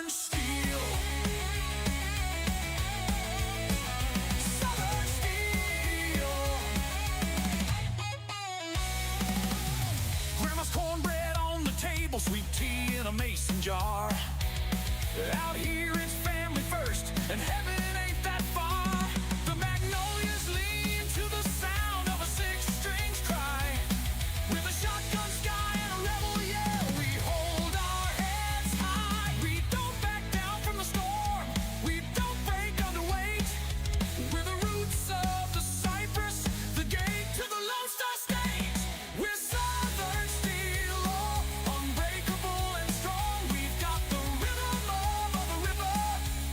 Southern Steel. Southern Steel. Grandma's cornbread on the table, sweet tea in a mason jar. Out here it's family first, and heaven ain't that far. The magnolias lean to the sound of a six-string cry. With a shotgun sky and a rebel yell, we hold our heads high. We don't back down from the storm, we don't break under weight. We're the roots of the cypress, the gate to the Lone Star State. We're Southern Steel, oh, unbreakable and strong. We've got the rhythm of the river,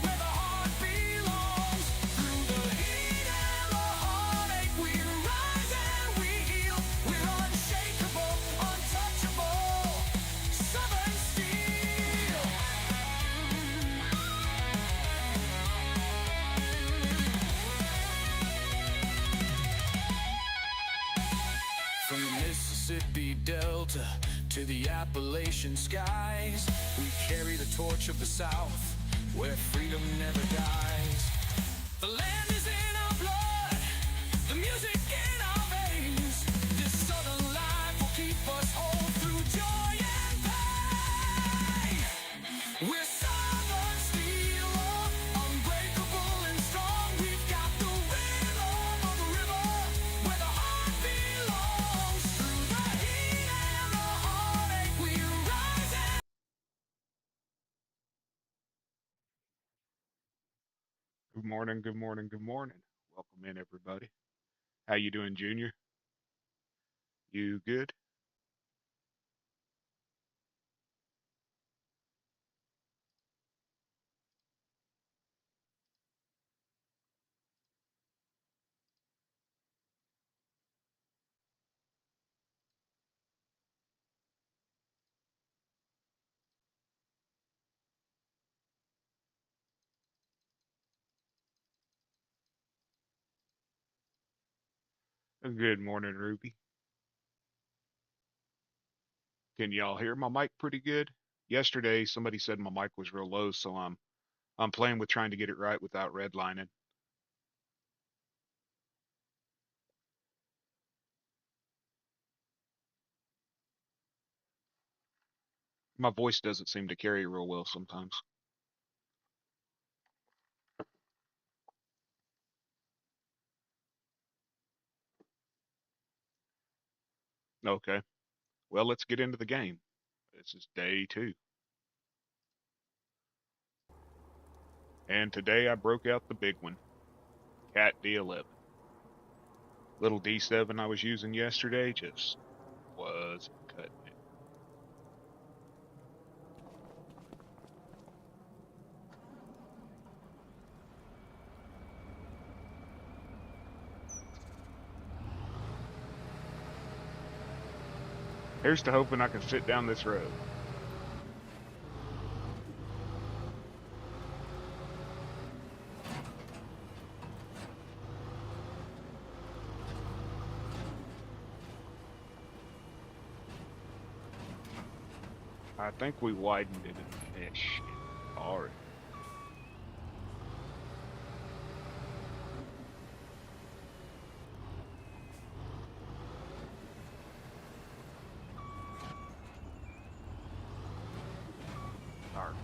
where the heart belongs. Through the heat and the heartache, we rise and we heal. We're unshakable, untouchable, Southern Steel. From the Mississippi Delta to the Appalachian skies, we carry the torch of the South, where freedom never dies. The land is in our blood, the music in our veins. This southern life will keep us whole through joy and pain. We're Southern Steel, oh, unbreakable and strong. We've got the rhythm of the river, where the heart belongs. Through the heat and the heartache, we rise and... Good morning, good morning, good morning. Welcome in, everybody. How you doing, Junior? You good? Good morning, Ruby. Can y'all hear my mic pretty good? Yesterday, somebody said my mic was real low, so I'm playing with trying to get it right without redlining. My voice doesn't seem to carry real well sometimes. Okay. Well, let's get into the game. This is day 2. And today I broke out the big one, Cat D11. Little D7 I was using yesterday just wasn't cutting it. Here's to hoping I can fit down this road. I think we widened it in this shit. Alright. Alright.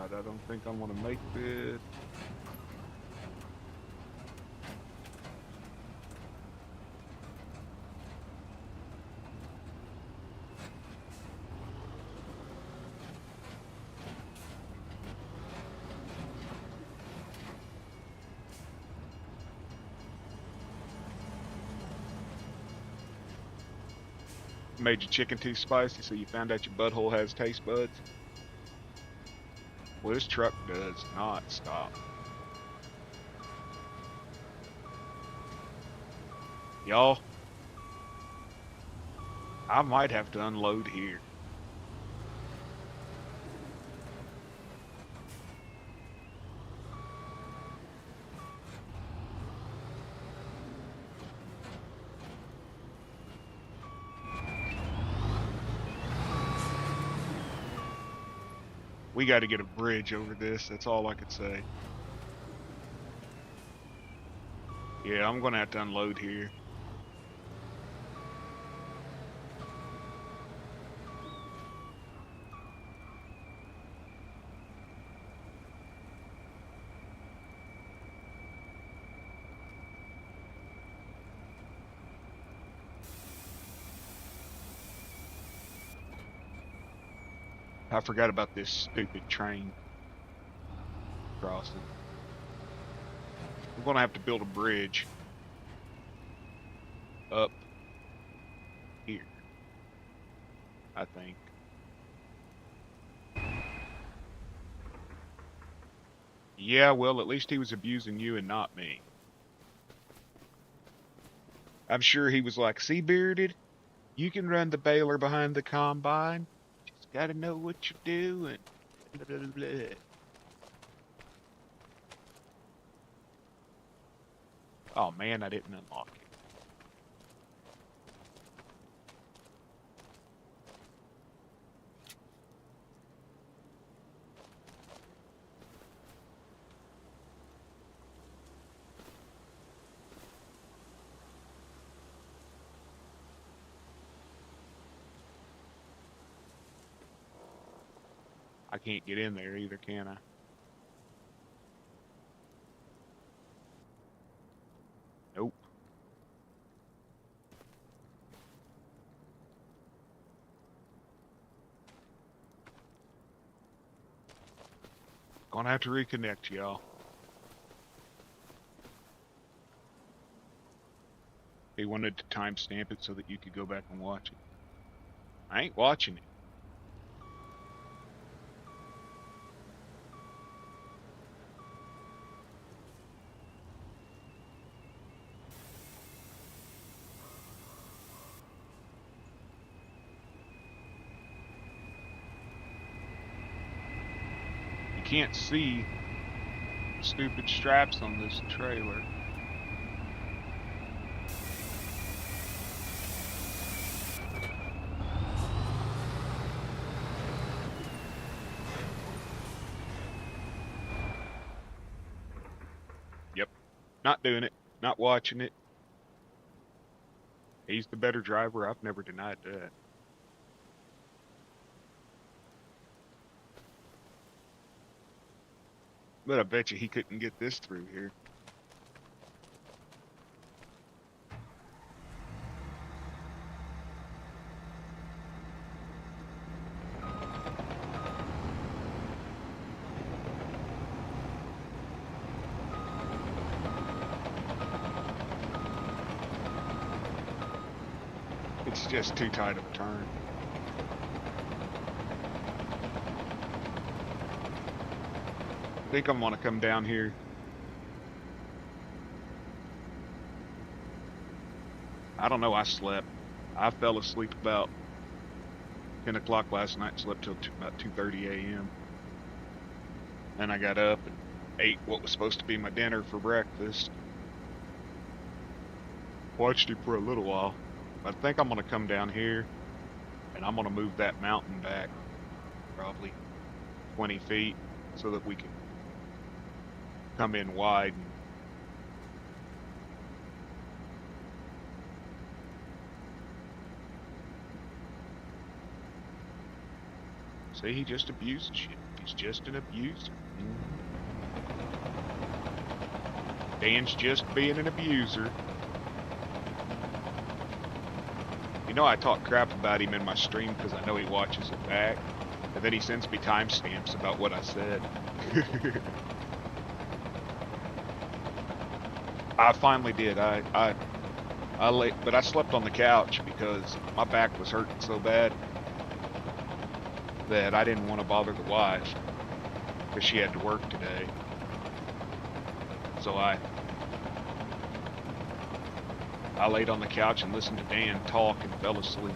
I don't think I want to make this. Made your chicken too spicy, so you found out your butthole has taste buds? Well, this truck does not stop. Y'all, I might have to unload here. We got to get a bridge over this. That's all I could say. Yeah, I'm going to have to unload here. I forgot about this stupid train crossing. We're going to have to build a bridge up here, I think. Yeah, well, at least he was abusing you and not me. I'm sure he was like, see, Bearded, you can run the baler behind the combine. Just gotta know what you're doing. Blah, blah, blah. Oh man, I didn't unlock it. I can't get in there either, can I? Nope. Gonna have to reconnect, y'all. They wanted to timestamp it so that you could go back and watch it. I ain't watching it. You can't see the stupid straps on this trailer. Yep. Not doing it. Not watching it. He's the better driver. I've never denied that. But I bet you he couldn't get this through here. It's just too tight of a turn. I think I'm gonna come down here. I don't know, I slept. I fell asleep about 10 o'clock last night and slept till about 2:30 a.m. Then I got up and ate what was supposed to be my dinner for breakfast. Watched it for a little while. I think I'm gonna come down here and I'm gonna move that mountain back probably 20 feet so that we can come in wide. See, he just abuses you. He's just an abuser. Dan's just being an abuser. You know, I talk crap about him in my stream because I know he watches it back. And then he sends me timestamps about what I said. I finally did. I But I slept on the couch because my back was hurting so bad that I didn't want to bother the wife because she had to work today. So I laid on the couch and listened to Dan talk and fell asleep.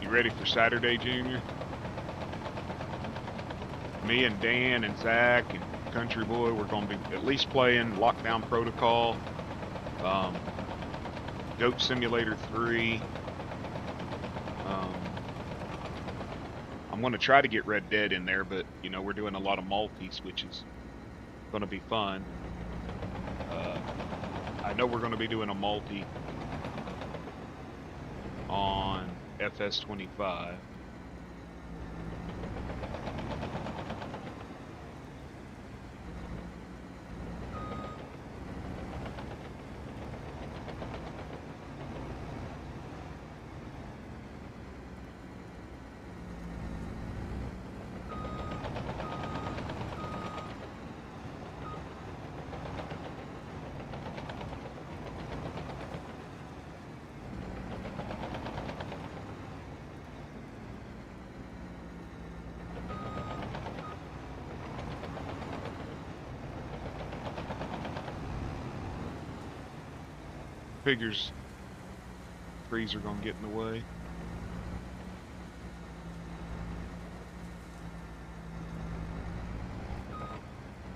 You ready for Saturday, Junior? Me and Dan and Zach and Country Boy, we're going to be at least playing Lockdown Protocol, Goat Simulator 3. I'm going to try to get Red Dead in there, but, you know, we're doing a lot of multis, which is going to be fun. I know we're going to be doing a multi on FS25. Figures trees are gonna get in the way.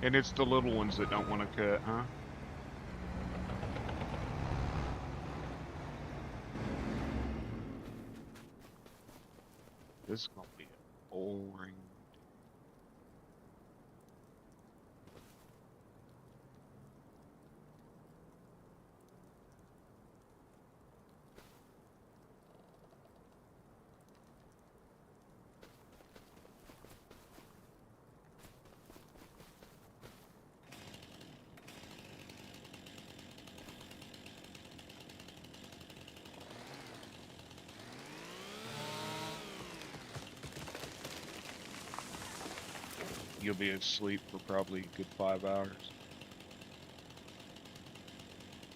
And it's the little ones that don't want to cut, huh? This is gonna be a boring. You'll be asleep for probably a good 5 hours.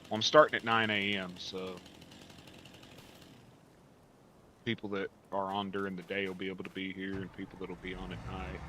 Well, I'm starting at 9 a.m., so people that are on during the day will be able to be here, and people that'll be on at night.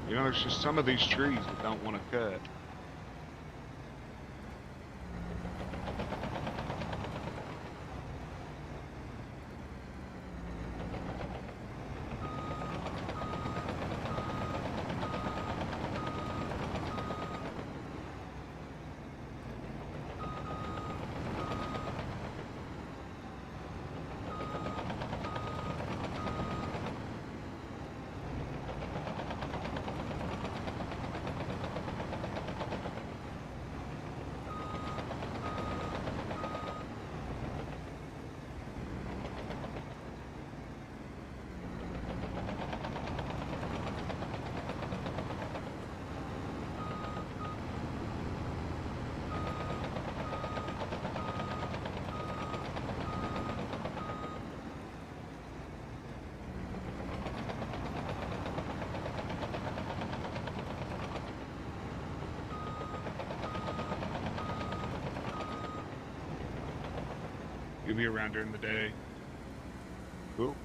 You know, there's just some of these trees that don't want to cut. You'll be around during the day. Cool.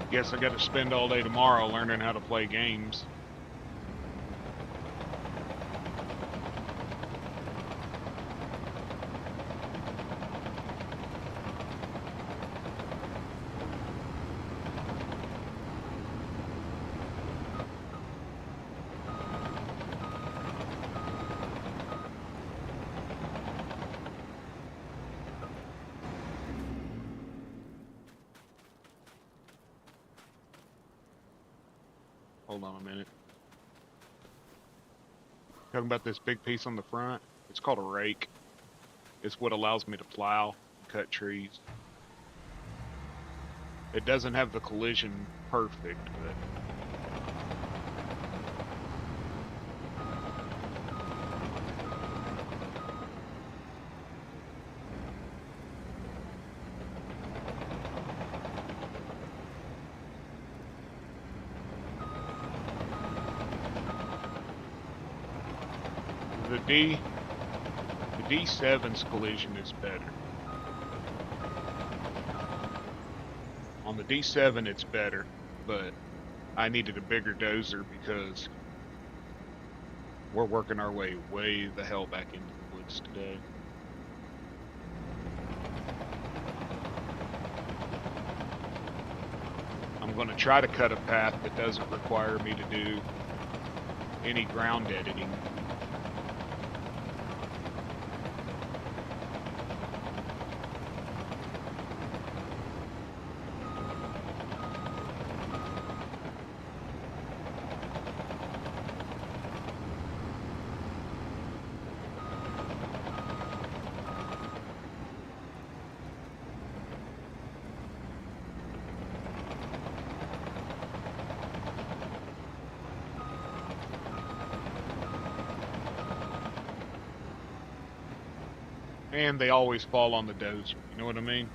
Guess I got to spend all day tomorrow learning how to play games. Hold on a minute. Talking about this big piece on the front. It's called a rake. It's what allows me to plow and cut trees. It doesn't have the collision perfect, but the D7's collision is better. On the D7 it's better, but I needed a bigger dozer because we're working our way the hell back into the woods today. I'm going to try to cut a path that doesn't require me to do any ground editing. And they always fall on the dozer, you know what I mean?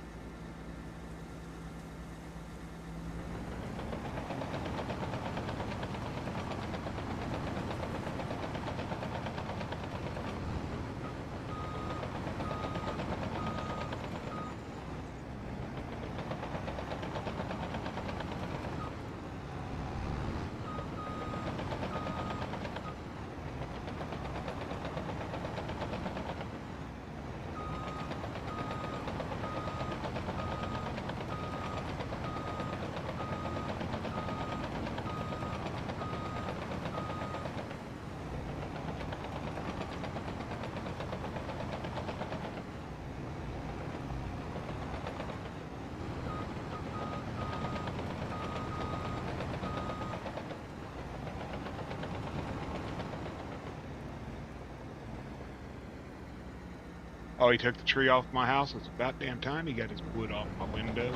Oh, he took the tree off my house. It's about damn time he got his wood off my window.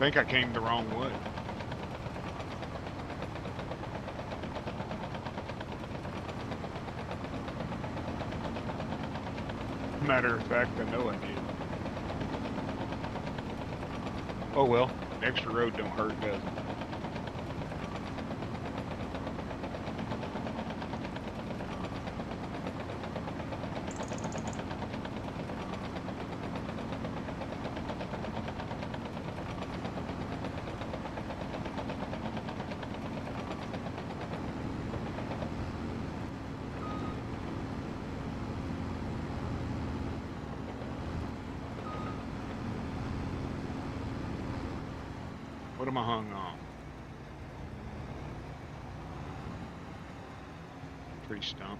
think I came the wrong way. Matter of fact, I know I did. Oh well, extra road don't hurt, does it? What am I hung on? Tree stump.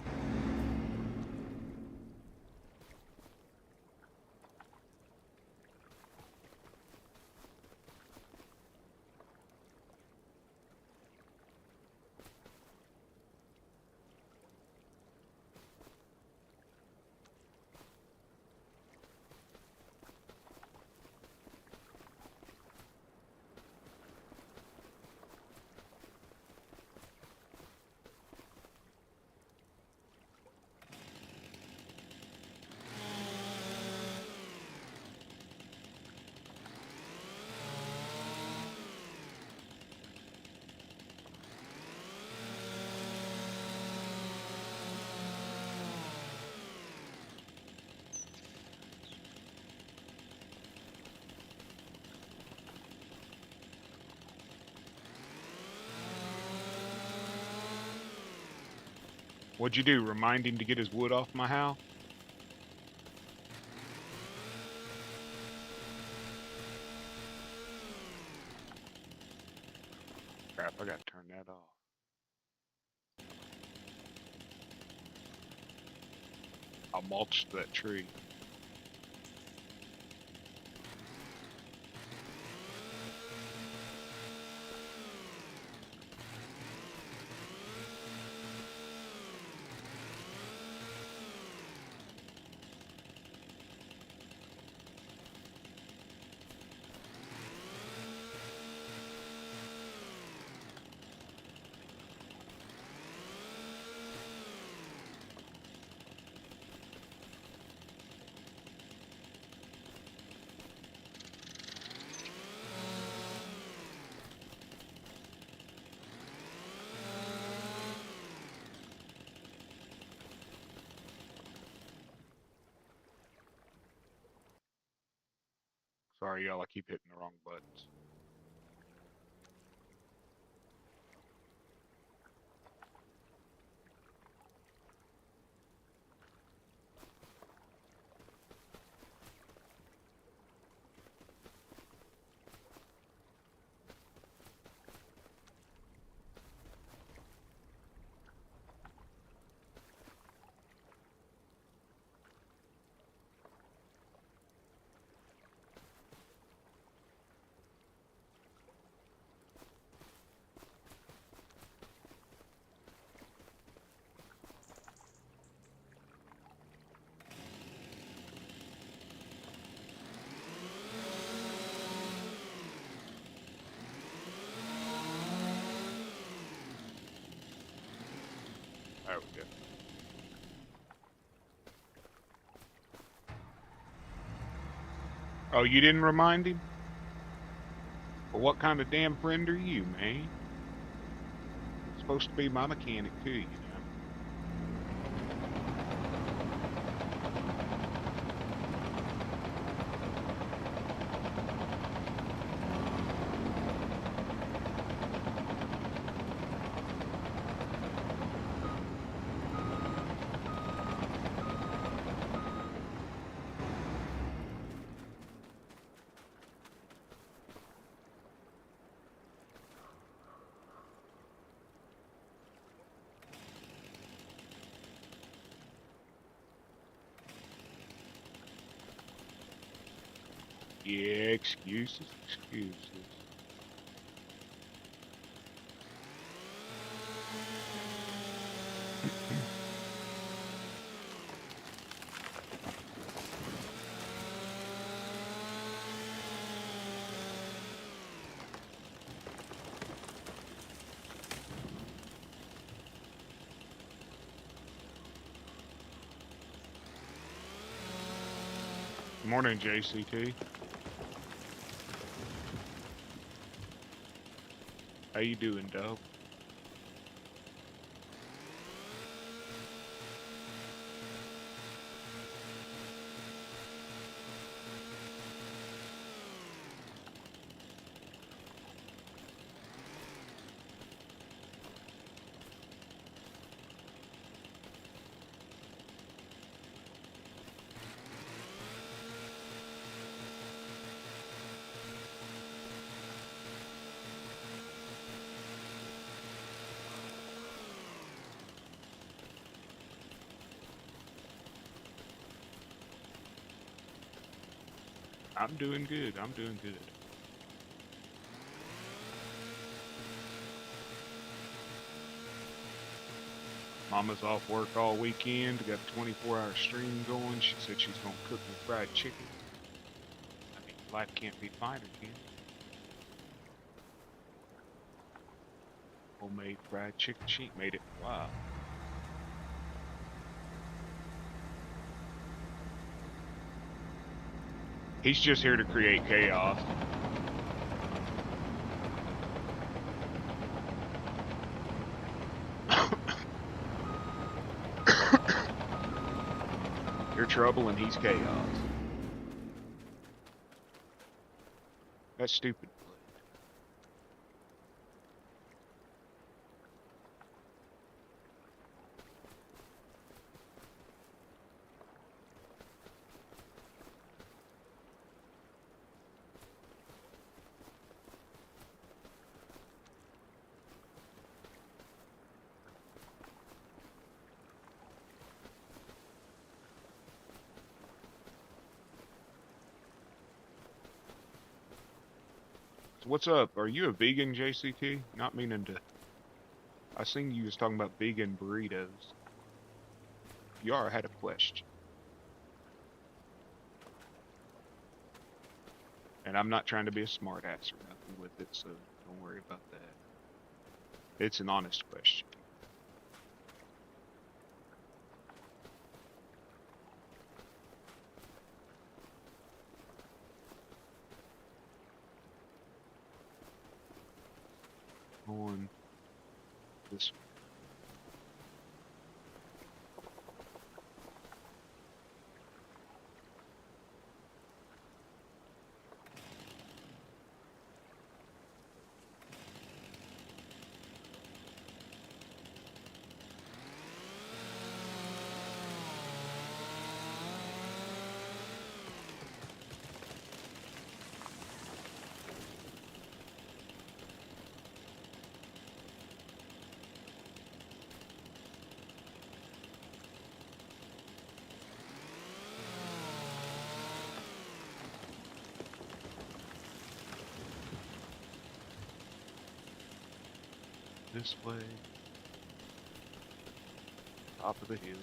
What'd you do? Remind him to get his wood off my house? Crap, I gotta turn that off. I mulched that tree. Sorry, y'all, I keep hitting the wrong buttons. There we go. Oh, you didn't remind him? Well, what kind of damn friend are you, man? You're supposed to be my mechanic too, you know. Yeah, excuses, excuses. Morning, JCT. How you doing, Dub? I'm doing good. I'm doing good. Mama's off work all weekend. Got a 24-hour stream going. She said she's gonna cook me fried chicken. I mean, life can't be finer, can it? Homemade fried chicken. She ain't made it in a while. He's just here to create chaos. You're trouble and he's chaos. That's stupid. So what's up? Are you a vegan, JCT? Not meaning to. I seen you was talking about vegan burritos. You are, I had a question. And I'm not trying to be a smart ass or nothing with it, so don't worry about that. It's an honest question. On this one. This way. Top of the hill.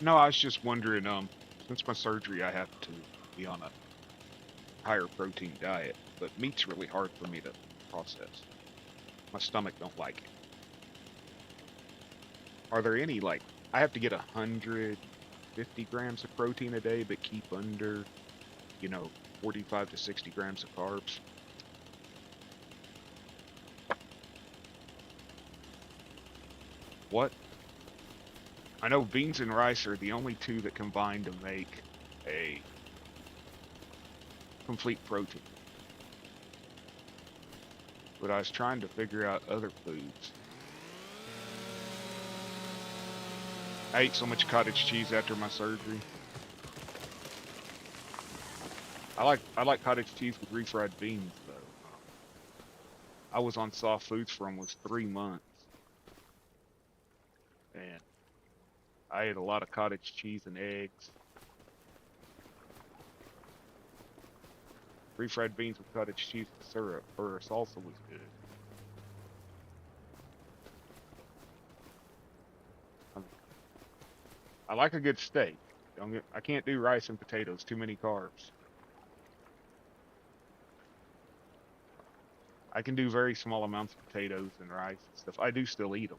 No, I was just wondering, since my surgery I have to be on a higher protein diet, but meat's really hard for me to process. My stomach don't like it. Are there any like I have to get 150 grams of protein a day, but keep under, 45 to 60 grams of carbs? What? I know beans and rice are the only two that combine to make a complete protein. but I was trying to figure out other foods. I ate so much cottage cheese after my surgery. I like cottage cheese with refried beans though. I was on soft foods for almost 3 months, and I ate a lot of cottage cheese and eggs. Refried beans with cottage cheese and syrup or salsa was good. I, mean, I like a good steak. I can't do rice and potatoes. Too many carbs. I can do very small amounts of potatoes and rice and stuff. I do still eat them.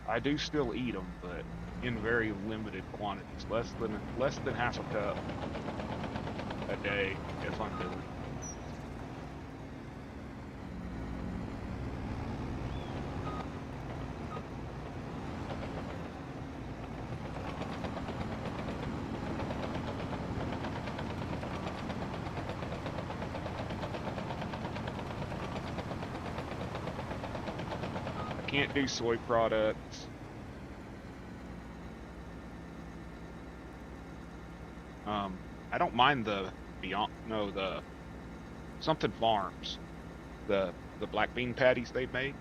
I do still eat them, but in very limited quantities, less than half a cup a day if I'm doing it. I can't do soy products. I don't mind the Beyond, no, the something farms, the black bean patties they make.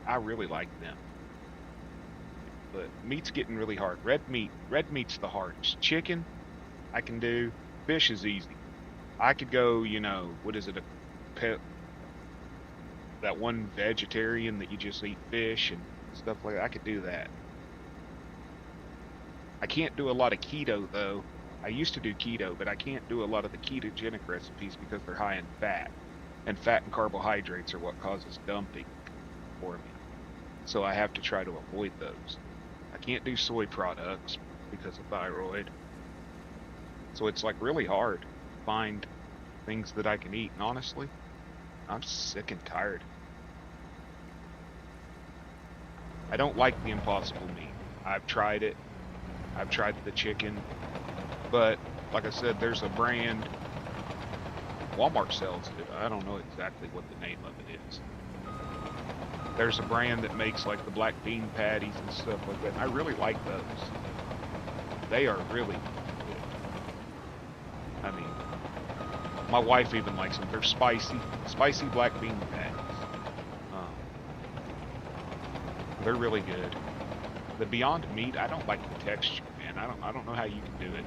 I really like them. But meat's getting really hard. Red meat's the hardest. Chicken, I can do. Fish is easy. I could go, what is it, pet, that one vegetarian that you just eat fish and stuff like that. I could do that. I can't do a lot of keto though. I used to do keto, but I can't do a lot of the ketogenic recipes because they're high in fat. And fat and carbohydrates are what causes dumping for me. So I have to try to avoid those. I can't do soy products because of thyroid. So it's like really hard to find things that I can eat. And honestly, I'm sick and tired. I don't like the impossible meat. I've tried it. I've tried the chicken, but like I said, there's a brand Walmart sells it. I don't know exactly what the name of it is. There's a brand that makes like the black bean patties and stuff like that. I really like those. They are really good. I mean, my wife even likes them. They're spicy black bean patties. Um, they're really good. The Beyond Meat, I don't like the texture, man. I don't know how you can do it.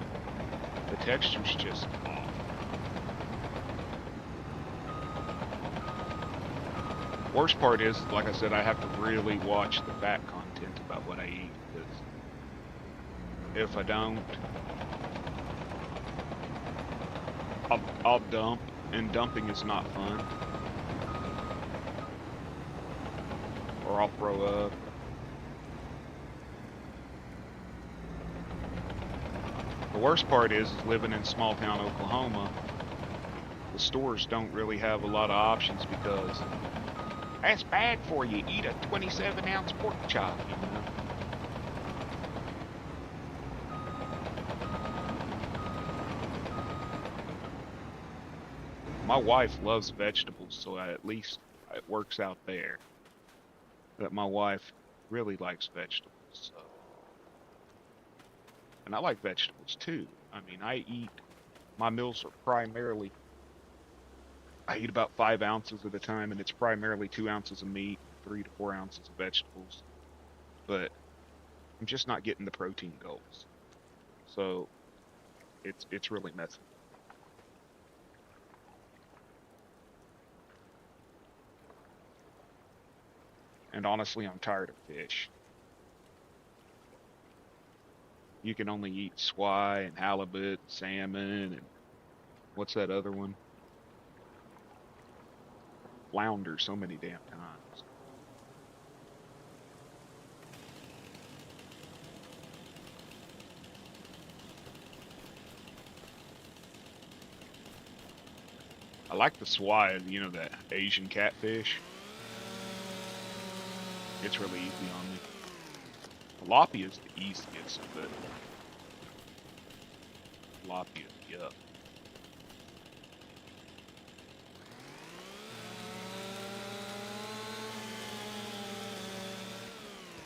The texture's just off. Worst part is, like I said, I have to really watch the fat content about what I eat, because if I don't, I'll dump, and dumping is not fun. Or I'll throw up. The worst part is living in small town Oklahoma, the stores don't really have a lot of options because that's bad for you. Eat a 27-ounce pork chop, My wife loves vegetables, so at least it works out there that my wife really likes vegetables. So. And I like vegetables too. I mean, my meals are primarily, I eat about 5 ounces at a time, and it's primarily 2 ounces of meat, 3 to 4 ounces of vegetables. But I'm just not getting the protein goals. So it's really messing. And honestly, I'm tired of fish. You can only eat swai and halibut, salmon, and what's that other one? Flounder so many damn times. I like the swai, that Asian catfish. It's really easy on me. Tilapia is the easiest, but tilapia, yuck.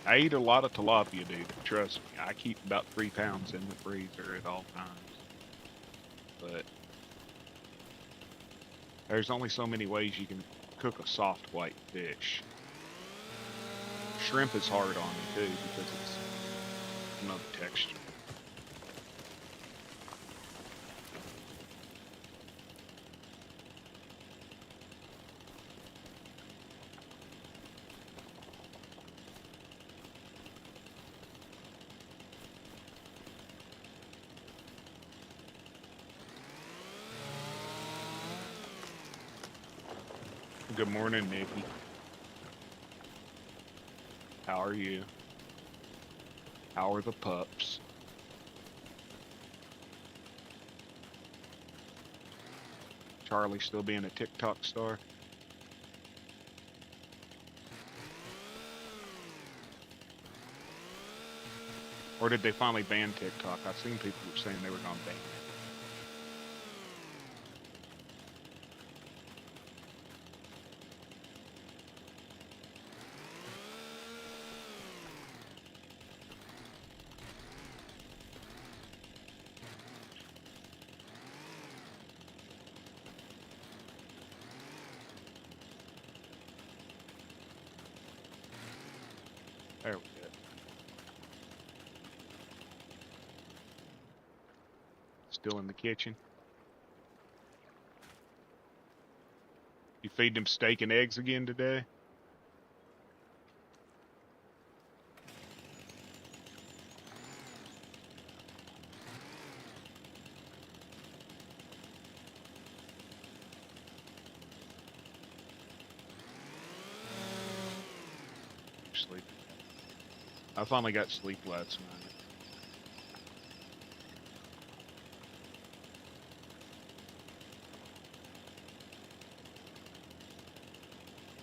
I eat a lot of tilapia, dude. Trust me. I keep about 3 pounds in the freezer at all times. But there's only so many ways you can cook a soft white fish. Shrimp is hard on me too because it's another texture. Good morning, Nikki. How are you? How are the pups? Charlie still being a TikTok star? Or did they finally ban TikTok? I've seen people saying they were going to ban it. There we go. Still in the kitchen. You feed them steak and eggs again today? Sleep. I finally got sleep last night.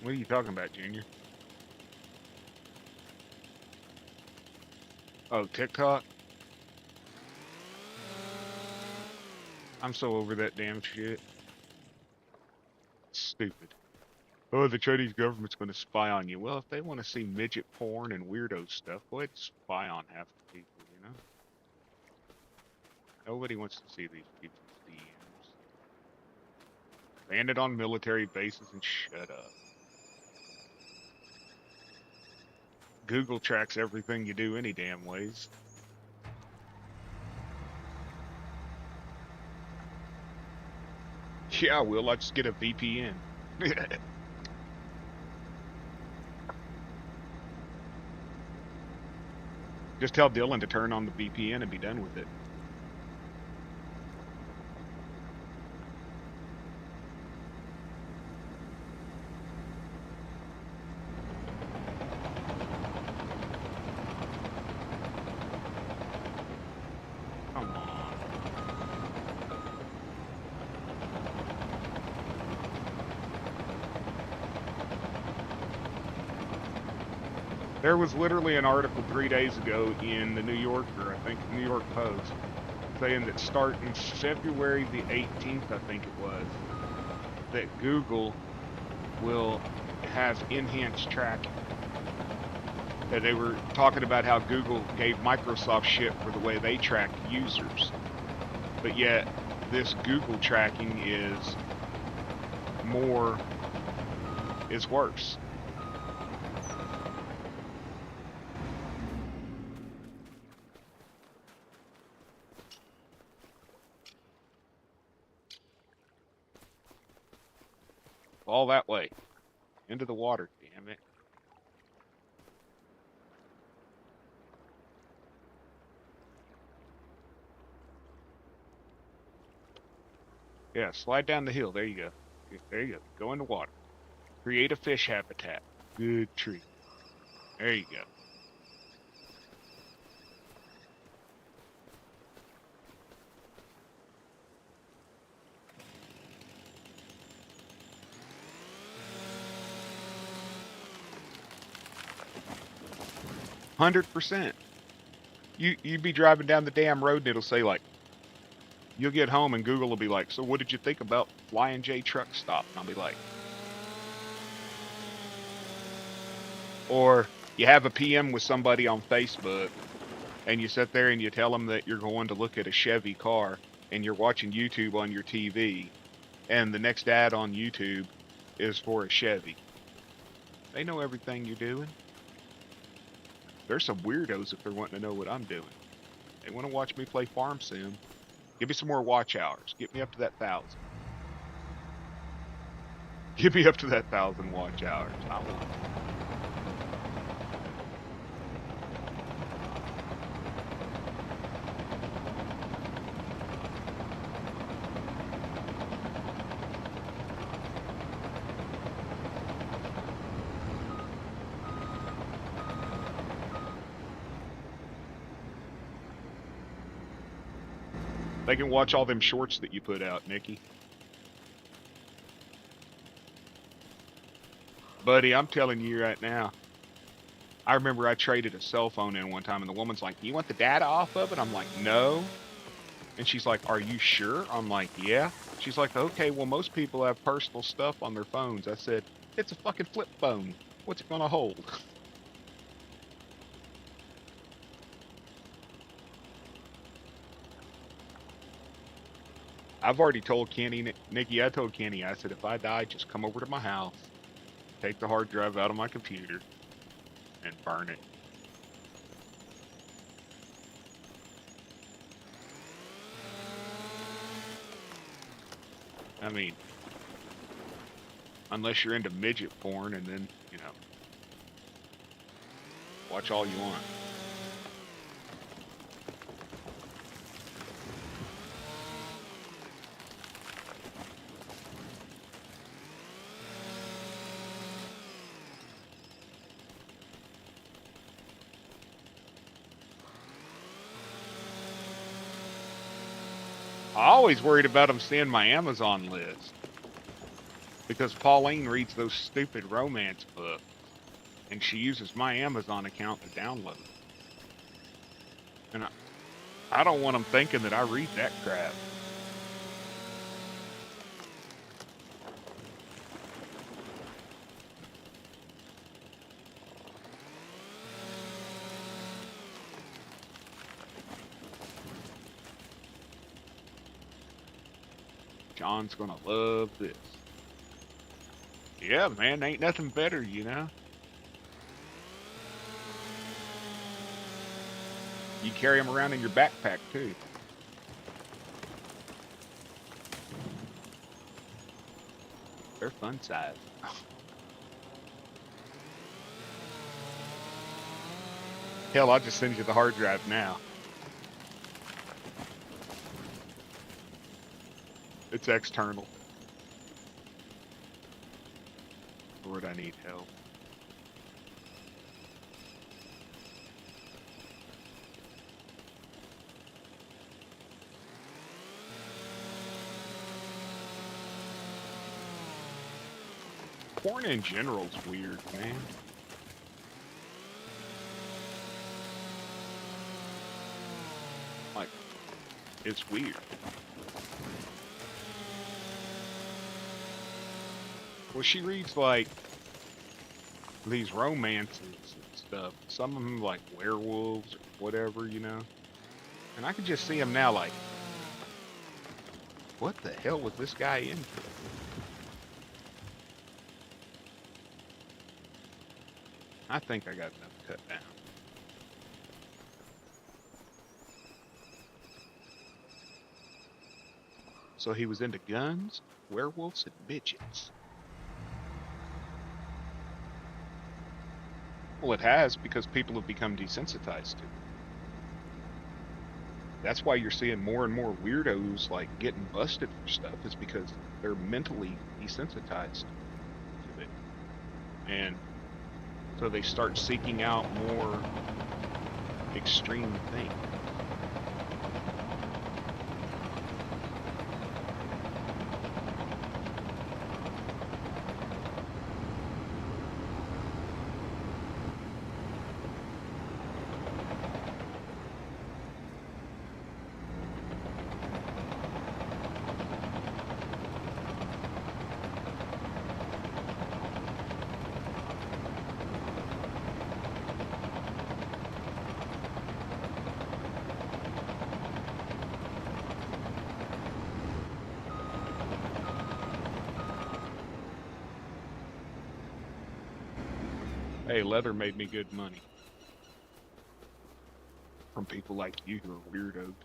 What are you talking about, Junior? Oh, TikTok? I'm so over that damn shit. Stupid. Oh, the Chinese government's going to spy on you. Well, if they want to see midget porn and weirdo stuff, go ahead and spy on half the people, you know? Nobody wants to see these people's DMs. Ban it on military bases and shut up. Google tracks everything you do any damn ways. Yeah, Will, I just get a VPN. Just tell Dylan to turn on the VPN and be done with it. Come on. There was literally an article 3 days ago in the New Yorker, I think, the New York Post, saying that starting February the 18th, I think it was, that Google will have enhanced tracking. That they were talking about how Google gave Microsoft shit for the way they track users. But yet, this Google tracking is worse. All that way. Into the water, damn it. Yeah, slide down the hill. There you go. There you go. Go in the water. Create a fish habitat. Good tree. There you go. 100%. You'd be driving down the damn road and it'll say like, you'll get home and Google will be like, so what did you think about Flying J truck stop? And I'll be like, or you have a PM with somebody on Facebook and you sit there and you tell them that you're going to look at a Chevy car and you're watching YouTube on your TV and the next ad on YouTube is for a Chevy. They know everything you're doing. There's some weirdos if they're wanting to know what I'm doing. They want to watch me play Farm Sim. Give me some more watch hours. Get me up to that 1,000. Give me up to that 1,000 watch hours. I want it. They can watch all them shorts that you put out, Nikki. Buddy, I'm telling you right now. I remember I traded a cell phone in one time and the woman's like, "You want the data off of it?" I'm like, "No." And she's like, "Are you sure?" I'm like, "Yeah." She's like, "Okay, well, most people have personal stuff on their phones." I said, "It's a fucking flip phone. What's it gonna hold?" I've already told Kenny, Nikki, I told Kenny, I said, if I die, just come over to my house, take the hard drive out of my computer, and burn it. I mean, unless you're into midget porn and then, you know, watch all you want. I always worried about them seeing my Amazon list because Pauline reads those stupid romance books and she uses my Amazon account to download. And I don't want them thinking that I read that crap. John's gonna love this. Yeah, man, ain't nothing better, you know? You carry them around in your backpack, too. They're fun size. Hell, I'll just send you the hard drive now. It's external. Lord, I need help. Porn in general's weird, man. Like, it's weird. Well, she reads like these romances and stuff. Some of them like werewolves or whatever, you know. And I can just see them now like, what the hell was this guy into? I think I got enough cut down. So he was into guns, werewolves, and midgets. Well, it has because people have become desensitized to it. That's why you're seeing more and more weirdos like getting busted for stuff is because they're mentally desensitized to it. And so they start seeking out more extreme things. Hey, leather made me good money from people like you who are weirdos.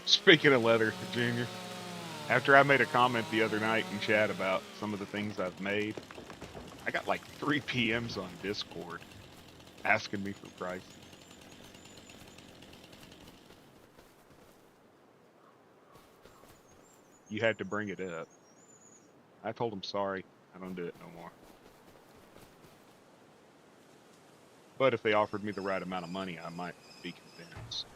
Speaking of leather, Junior, after I made a comment the other night in chat about some of the things I've made, I got like 3 PMs on Discord asking me for price. You had to bring it up. I told them sorry, I don't do it no more. But if they offered me the right amount of money, I might be convinced.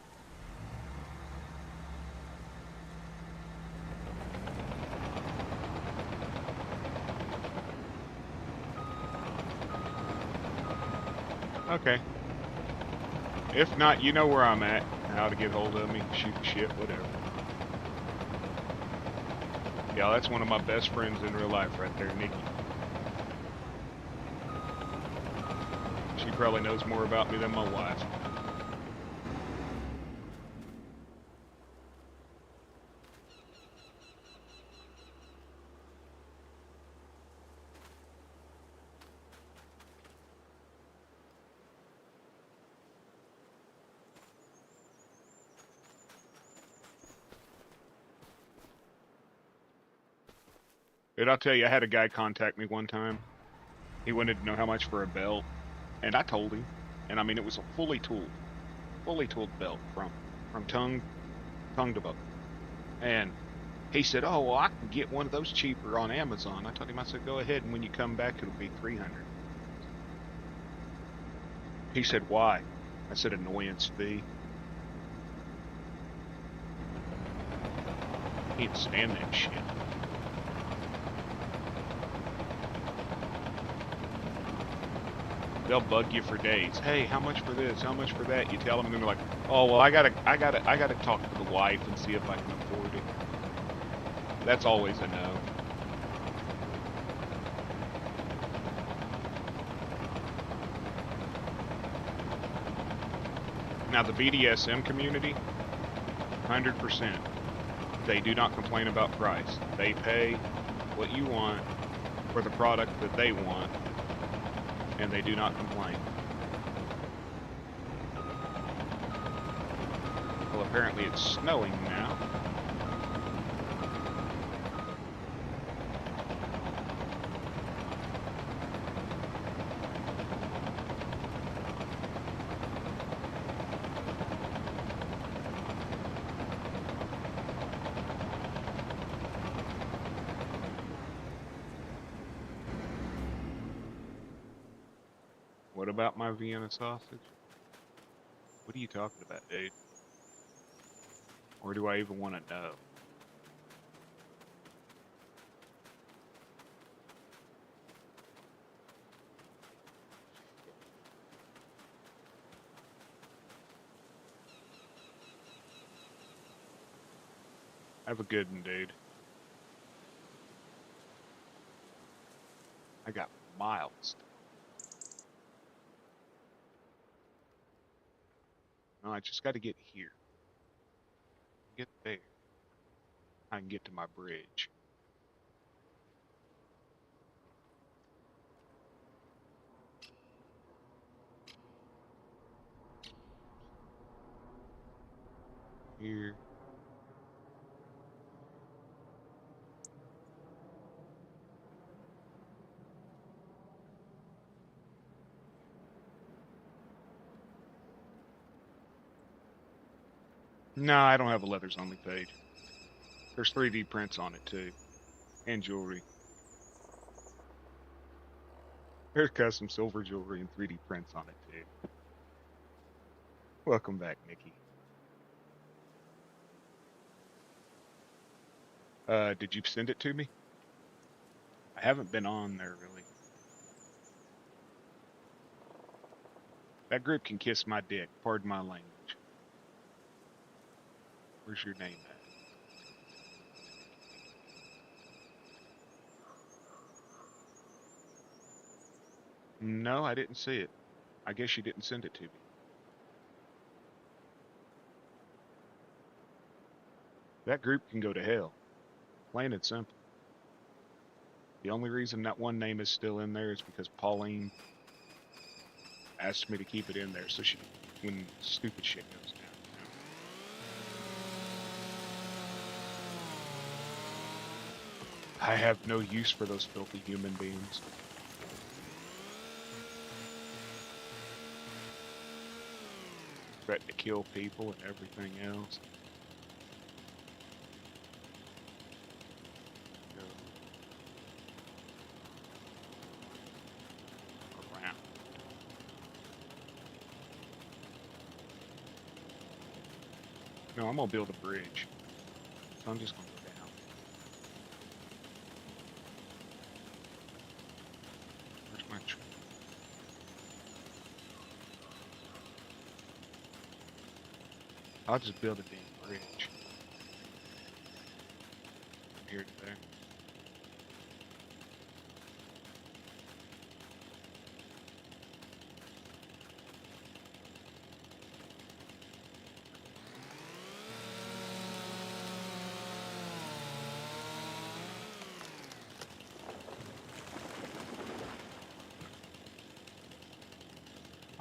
Okay. If not, you know where I'm at, how to get hold of me, shoot the shit, whatever. Yeah, that's one of my best friends in real life right there, Nikki. She probably knows more about me than my wife. Dude, I'll tell you, I had a guy contact me one time. He wanted to know how much for a belt, and I told him. And I mean, it was a fully tooled belt from tongue to bow. And he said, "Oh, well, I can get one of those cheaper on Amazon." I told him, I said, "Go ahead, and when you come back, it'll be $300." He said, "Why?" I said, "Annoyance fee." He didn't stand that shit. They'll bug you for days. Hey, how much for this? How much for that? You tell them, and they're like, "Oh, well, I gotta talk to the wife and see if I can afford it." That's always a no. Now the BDSM community, 100%. They do not complain about price. They pay what you want for the product that they want, and they do not complain. Well, apparently it's snowing now. What about my Vienna sausage? What are you talking about, dude? Or do I even want to know? Have a good one, dude. I got miles. No, I just got to get here. Get there. I can get to my bridge. Here. No, I don't have a leathers only page. There's 3D prints on it too, and jewelry. There's custom silver jewelry and 3D prints on it too. Welcome back, Nikki. Did you send it to me? I haven't been on there really. That group can kiss my dick. Pardon my language. Where's your name at? No, I didn't see it. I guess you didn't send it to me. That group can go to hell. Plain and simple. The only reason that one name is still in there is because Pauline asked me to keep it in there so when stupid shit goes down. I have no use for those filthy human beings. Threaten to kill people and everything else. Around. No, I'm gonna build a bridge. So I'm just gonna go down. Where's my tree? I'll just build a damn bridge. From here to there.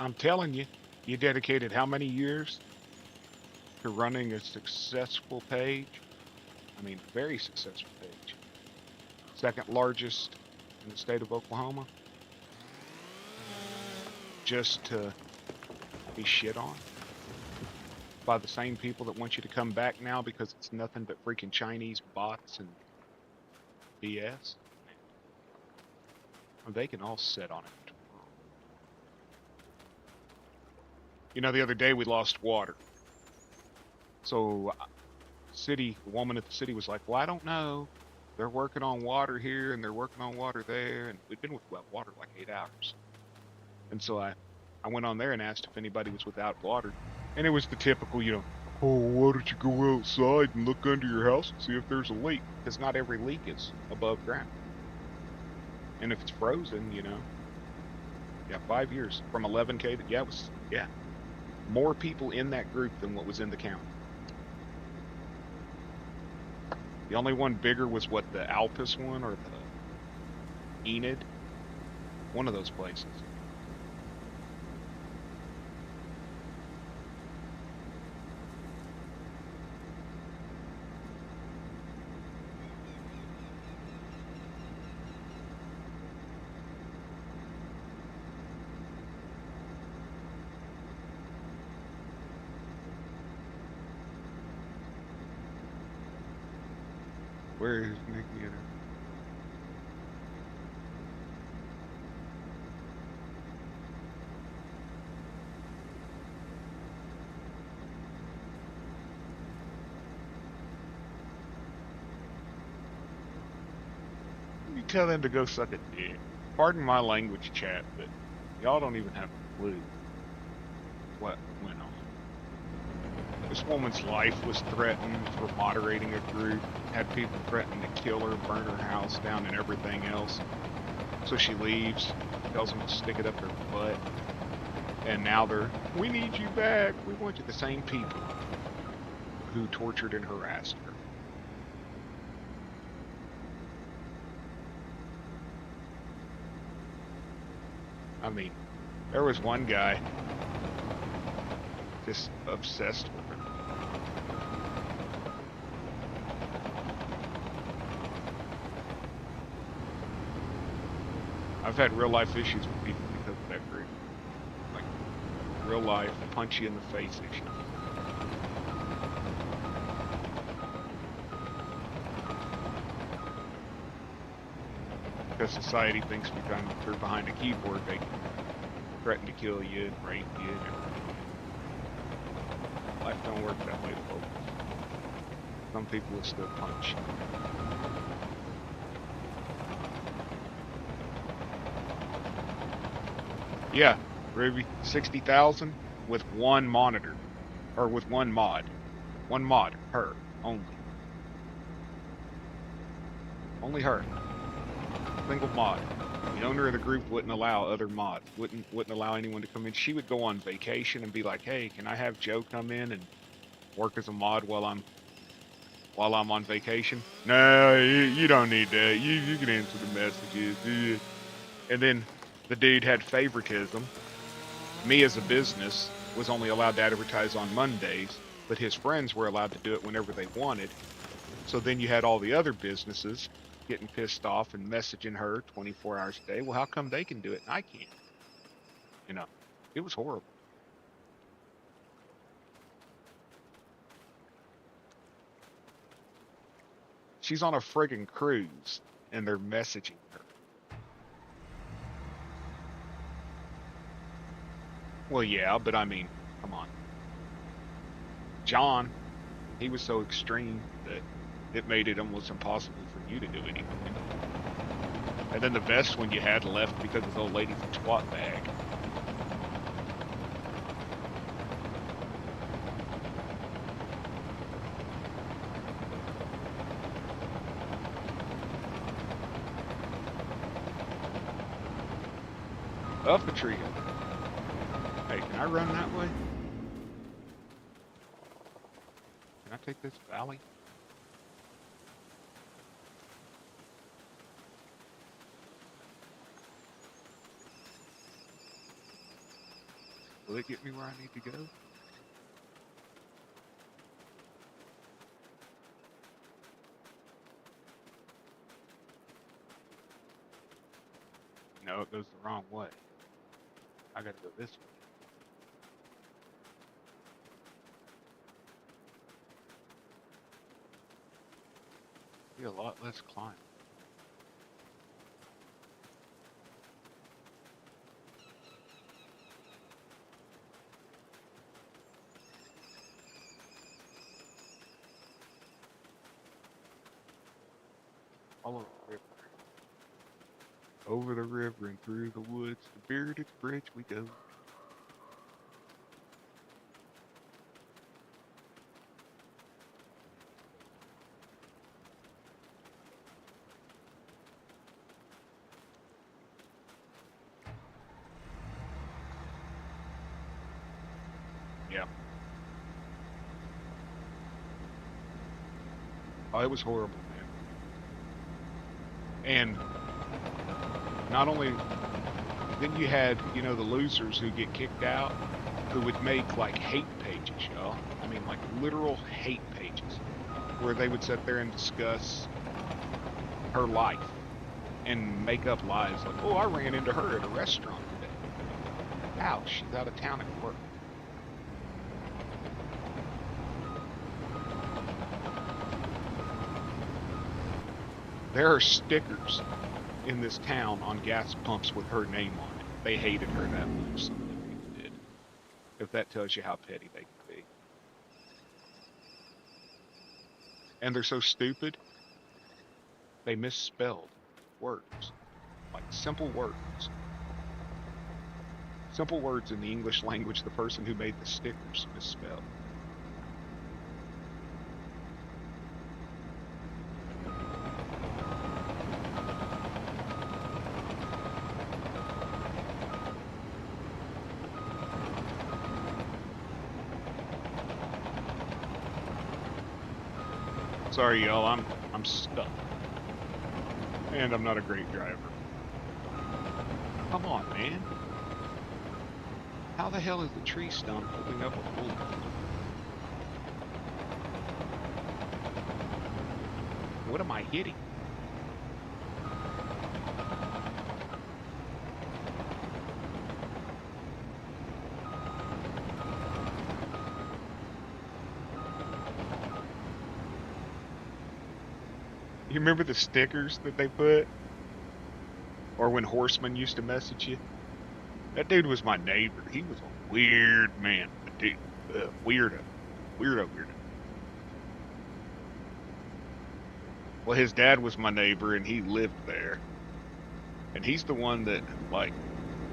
I'm telling you, you dedicated how many years to running a successful page? I mean, very successful page. Second largest in the state of Oklahoma. Just to be shit on by the same people that want you to come back now because it's nothing but freaking Chinese bots and BS. They can all sit on it. You know, the other day we lost water. So, the woman at the city was like, well, I don't know. They're working on water here and they're working on water there. And we'd been without water like 8 hours. And so I went on there and asked if anybody was without water. And it was the typical, oh, why don't you go outside and look under your house and see if there's a leak? Because not every leak is above ground. And if it's frozen, yeah, 5 years from 11K. Yeah, more people in that group than what was in the county. The only one bigger was what, the Alpus one or the Enid? One of those places. Where is Nikki at? You tell them to go suck a dick. Pardon my language, chat, but y'all don't even have a clue what went on. This woman's life was threatened for moderating a group, had people threatening to kill her, burn her house down, and everything else. So she leaves, tells them to stick it up their butt, and now we need you back, we want you. The same people who tortured and harassed her. I mean, there was one guy just obsessed with her. I've had real life issues with people because of that group. Like, real life, punch you in the face issues. Because society thinks because they're behind a keyboard, they can threaten to kill you and rape you and everything. Life don't work that way, folks. Some people will still punch. Yeah, Ruby, 60,000 with one monitor, or with one mod. One mod, her, only. Only her. Single mod. The owner of the group wouldn't allow other mods, wouldn't allow anyone to come in. She would go on vacation and be like, "Hey, can I have Joe come in and work as a mod while I'm on vacation?" No, you don't need that. You can answer the messages. And then the dude had favoritism. Me as a business was only allowed to advertise on Mondays, but his friends were allowed to do it whenever they wanted. So then you had all the other businesses getting pissed off and messaging her 24 hours a day. Well, how come they can do it and I can't? You know, it was horrible. She's on a friggin' cruise and they're messaging her. Well, yeah, but I mean, come on. John, he was so extreme that it made it almost impossible for you to do anything. And then the best one you had left because of the old lady's a twat bag. Up a tree. Hey, can I run that way? Can I take this valley? Will it get me where I need to go? No, it goes the wrong way. I gotta go this way. Be a lot less climb. Follow the river. Over the river and through the woods, to Bearded Bridge we go. Yeah. Oh, it was horrible, man. And not only, then you had, you know, the losers who get kicked out, who would make like hate pages, y'all. I mean, like literal hate pages, where they would sit there and discuss her life and make up lies like, oh, I ran into her at a restaurant today. Ouch, she's out of town at work. There are stickers in this town on gas pumps with her name on it. They hated her that much, some of the people did. If that tells you how petty they can be. And they're so stupid, they misspelled words. Like simple words. Simple words in the English language, the person who made the stickers misspelled. Sorry, y'all, I'm stuck. And I'm not a great driver. Come on, man. How the hell is the tree stump holding up a bullet? What am I hitting? You remember the stickers that they put? Or when Horseman used to message you? That dude was my neighbor. He was a weird man. Dude, weirdo. Weirdo. Well, his dad was my neighbor and he lived there. And he's the one that, like,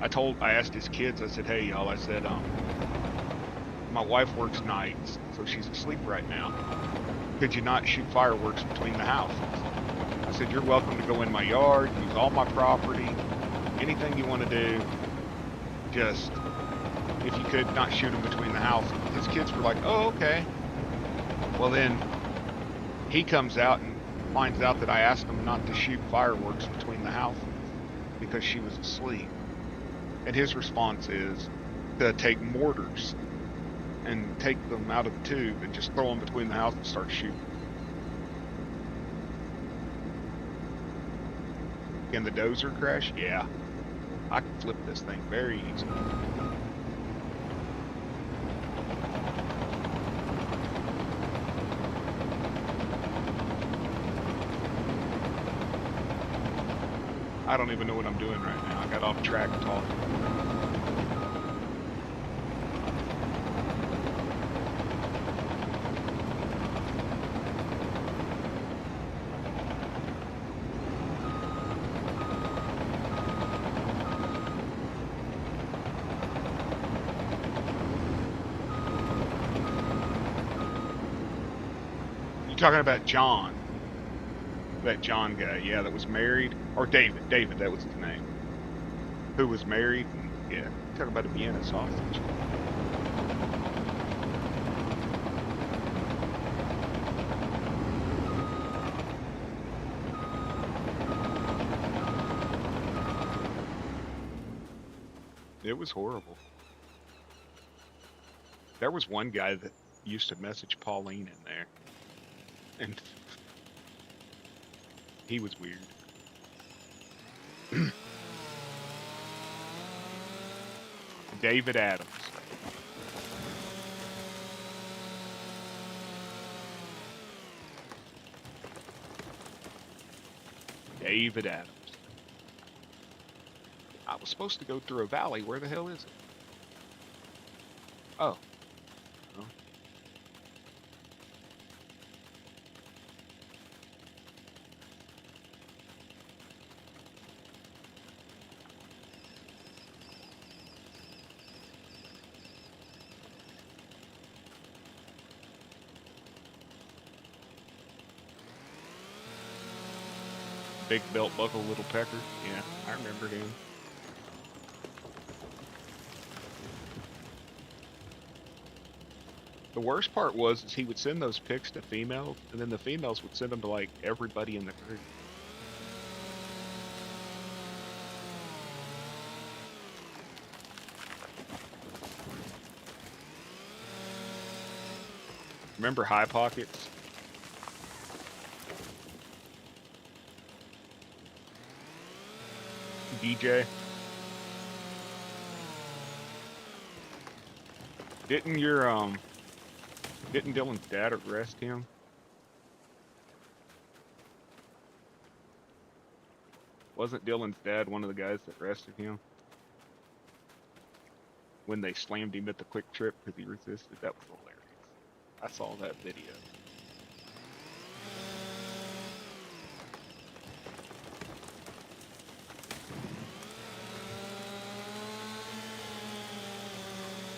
I asked his kids, I said, hey, y'all, I said, my wife works nights, so she's asleep right now. Could you not shoot fireworks between the houses? I said, you're welcome to go in my yard, use all my property, anything you want to do, just, if you could, not shoot him between the house. His kids were like, oh, okay. Well, then he comes out and finds out that I asked him not to shoot fireworks between the houses because she was asleep. And his response is to take mortars and take them out of the tube and just throw them between the house and start shooting. Can the dozer crash? Yeah. I can flip this thing very easily. I don't even know what I'm doing right now. I got off track talking. You talking about John? That John guy, yeah, that was married, or David, that was his name, who was married, and, yeah, talking about a Vienna sausage. It was horrible. There was one guy that used to message Pauline in there, and he was weird. David Adams. David Adams. I was supposed to go through a valley. Where the hell is it? Oh. Oh. Big belt buckle, little pecker. Yeah, I remember him. The worst part was is he would send those pics to females, and then the females would send them to like everybody in the group. Remember High Pockets? DJ? Didn't Dylan's dad arrest him? Wasn't Dylan's dad one of the guys that arrested him? When they slammed him at the Quick Trip because he resisted? That was hilarious. I saw that video.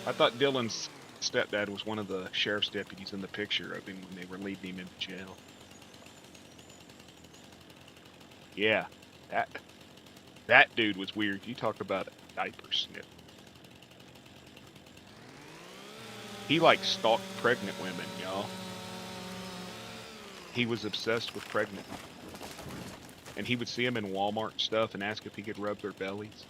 I thought Dylan's stepdad was one of the sheriff's deputies in the picture of him when they were leading him into jail. Yeah, that dude was weird. You talk about a diaper snip. He like stalked pregnant women, y'all. He was obsessed with pregnant women. And he would see them in Walmart and stuff and ask if he could rub their bellies.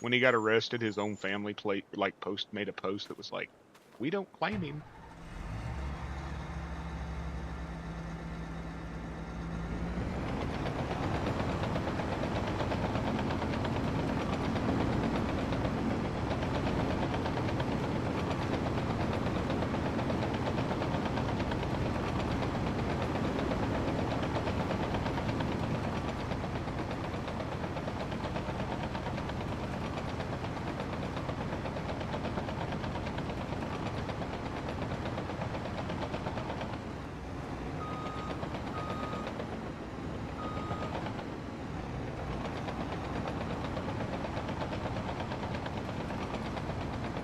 When he got arrested, his own family made a post that was like, "We don't claim him."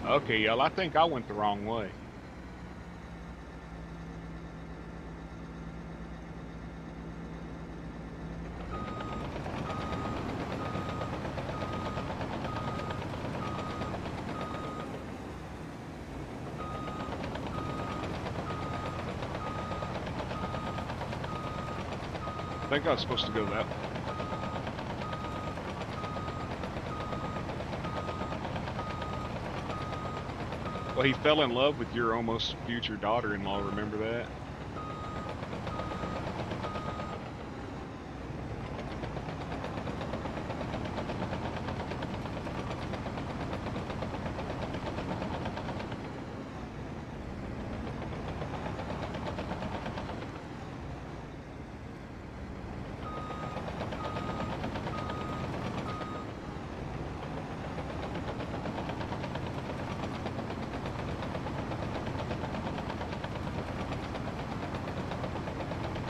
Okay, y'all, I think I went the wrong way. think I was supposed to go that way. Well, he fell in love with your almost future daughter-in-law, remember that?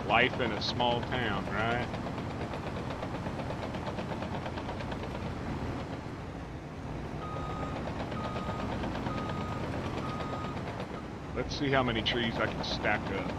Life in a small town, right? Let's see how many trees I can stack up.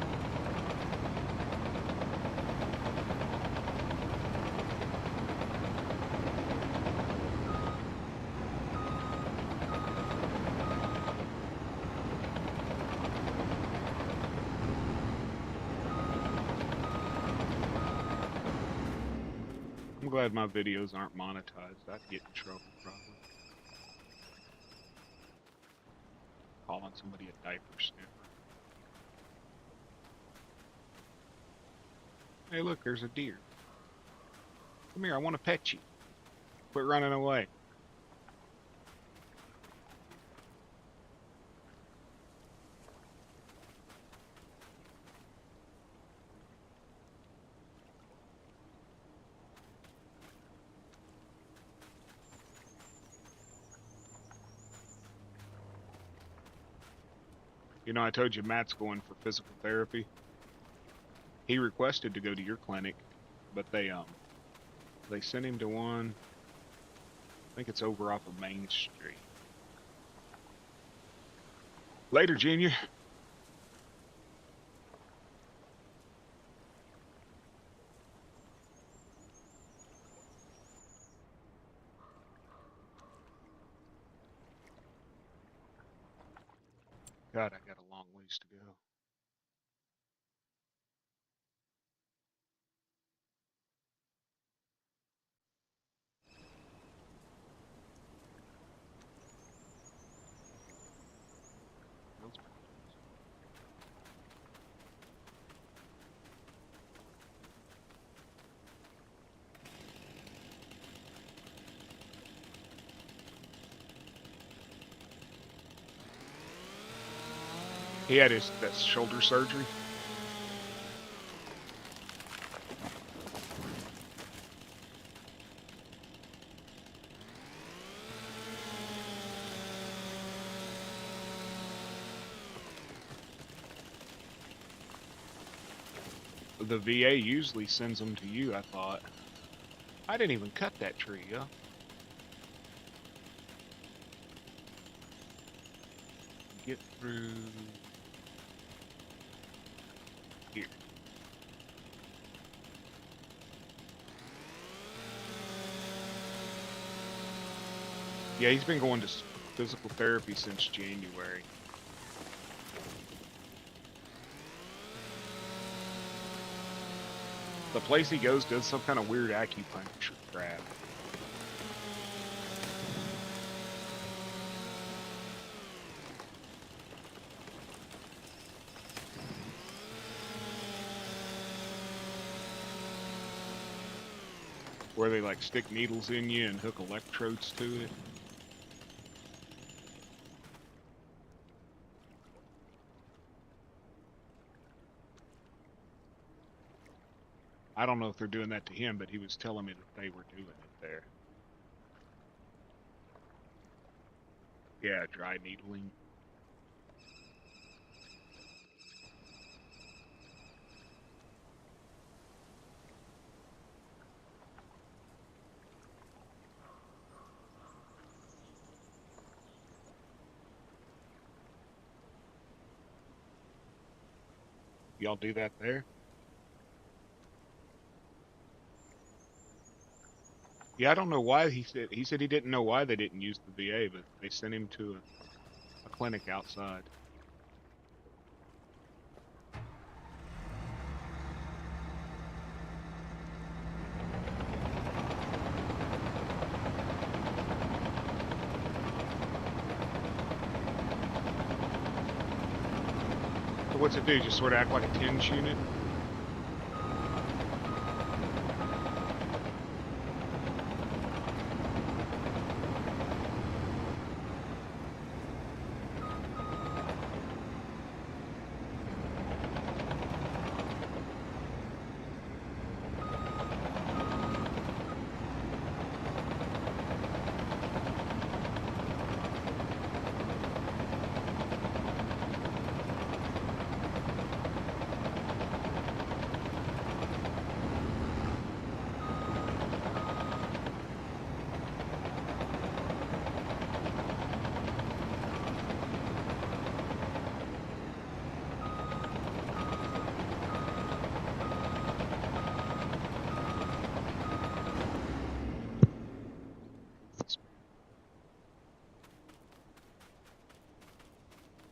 I'm glad my videos aren't monetized. I'd get in trouble probably. Calling somebody a diaper sniffer. Hey, look, there's a deer. Come here, I want to pet you. Quit running away. You know, I told you Matt's going for physical therapy. He requested to go to your clinic, but they sent him to one. I think it's over off of Main Street. Later, Junior. God, I got a long ways to go. He had that shoulder surgery. The VA usually sends them to you, I thought. I didn't even cut that tree, huh? Get through here. Yeah, he's been going to physical therapy since January. The place he goes does some kind of weird acupuncture crap. Where they like stick needles in you and hook electrodes to it. I don't know if they're doing that to him, but he was telling me that they were doing it there. Yeah, dry needling. Y'all do that there? Yeah, I don't know why he said he didn't know why they didn't use the VA, but they sent him to a clinic outside. what's it do? Just sort of act like a tinge unit?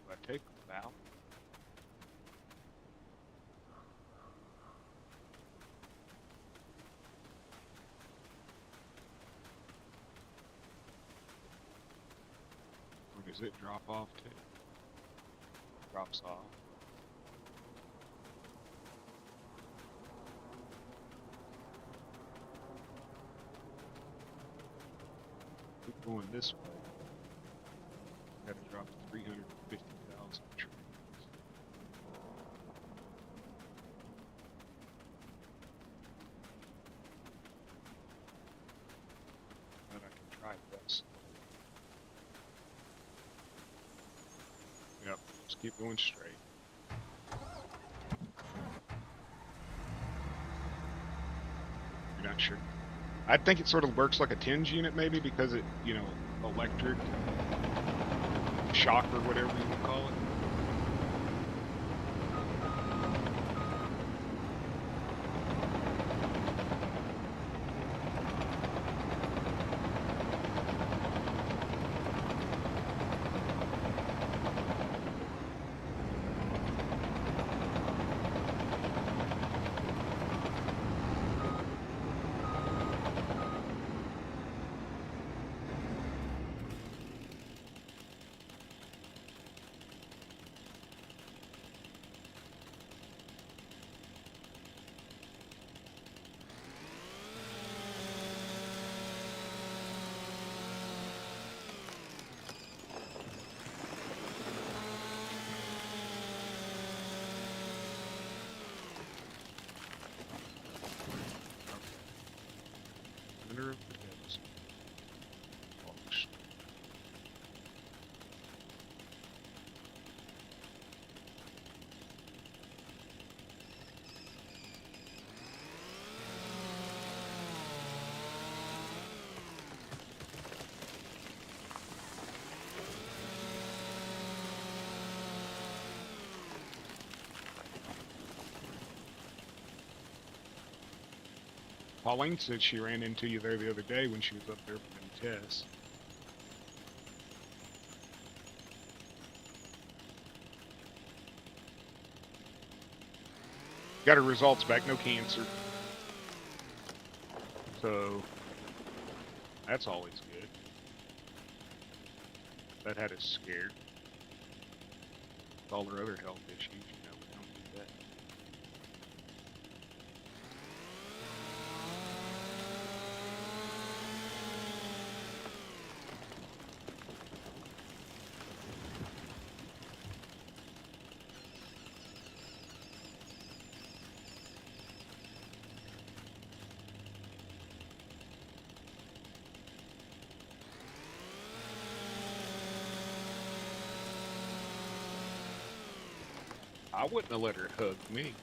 Do I take the valve? Or does it drop off too? Drops off. Keep going this way. Gotta drop to 350,000 trees. But I can try this. Yep, just keep going straight. You're not sure? I think it sort of works like a tinge unit maybe because it, you know, electric shock or whatever you would call it. Center of the hills. Folks. Pauline said she ran into you there the other day when she was up there for them tests. Got her results back, no cancer. So, that's always good. That had us scared. With all her other health issues, you know, we don't do that. I wouldn't have let her hug me.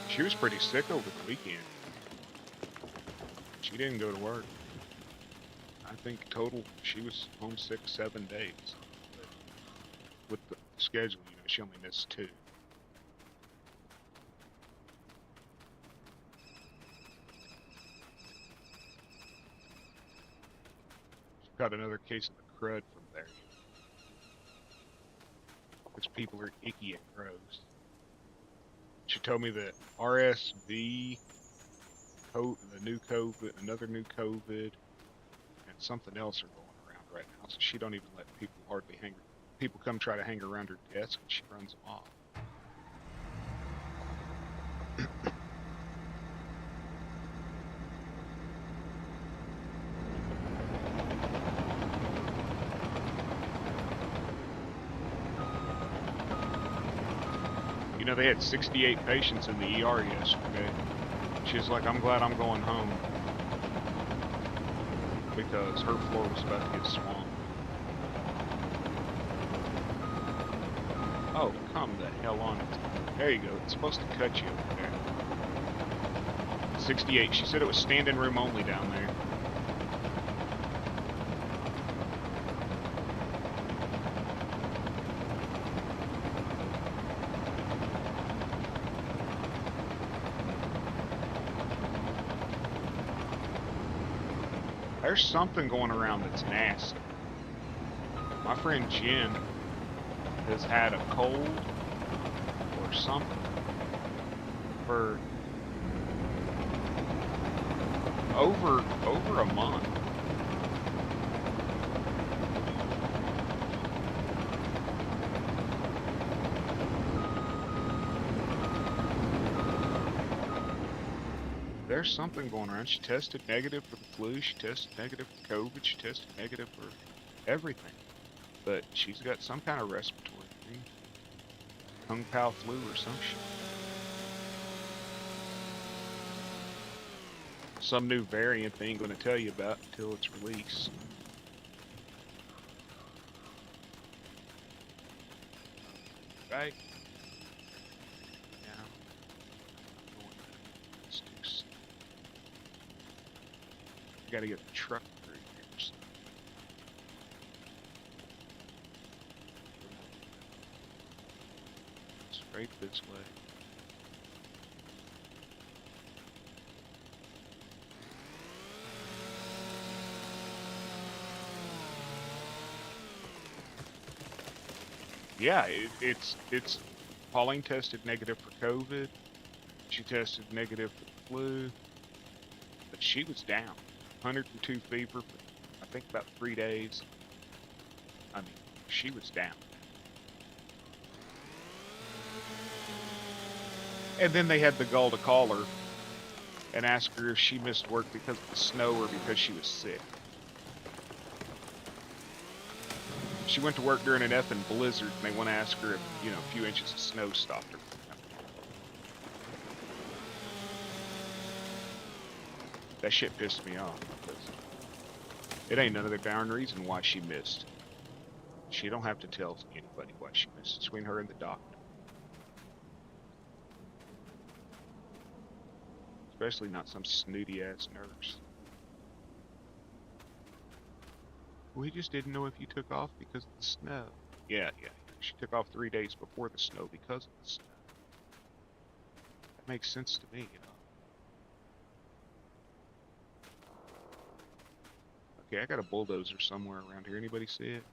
She was pretty sick over the weekend. She didn't go to work. I think total she was homesick 7 days. But with the schedule, you know, she only missed 2. Got another case of the crud from there. Because people are icky and gross. She told me that RSV the new COVID, another new COVID, and something else are going around right now. So she don't even let people hardly hang. People come try to hang around her desk, and she runs them off. You know, they had 68 patients in the ER yesterday. She's like, I'm glad I'm going home because her floor was about to get swamped. Oh, come the hell on it. There you go. It's supposed to cut you over there. 68. She said it was standing room only down there. There's something going around that's nasty. My friend Jen has had a cold or something for over a month. There's something going around. She tested negative for the flu. She tested negative for COVID. She tested negative for everything. But she's got some kind of respiratory thing. Kung Pao flu or some shit. Some new variant they ain't going to tell you about until it's released. Right? Yeah. Let's do some. You gotta get the truck through here. So. Straight this way. Yeah, it's Pauline tested negative for COVID. She tested negative for the flu, but she was down. 102 fever for I think about 3 days. I mean, she was down. And then they had the gall to call her and ask her if she missed work because of the snow or because she was sick. She went to work during an effing blizzard, and they want to ask her if, you know, a few inches of snow stopped her. That shit pissed me off because it ain't none of the darn reason why she missed. She don't have to tell anybody why she missed. It's between her and the doctor. Especially not some snooty ass nurse. We just didn't know if you took off because of the snow. Yeah. She took off 3 days before the snow because of the snow. That makes sense to me, you know. Okay, I got a bulldozer somewhere around here. Anybody see it?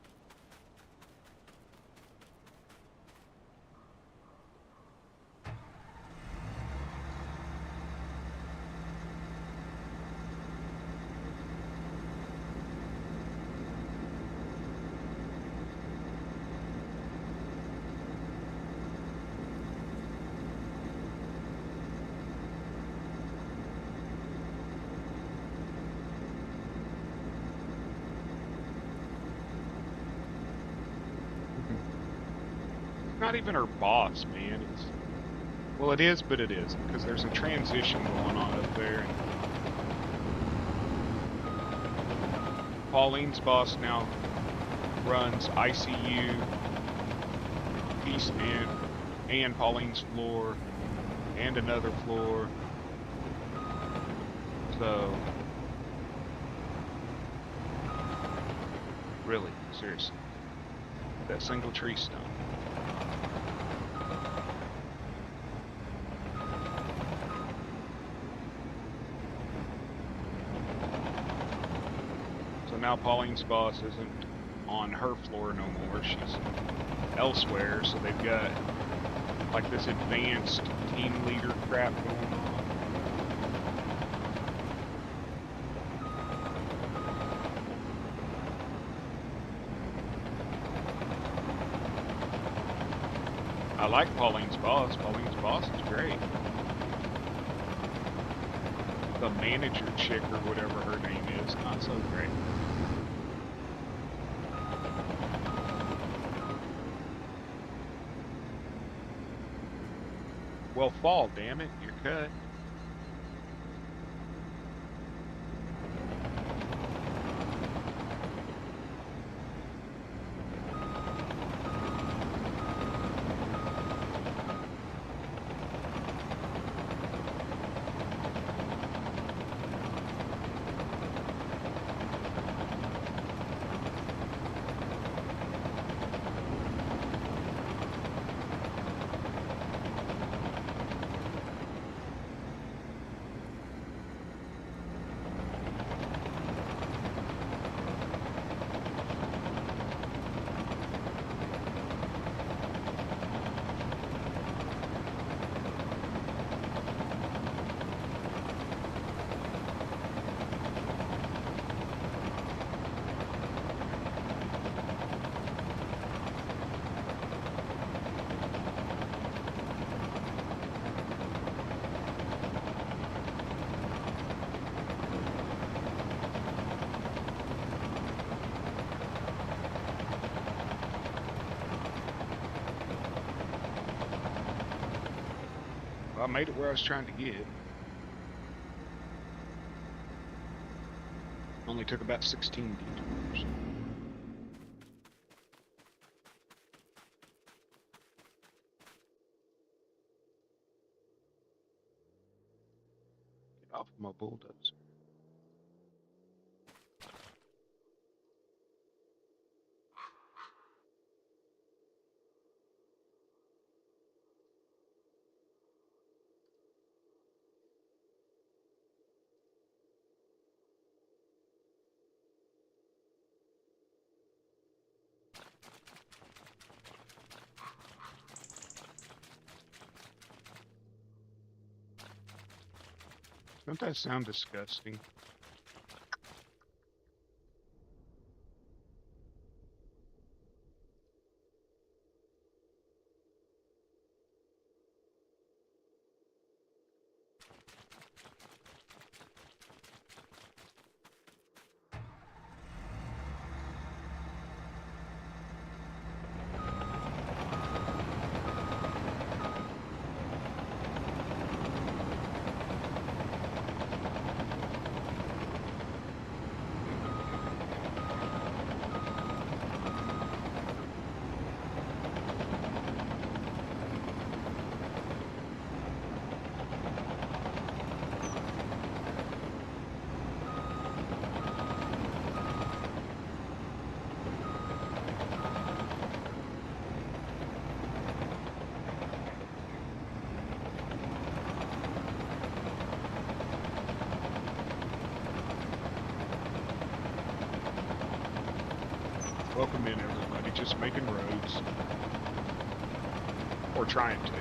Not even her boss, man. Well, it is, but it isn't, because there's a transition going on up there. Pauline's boss now runs ICU, East End, and Pauline's floor, and another floor. So, really, seriously, that single tree stump. Now Pauline's boss isn't on her floor no more. She's elsewhere, so they've got like this advanced team leader crap going on. like Pauline's boss. Pauline's boss is great. The manager chick or whatever her name is, not so great. Well, fall, damn it, you're cut. I made it where I was trying to get. Only took about 16 detours. Get off of my bulldozer. Don't that sound disgusting? Welcome in, everybody. Just making roads. Or trying to.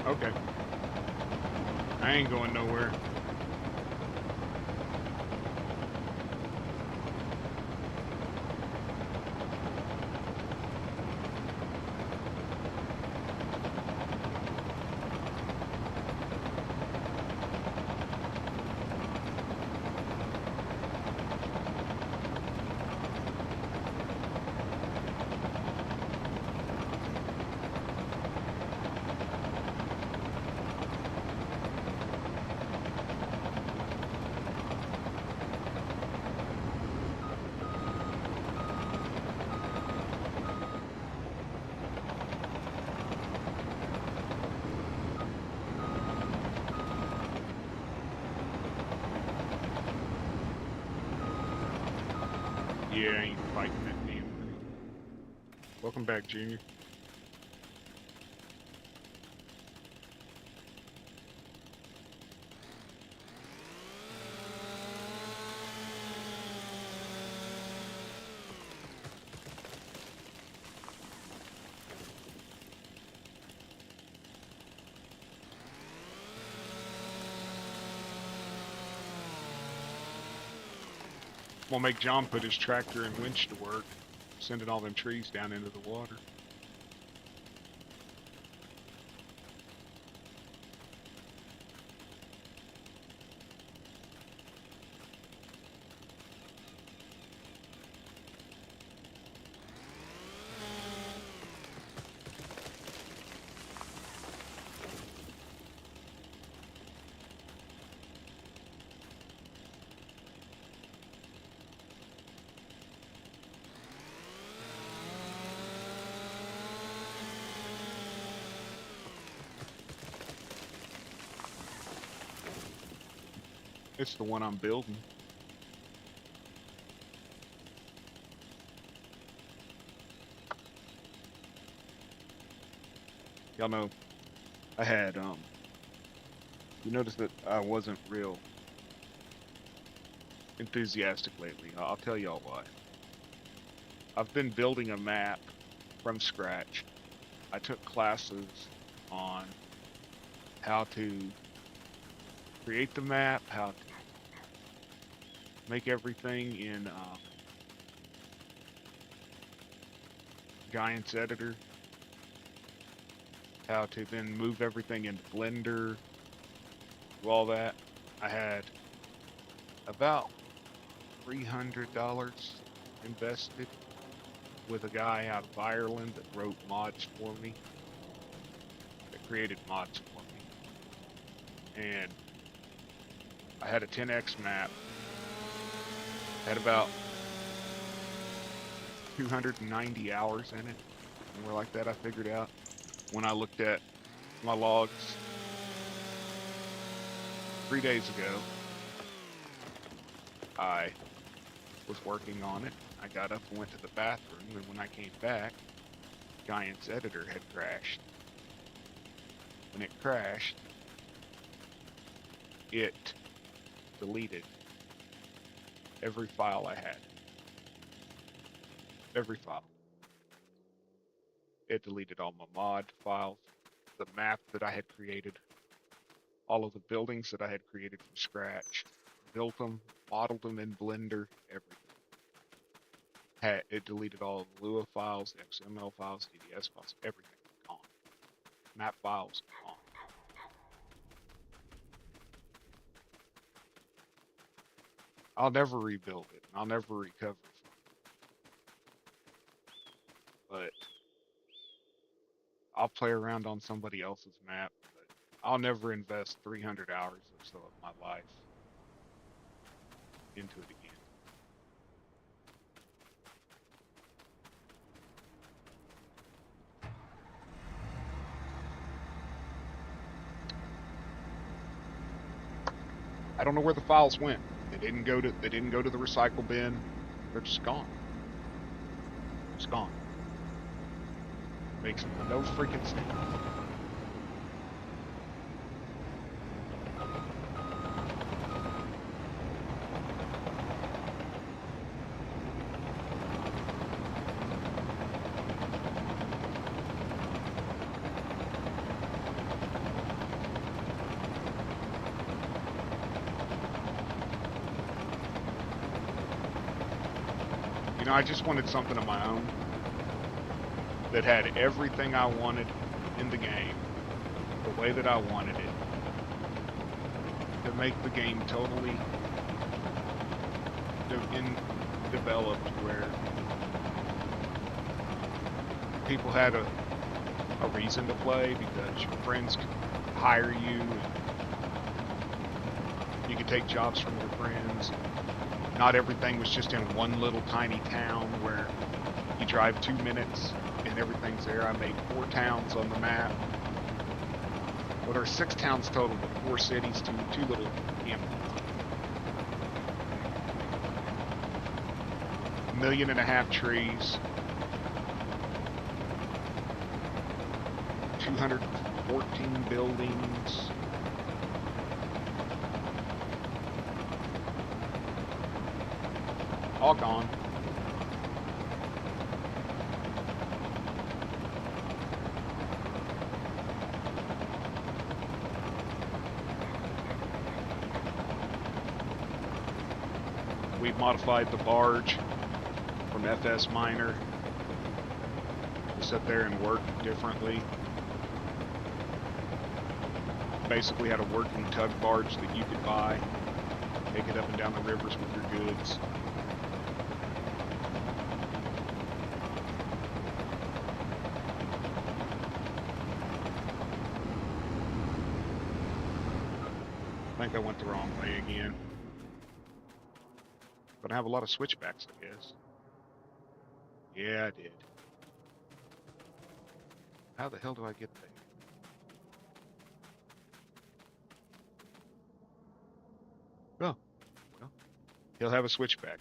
Okay. I ain't going nowhere. Yeah, I ain't fighting that damn thing. Welcome back, Junior. We'll make John put his tractor and winch to work, sending all them trees down into the water. It's the one I'm building. Y'all know, I had, you notice that I wasn't real enthusiastic lately. I'll tell y'all why. I've been building a map from scratch. I took classes on how to create the map, how to make everything in Giant's Editor, how to then move everything into Blender, do all that. I had about $300 invested with a guy out of Ireland that wrote mods for me, that created mods for me. And I had a 10x map, had about 290 hours in it, somewhere like that. I figured out when I looked at my logs 3 days ago. I was working on it. I got up and went to the bathroom, and when I came back, Giant's Editor had crashed. When it crashed, it deleted every file I had. Every file. It deleted all my mod files, the map that I had created, all of the buildings that I had created from scratch, built them, modeled them in Blender, everything. It deleted all of the Lua files, the XML files, DDS files, everything gone. Map files gone. I'll never rebuild it. I'll never recover from it. But I'll play around on somebody else's map. But I'll never invest 300 hours or so of my life into it again. I don't know where the files went. They didn't go to the recycle bin. They're just gone. It's gone. Makes no freaking sense. You know, I just wanted something of my own that had everything I wanted in the game, the way that I wanted it, to make the game totally developed, where people had a reason to play because your friends could hire you, and you could take jobs from your friends. Not everything was just in one little tiny town where you drive 2 minutes and everything's there. I made 4 towns on the map. Well, there are 6 towns total, but 4 cities, two little hamlets. 1.5 million trees, 214 buildings. All gone. We've modified the barge from FS Minor to sit there and work differently. Basically had a working tug barge that you could buy, take it up and down the rivers with your goods. I think I went the wrong way again. But I have a lot of switchbacks, I guess. Yeah, I did. How the hell do I get there? Oh, well, he'll have a switchback.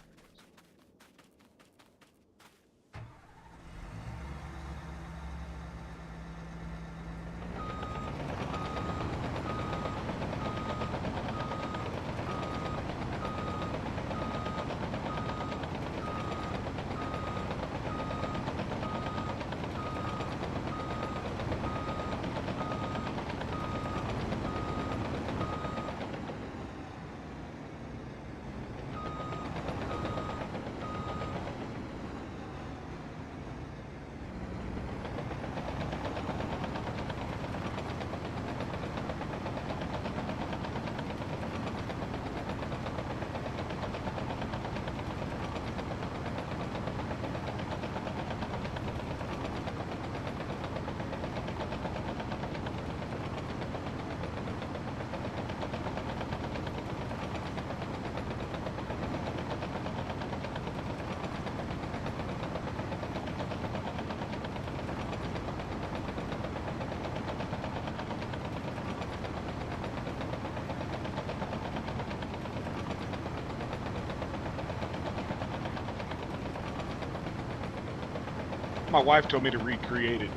My wife told me to recreate it,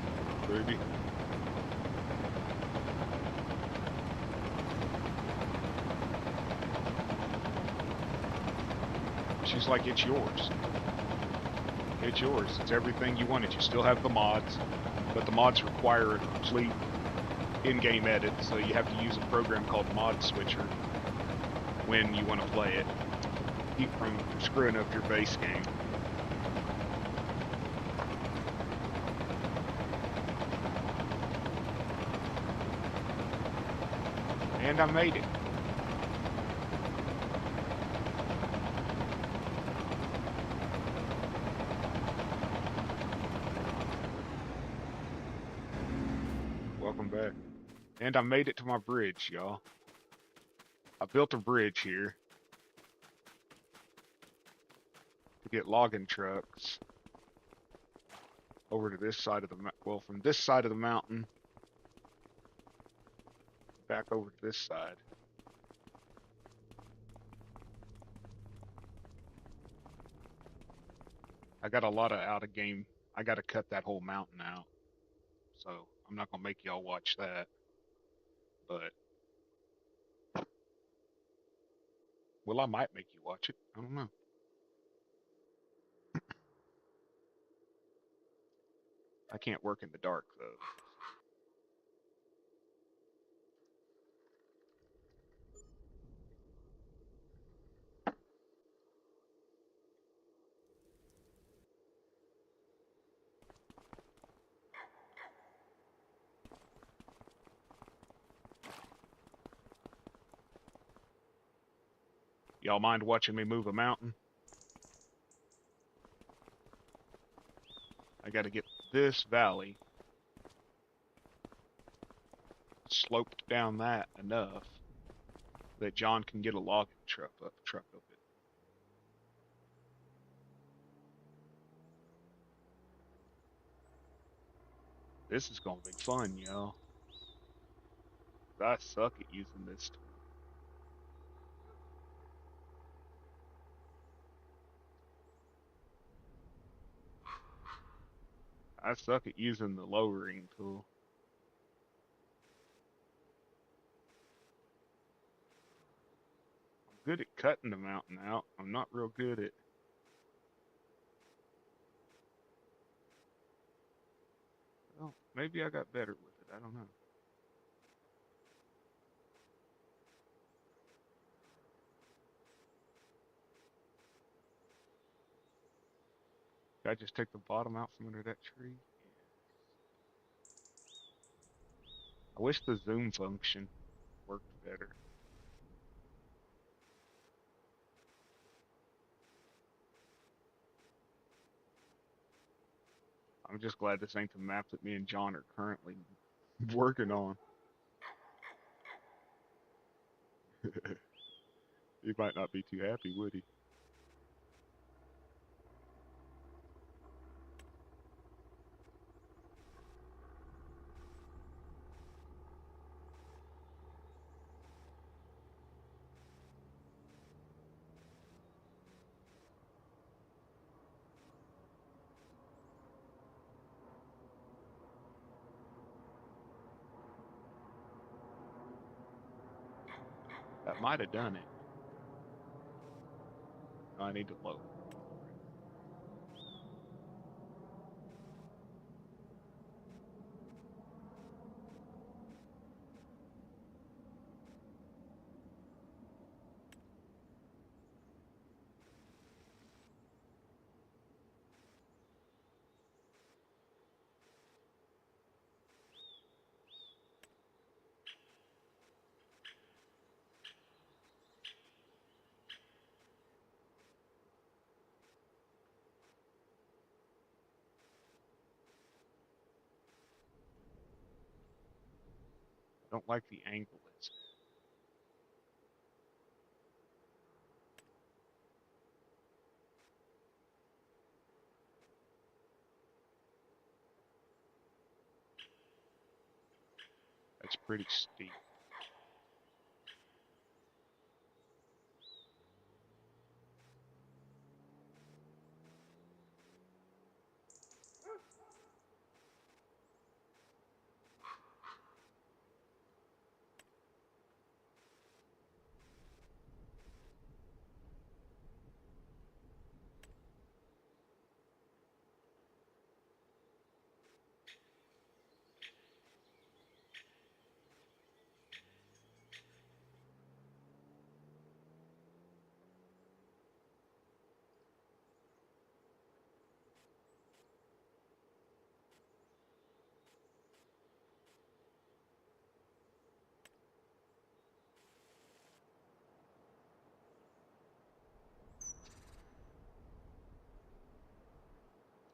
Ruby. She's like, it's yours. It's yours. It's everything you wanted. You still have the mods, but the mods require a complete in-game edit, so you have to use a program called Mod Switcher when you want to play it. Keep from screwing up your base game. And I made it. Welcome back. And I made it to my bridge, y'all. I built a bridge here to get logging trucks over to this side of the well, from this side of the mountain back over to this side. I got a lot of out of game. I got to cut that whole mountain out, so I'm not gonna make y'all watch that. But well, I might make you watch it. I don't know. I can't work in the dark though. Y'all mind watching me move a mountain? I got to get this valley sloped down that enough that John can get a logging truck up it. This is gonna be fun, y'all. I suck at using this tool. I suck at using the lowering tool. I'm good at cutting the mountain out. I'm not real good at. Well, maybe I got better with it. I don't know. Did I just take the bottom out from under that tree? I wish the zoom function worked better. I'm just glad this ain't the map that me and John are currently working on. He might not be too happy, would he? That might have done it. I need to lower. I don't like the angle it's at. That's pretty steep.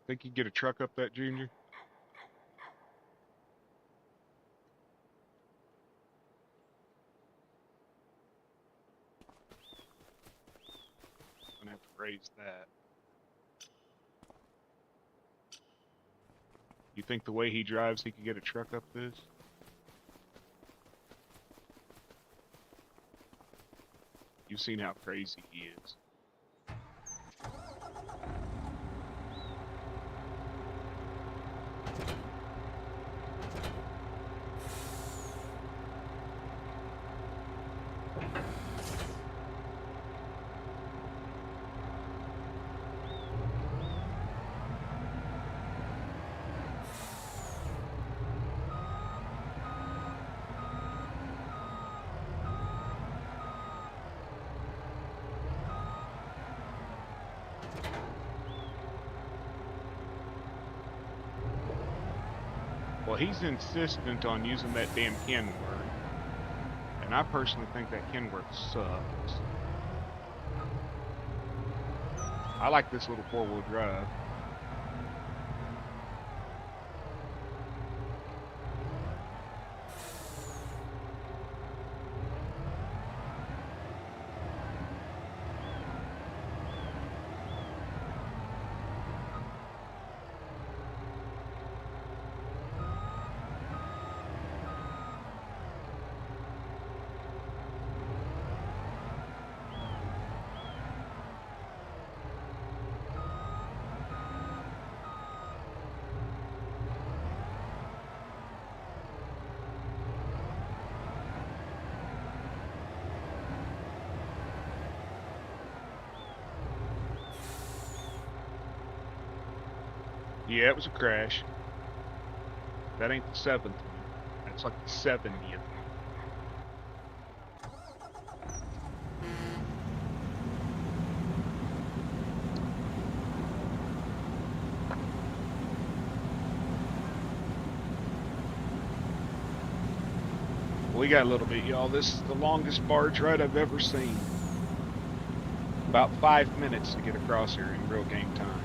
Think you get a truck up that, Junior? I'm gonna have to raise that. You think the way he drives, he could get a truck up this? You've seen how crazy he is. Well, he's insistent on using that damn Kenworth, and I personally think that Kenworth sucks. I like this little four-wheel drive. Yeah, it was a crash. That ain't the 7th one. That's like the 70th one. We got a little bit, y'all. This is the longest barge ride I've ever seen. About 5 minutes to get across here in real game time.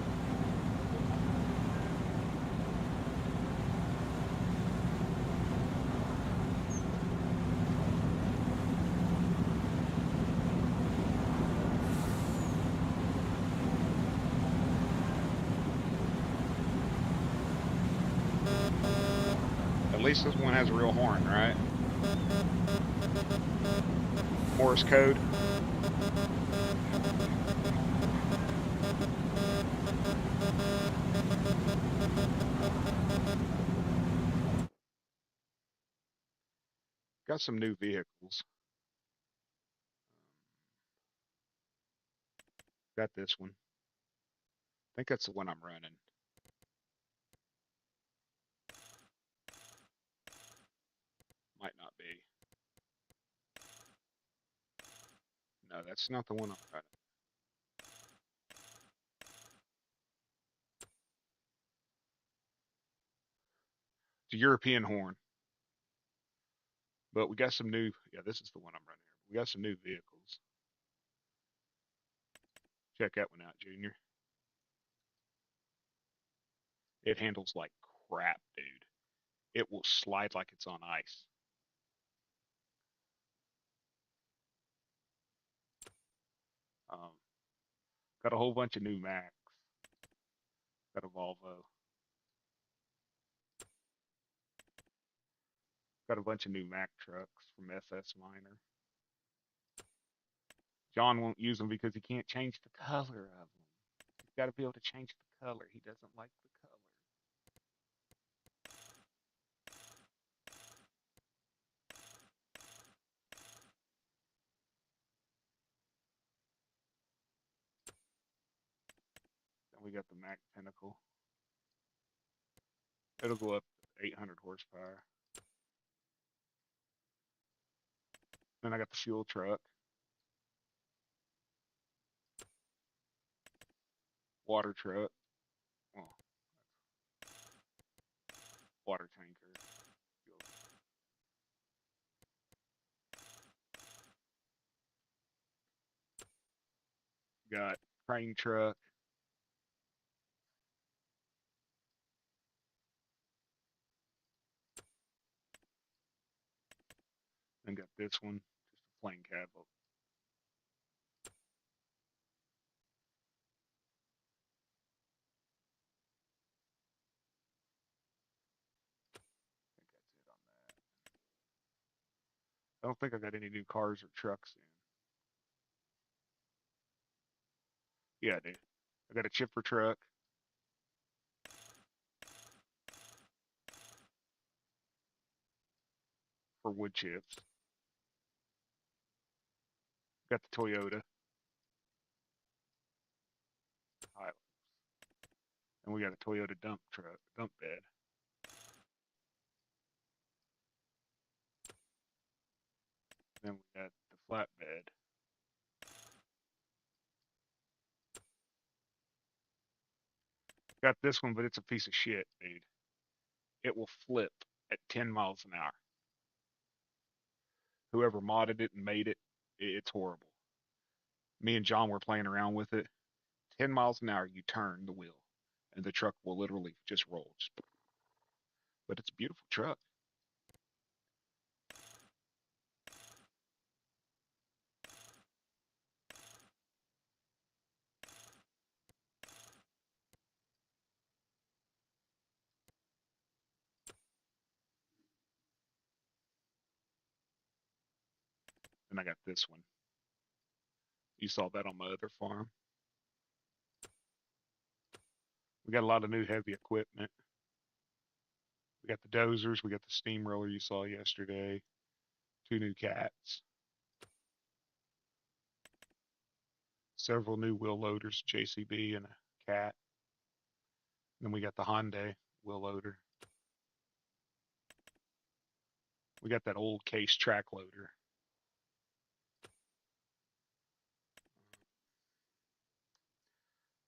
At least this one has a real horn, right? Morse code. Got some new vehicles. Got this one. I think that's the one I'm running. Might not be. No, that's not the one I'm running. It's a European horn. But we got some new, yeah, this is the one I'm running here. We got some new vehicles. Check that one out, Junior. It handles like crap, dude. It will slide like it's on ice. Um, got a whole bunch of new Macs. Got a Volvo. Got a bunch of new Mack trucks from FS Minor. John won't use them because he can't change the color of them. He's got to be able to change the color. He doesn't like the color. Then we got the Mack Pinnacle. It'll go up to 800 horsepower. Then I got the fuel truck. Water truck. Well, water tanker. Fuel. Got crane truck. Then got this one. Just a plain cab. I think that's it on that. I don't think I got any new cars or trucks in. Yeah, dude. I got a chipper truck. For wood chips. Got the Toyota Hilux. And we got a Toyota dump truck, dump bed. Then we got the flatbed. Got this one, but it's a piece of shit, dude. It will flip at 10 miles an hour. Whoever modded it and made it, it's horrible. Me and John were playing around with it. 10 miles an hour, you turn the wheel, and the truck will literally just roll. But it's a beautiful truck. And I got this one. You saw that on my other farm. We got a lot of new heavy equipment. We got the dozers. We got the steamroller you saw yesterday. 2 new cats. Several new wheel loaders, JCB and a cat. Then we got the Hyundai wheel loader. We got that old case track loader.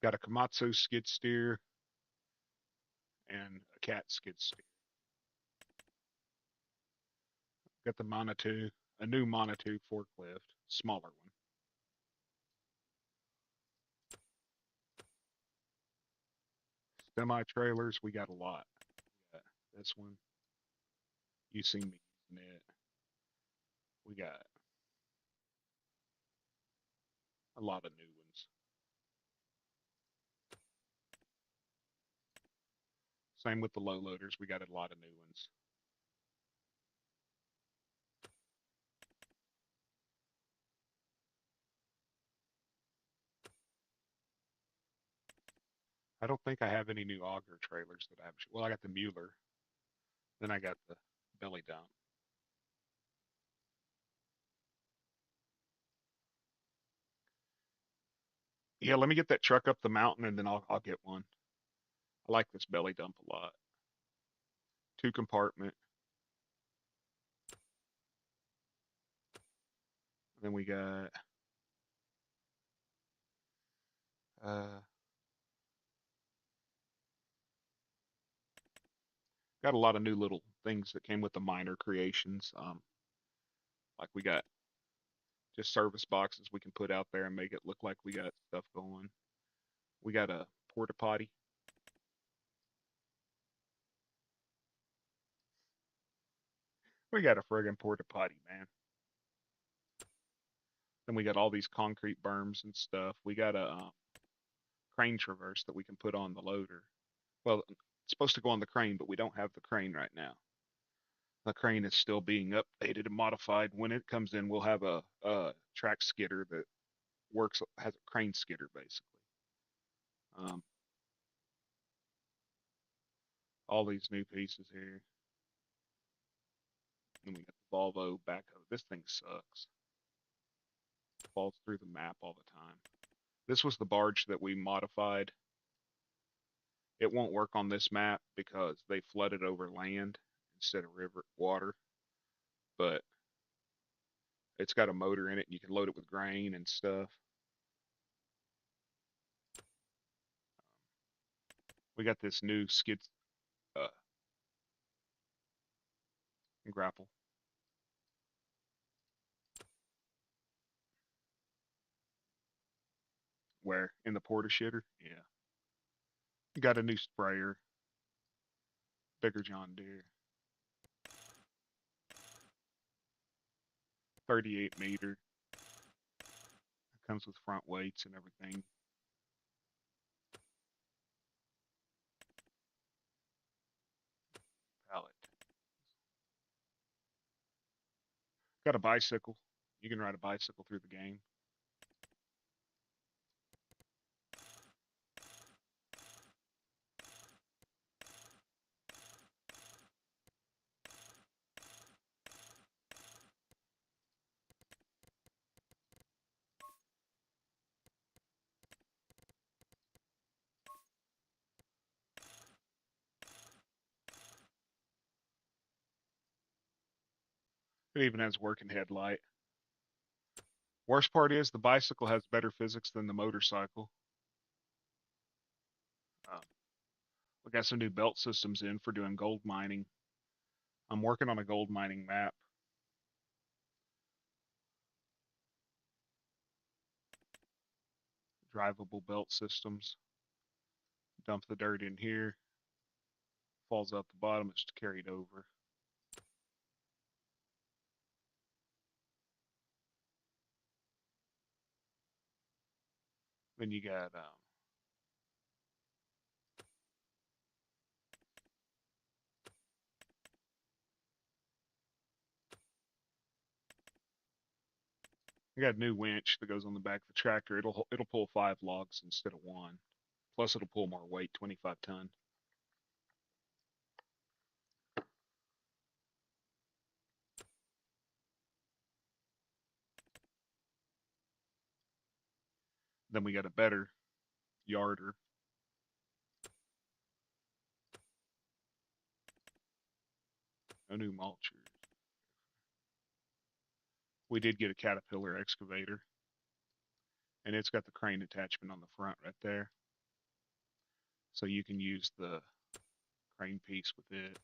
Got a Komatsu skid steer and a cat skid steer. Got the Manitou, a new Manitou forklift, smaller one. Semi trailers, we got a lot. We got this one. You seen me using it. We got a lot of new ones. Same with the low loaders. We got a lot of new ones. I don't think I have any new auger trailers that I have. Well, I got the Mueller. Then I got the belly dump. Yeah, let me get that truck up the mountain and then I'll get one. I like this belly dump a lot. 2 compartment. Then we uh got a lot of new little things that came with the minor creations. Like we got just service boxes we can put out there and make it look like we got stuff going. We got a porta potty. We got a friggin' porta potty, man. Then we got all these concrete berms and stuff. We got a crane traverse that we can put on the loader. Well, it's supposed to go on the crane, but we don't have the crane right now. The crane is still being updated and modified. When it comes in, we'll have a track skidder that works, has a crane skidder basically. Um, all these new pieces here. And we got the Volvo backhoe. This thing sucks. Falls through the map all the time. This was the barge that we modified. It won't work on this map because they flooded over land instead of river water. But it's got a motor in it and you can load it with grain and stuff. We got this new skid uh, grapple. Where in the porta shitter? Yeah. You got a new sprayer, bigger John Deere, 38 meter. Comes with front weights and everything. Pallet. Got a bicycle. You can ride a bicycle through the game. It even has working headlight. Worst part is the bicycle has better physics than the motorcycle. Um, we got some new belt systems in for doing gold mining. I'm working on a gold mining map. Drivable belt systems. Dump the dirt in here. Falls out the bottom. It's carried over. Then you got a new winch that goes on the back of the tractor. It'll pull 5 logs instead of one. Plus it'll pull more weight, 25 ton. Then we got a better yarder. No new mulchers. We did get a Caterpillar excavator, and it's got the crane attachment on the front right there. So you can use the crane piece with it.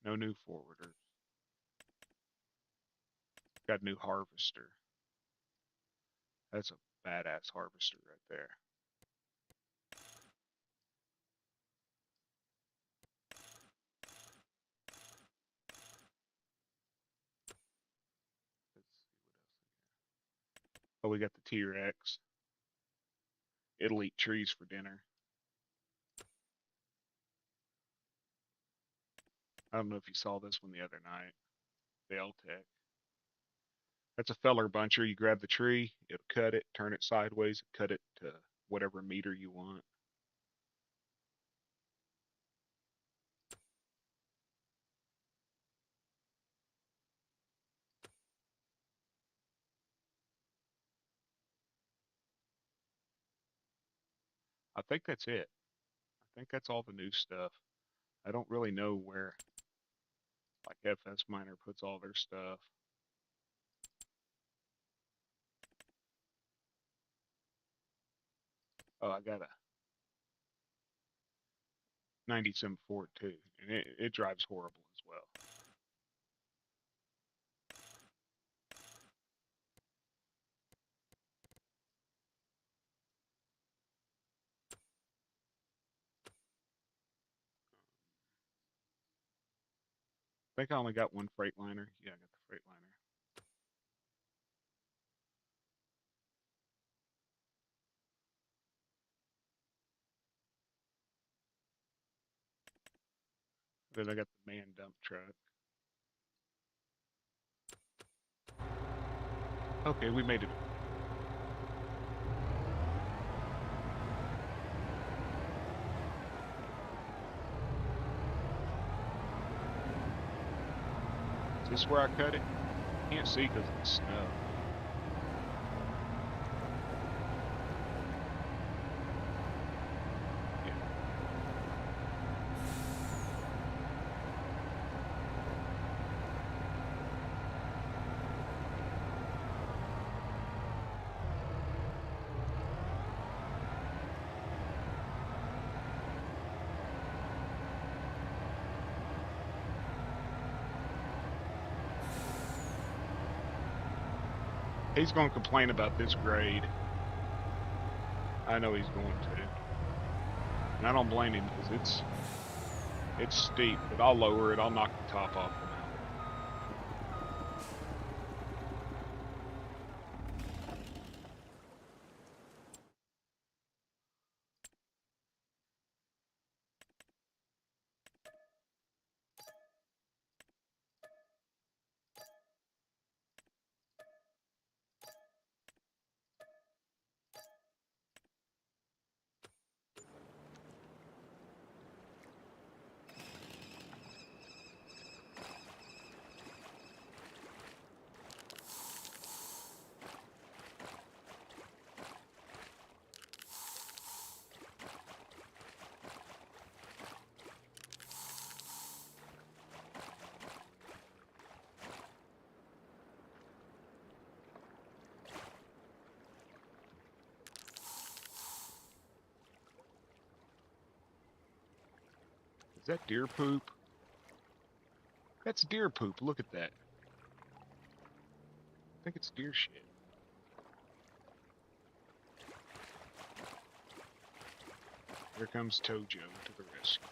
No new forwarders. Got a new harvester. That's a badass harvester right there. Let's see what else. Oh, we got the T-Rex. It'll eat trees for dinner. I don't know if you saw this one the other night. The L-Tech. That's a feller buncher. You grab the tree, it'll cut it, turn it sideways, cut it to whatever meter you want. I think that's it. I think that's all the new stuff. I don't really know where like FS Miner puts all their stuff. Oh, I got a 97 Ford too, and it drives horrible as well. I think I only got one Freightliner. Yeah, I got the Freightliner. Then I got the man dump truck. Okay, we made it. Is this where I cut it? Can't see because of the snow. Yeah. He's going to complain about this grade. I know he's going to. And I don't blame him because it's steep, but I'll lower it. I'll knock the top off the mountain. Is that deer poop? That's deer poop. Look at that. I think it's deer shit. Here comes Tojo to the rescue.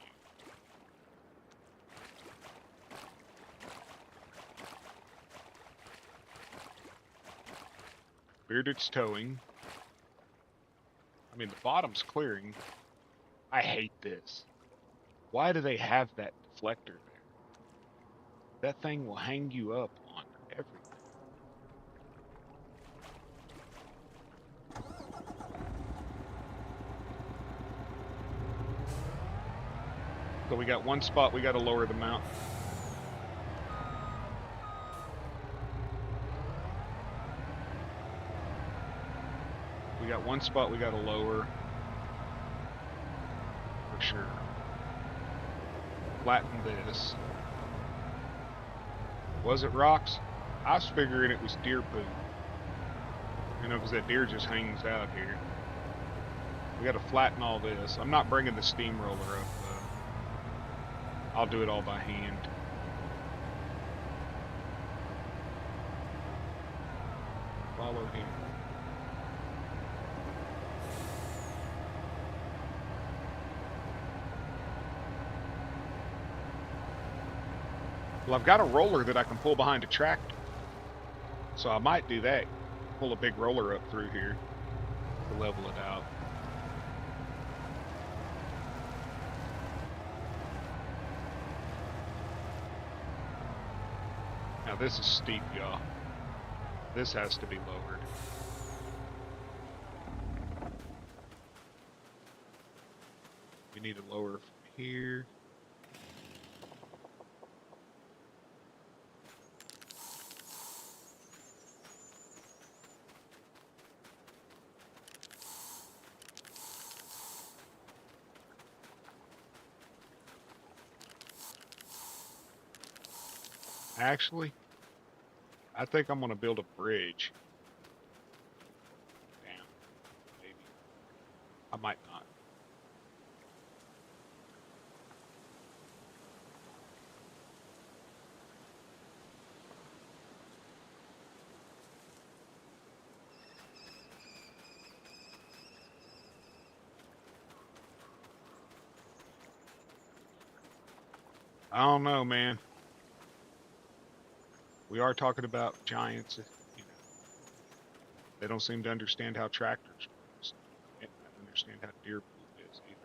Bearded's towing. I mean, the bottom's clearing. I hate this. Why do they have that deflector there? That thing will hang you up on everything. So we got one spot we got to lower the mount. We got one spot we got to lower for sure. flatten this. Was it rocks? I was figuring it was deer poop. You know, because that deer just hangs out here. We got to flatten all this. I'm not bringing the steamroller up, though. I'll do it all by hand. Follow him. Well, I've got a roller that I can pull behind a tractor. So I might do that. Pull a big roller up through here to level it out. Now this is steep, y'all. This has to be lowered. We need to lower from here. Actually, I think I'm going to build a bridge. Damn, maybe. I might not. I don't know, man. We are talking about giants. You know, they don't seem to understand how tractors work. They don't understand how deer poop is either.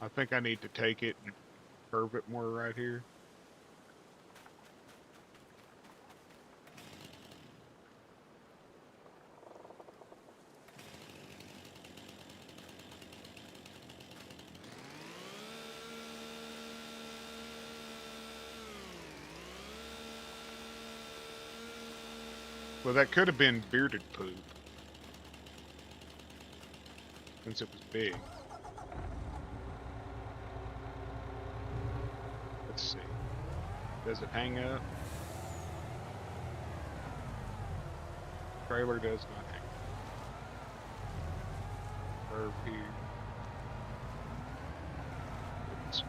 I think I need to take it and curve it more right here. Well, that could have been bearded poop, since it was big. Let's see. Does it hang up? Trailer does not hang up. Curve here. This way.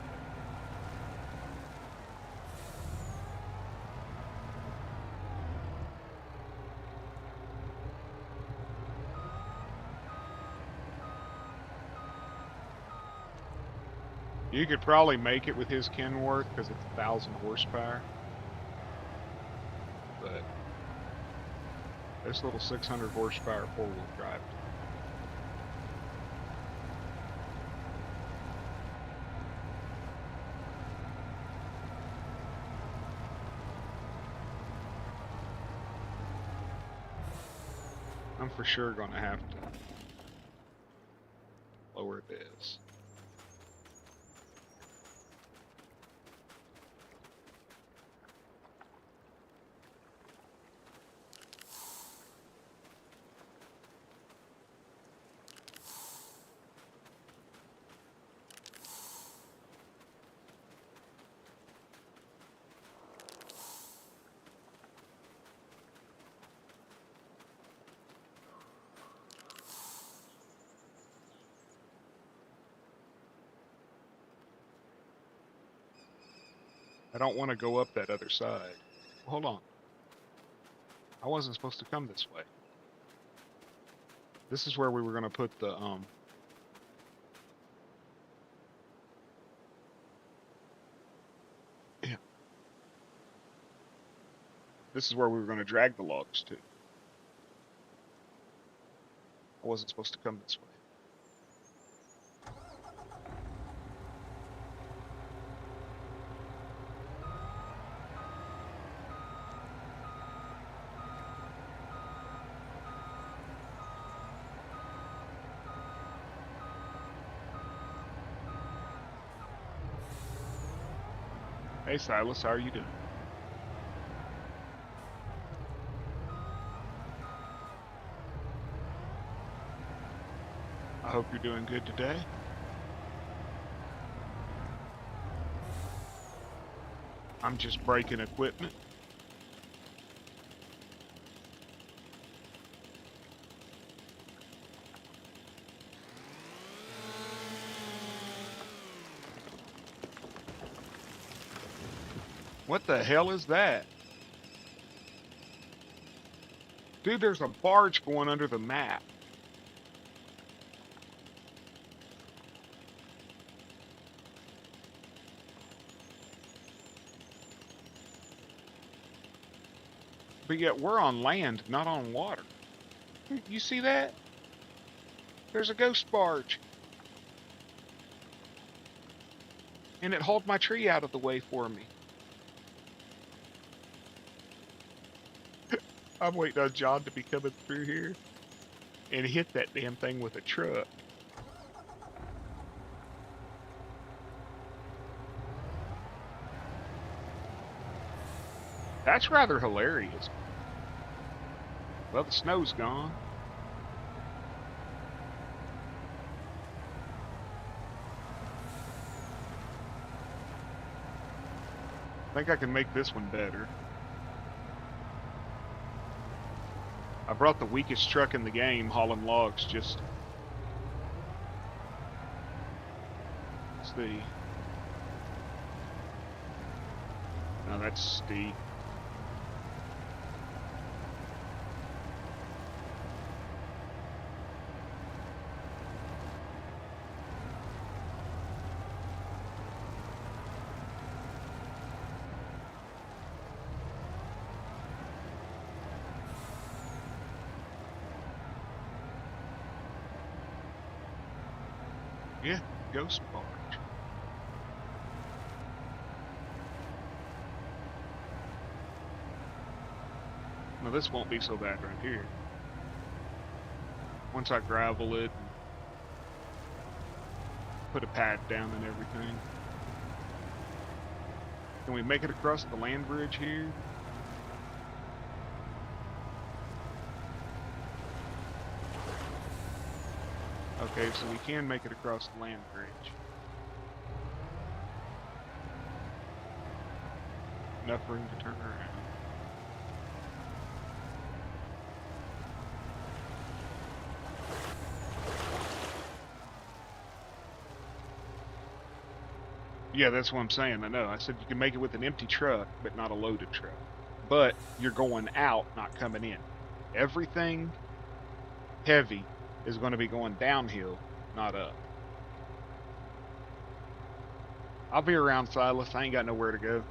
You could probably make it with his Kenworth because it's 1,000 horsepower. But this little 600 horsepower four-wheel drive. I'm for sure going to have to lower this. I don't want to go up that other side. Hold on. I wasn't supposed to come this way. This is where we were going to put the, yeah. This is where we were going to drag the logs to. I wasn't supposed to come this way. Hey Silas, how are you doing? I hope you're doing good today. I'm just breaking equipment. What the hell is that? Dude, there's a barge going under the map. But yet we're on land, not on water. You see that? There's a ghost barge. And it hauled my tree out of the way for me. I'm waiting on John to be coming through here and hit that damn thing with a truck. That's rather hilarious. Well, the snow's gone. I think I can make this one better. I brought the weakest truck in the game, hauling logs, just... Let's see. No, that's steep. Yeah, ghost barge. Now this won't be so bad right here. Once I gravel it, and put a pad down and everything. Can we make it across the land bridge here? Okay, so we can make it across the land bridge. Enough room to turn around. Yeah, that's what I'm saying. I know. I said you can make it with an empty truck, but not a loaded truck. But you're going out, not coming in. Everything heavy is going to be going downhill, not up. I'll be around, Silas. I ain't got nowhere to go.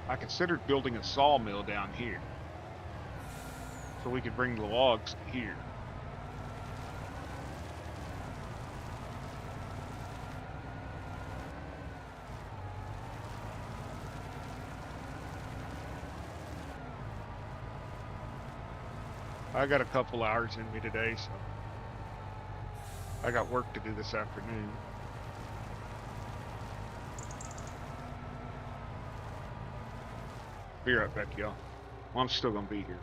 I considered building a sawmill down here, so we could bring the logs to here. I got a couple hours in me today, so I got work to do this afternoon. Be right back, y'all. Well, I'm still gonna be here.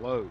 Load.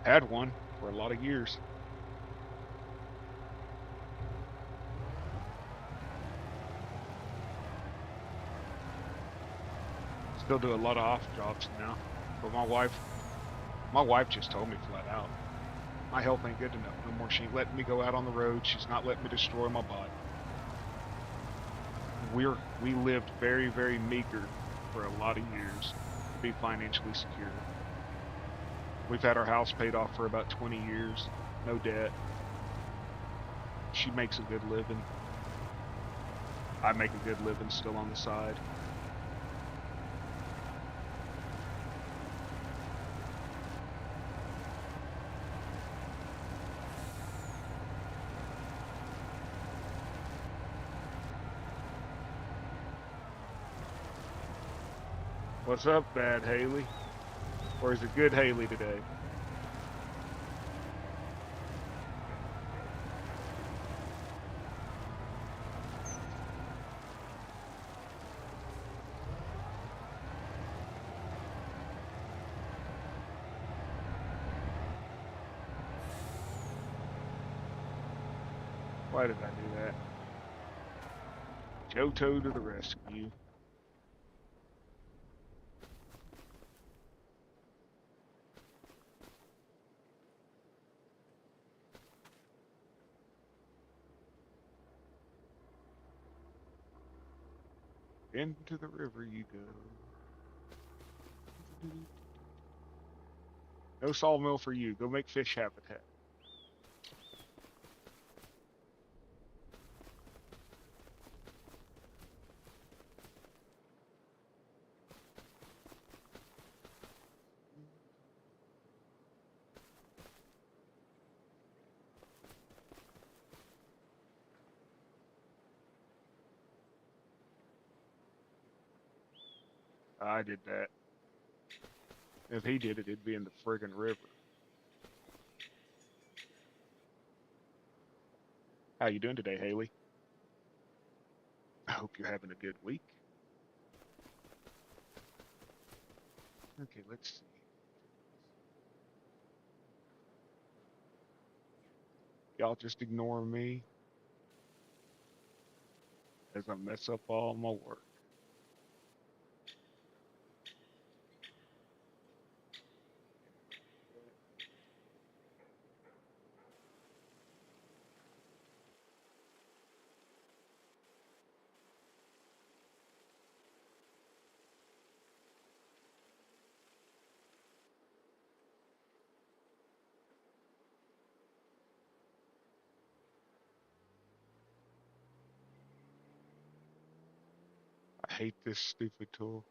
Had one for a lot of years. still do a lot of off jobs now. But my wife just told me flat out, my health ain't good enough no more. She ain't letting me go out on the road. She's not letting me destroy my body. We lived very, very meager for a lot of years to be financially secure. We've had our house paid off for about 20 years, no debt. She makes a good living. I make a good living still on the side. What's up, bad Haley? Or is it good Haley today? Why did I do that? Johto to the rescue. Into the river you go. No sawmill for you. Go make fish habitat. I did that. If he did it, it'd be in the friggin' river. How you doing today, Haley? I hope you're having a good week. Okay, let's see. Y'all just ignore me as I mess up all my work. I hate this stupid tool.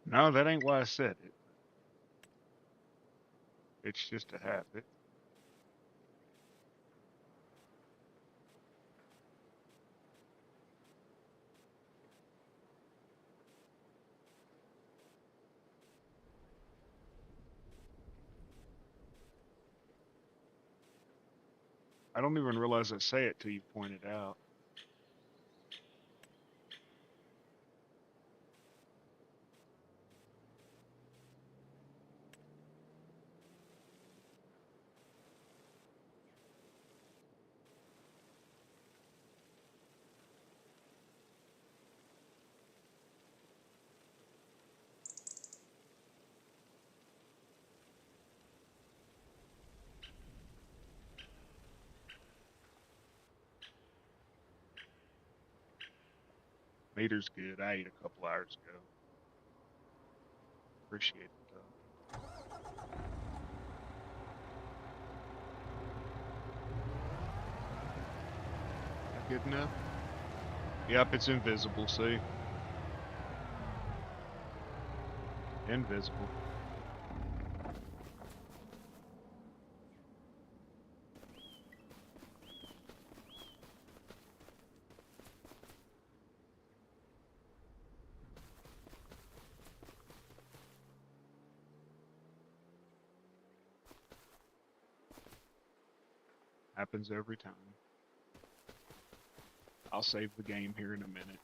No, that ain't why I said it. It's just a habit. I don't even realize I say it till you point it out. Meter's good. I ate a couple hours ago. Appreciate it though. Good enough? Yep, it's invisible, see? Invisible. Happens every time. I'll save the game here in a minute.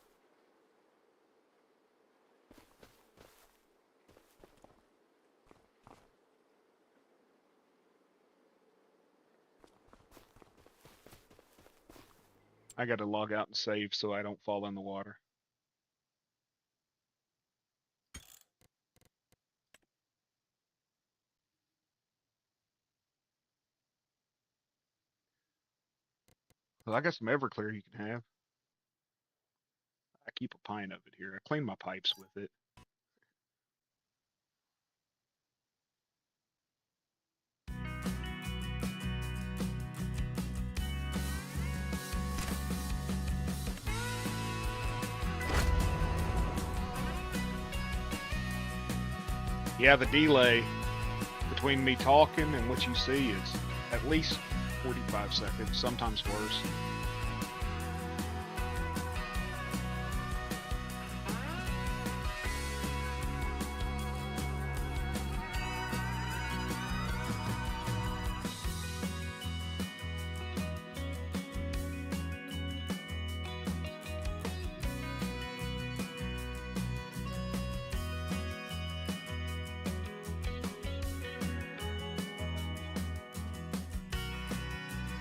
I gotta log out and save so I don't fall in the water. Well, I got some Everclear you can have. I keep a pint of it here. I clean my pipes with it. Yeah, the delay between me talking and what you see is at least 45 seconds, sometimes worse.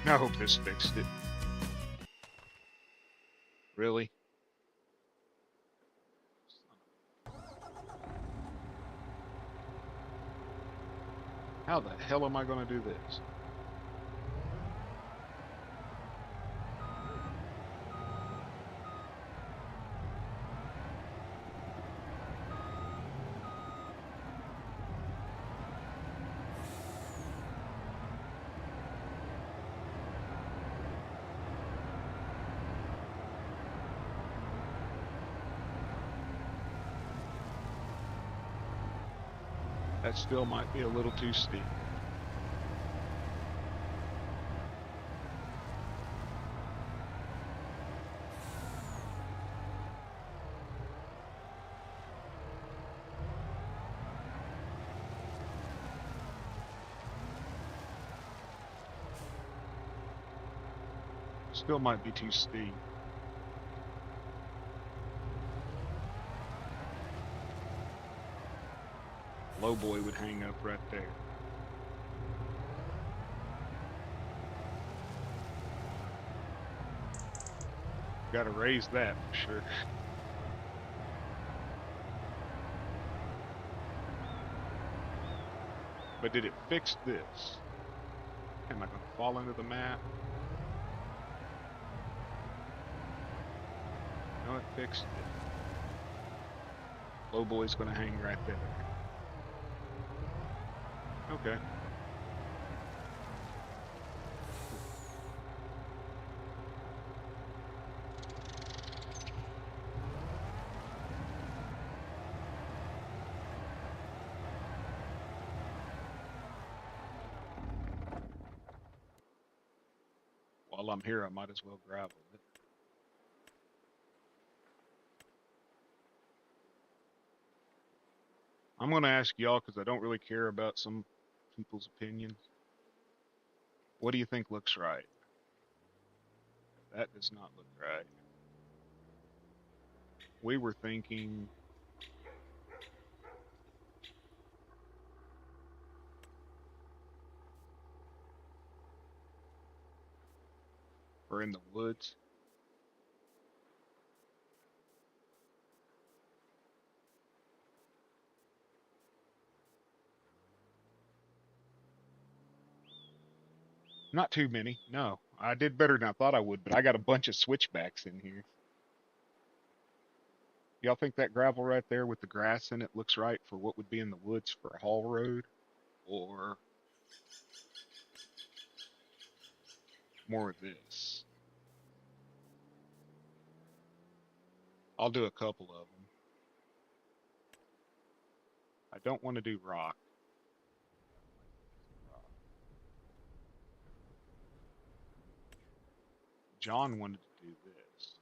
I hope this fixed it. Really? How the hell am I going to do this? That still might be a little too steep. Still might be too steep. Low boy would hang up right there. Gotta raise that for sure. But did it fix this? Am I gonna fall into the map? No, it fixed it. Low boy's gonna hang right there. Okay. While I'm here, I might as well gravel it. I'm gonna ask y'all because I don't really care about some people's opinions. What do you think looks right? That does not look right. We were thinking we're in the woods. Not too many. No, I did better than I thought I would, but I got a bunch of switchbacks in here. Y'all think that gravel right there with the grass in it looks right for what would be in the woods for a haul road? Or more of this? I'll do a couple of them. I don't want to do rock. John wanted to do this.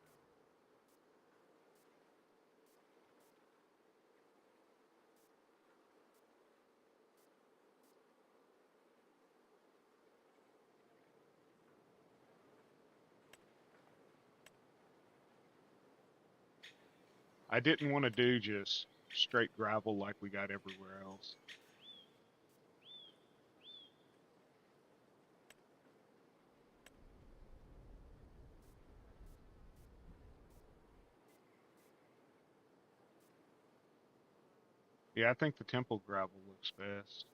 I didn't want to do just straight gravel like we got everywhere else. Yeah, I think the temple gravel looks best.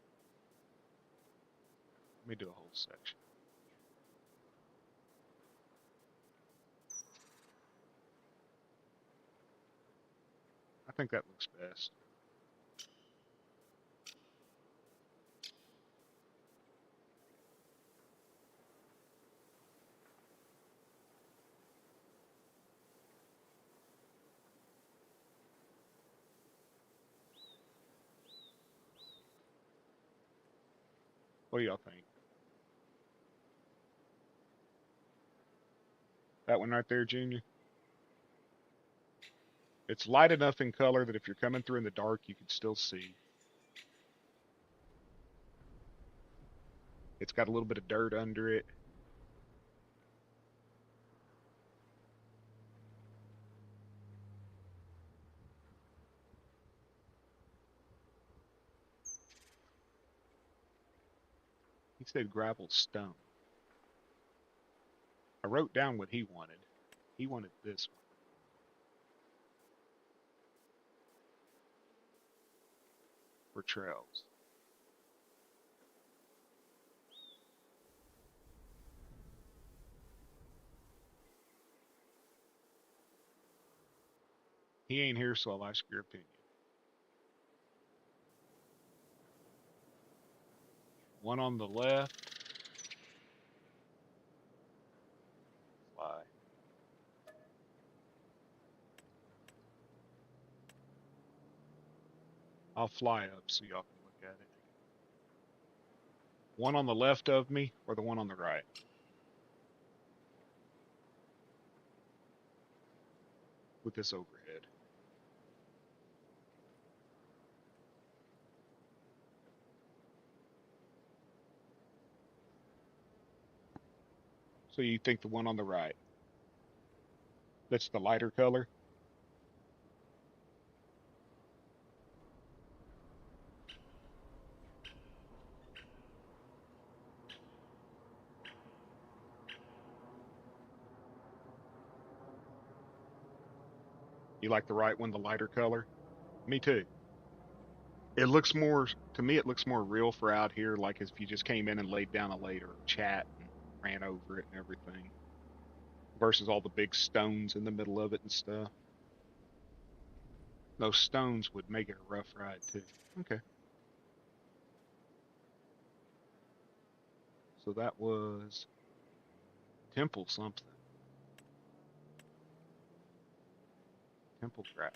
Let me do a whole section. I think that looks best. What do y'all think? That one right there, Junior? It's light enough in color that if you're coming through in the dark, you can still see. It's got a little bit of dirt under it. He said gravel stone. I wrote down what he wanted. He wanted this one for trails. He ain't here, so I'll ask your opinion. One on the left. Fly. I'll fly up so y'all can look at it. One on the left of me or the one on the right? With this overhead. So you think the one on the right? That's the lighter color? You like the right one, the lighter color? Me too. It looks more, to me, it looks more real for out here, like as if you just came in and laid down a later chat and ran over it and everything, versus all the big stones in the middle of it and stuff. Those stones would make it a rough ride too. Okay. So that was temple something. Temple crap.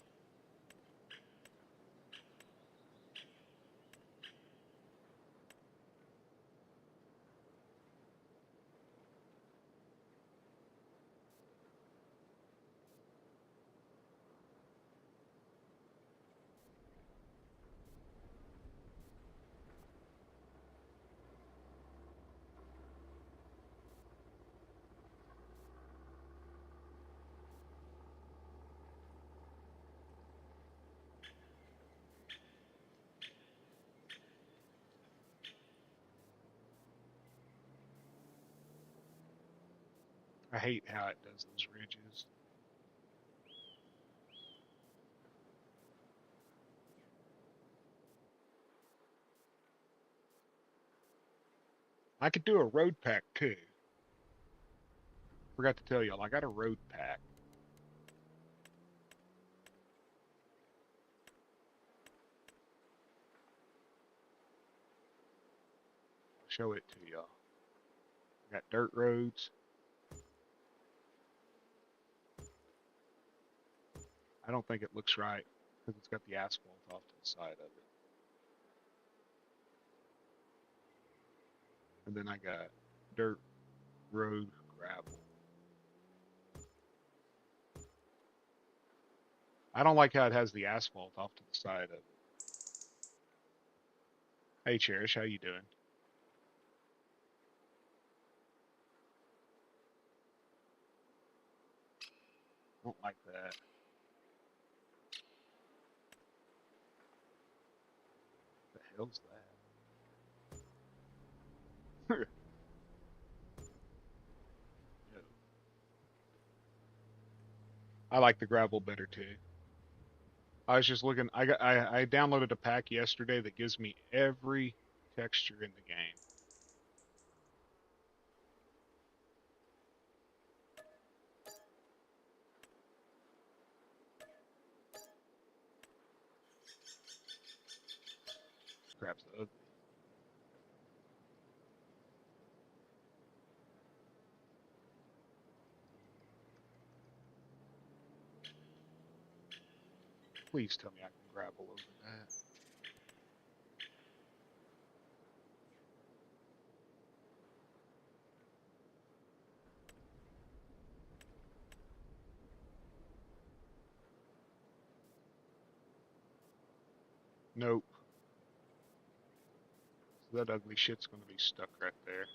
I hate how it does those ridges. I could do a road pack too. Forgot to tell y'all, I got a road pack. I'll show it to y'all. Got dirt roads. I don't think it looks right because it's got the asphalt off to the side of it. And then I got dirt, road, gravel. I don't like how it has the asphalt off to the side of it. Hey, Cherish, how you doing? Don't like that. The hell's that? No. I like the gravel better too. I was just looking. I downloaded a pack yesterday that gives me every texture in the game. Crap's ugly. Please tell me I can gravel over that. Nope. So that ugly shit's gonna be stuck right there.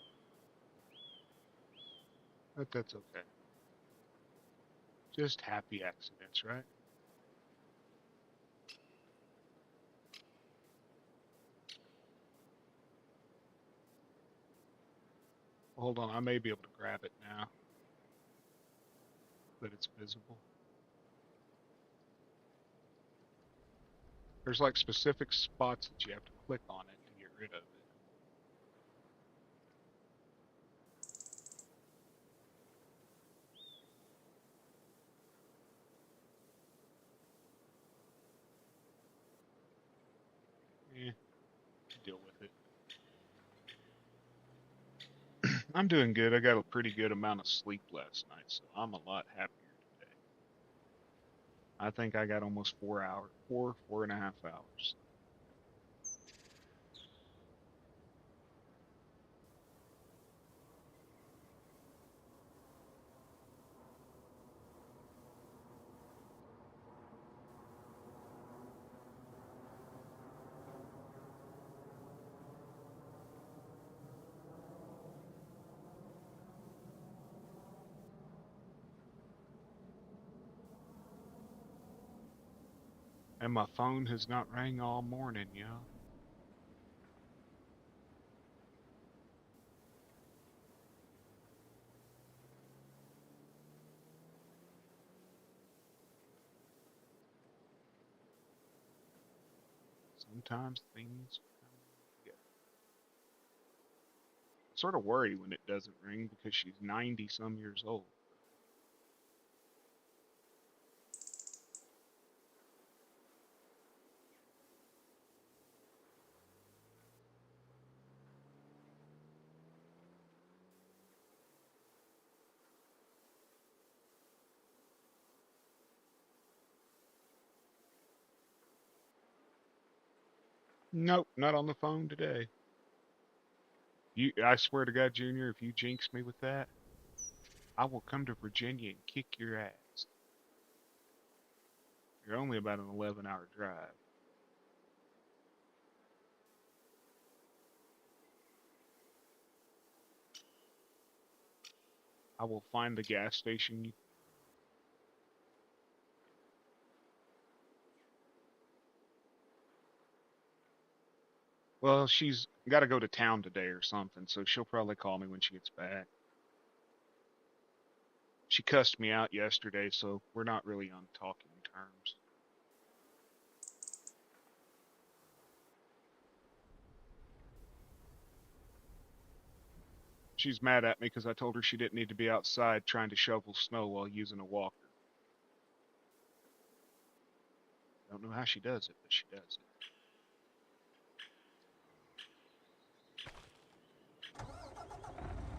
But that's okay. Just happy accidents, right? Hold on, I may be able to grab it now that it's visible. There's like specific spots that you have to click on it to get rid of it. Eh, deal with it. I'm doing good. I got a pretty good amount of sleep last night, so I'm a lot happier today. I think I got almost 4 hours, 4.5 hours. And my phone has not rang all morning, yo. Sometimes things come together. I sort of worry when it doesn't ring because she's 90 some years old. Nope, not on the phone today. I swear to God, Junior, if you jinx me with that, I will come to Virginia and kick your ass. You're only about an 11-hour drive. I will find the gas station. Well, she's got to go to town today or something, so she'll probably call me when she gets back. She cussed me out yesterday, so we're not really on talking terms. She's mad at me because I told her she didn't need to be outside trying to shovel snow while using a walker. I don't know how she does it, but she does it.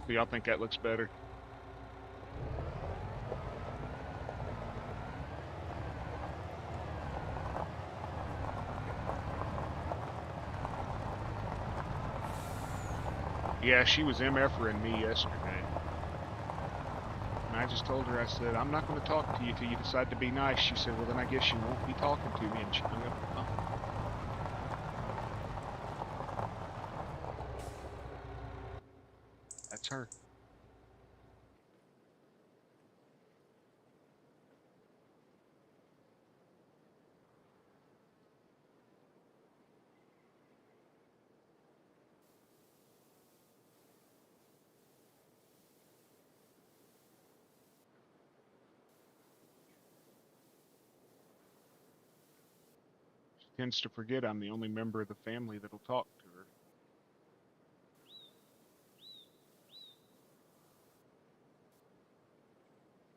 Do y'all think that looks better? Yeah, she was MFering me yesterday. And I just told her, I said, I'm not going to talk to you till you decide to be nice. She said, well, then I guess you won't be talking to me. And she hung up the phone. That's her. She tends to forget I'm the only member of the family that'll talk to her.